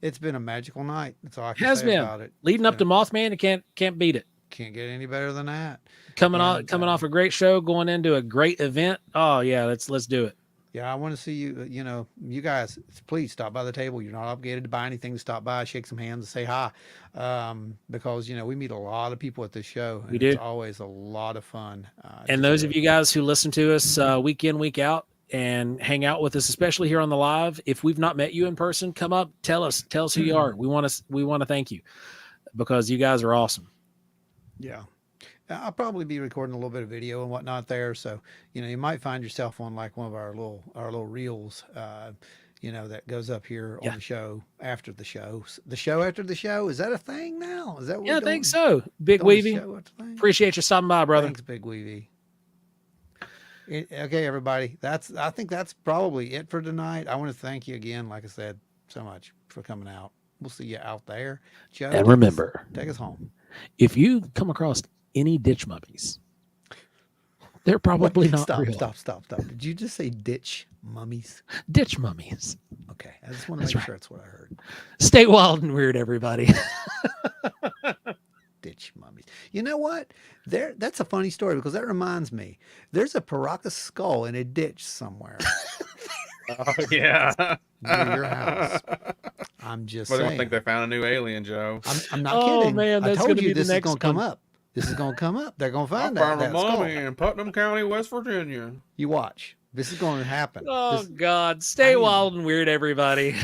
It's been a magical night. That's all I can say about it. Leading up to Mothman, you can't beat it. Can't get any better than that. Coming off a great show, going into a great event. Oh yeah, let's do it. Yeah, I want to see you. You guys, please stop by the table. You're not obligated to buy anything. To stop by, shake some hands, and say hi, because we meet a lot of people at this show. And it's always a lot of fun. And those of you guys who listen to us week in, week out, and hang out with us, especially here on the live, if we've not met you in person, come up, tell us who you are. We want to thank you because you guys are awesome. Yeah. I'll probably be recording a little bit of video and whatnot there. So, you might find yourself on like one of our little reels, that goes up here on the show after the show. The show after the show, is that a thing now? Is that what I think so. Big Weavy. Appreciate you stopping by, brother. Thanks, Big Weavy. Okay, everybody. I think that's probably it for tonight. I want to thank you again, like I said, so much for coming out. We'll see you out there. Joe, and remember, take us home. If you come across any ditch mummies, they're probably not real. Stop. Did you just say ditch mummies? Ditch mummies. Okay. I just want to make sure that's what I heard. Stay wild and weird, everybody. Ditch mummies. You know what? That's a funny story because that reminds me. There's a Paracas skull in a ditch somewhere. Oh, yeah. Near your house. I'm just saying. I don't think they found a new alien, Joe. I'm not kidding. Man, I told you this is going to come one. up. This is going to come up. They're going to find I found that a mummy skull. in Putnam County, West Virginia. You watch. This is going to happen. Oh, God. Stay wild and weird, everybody.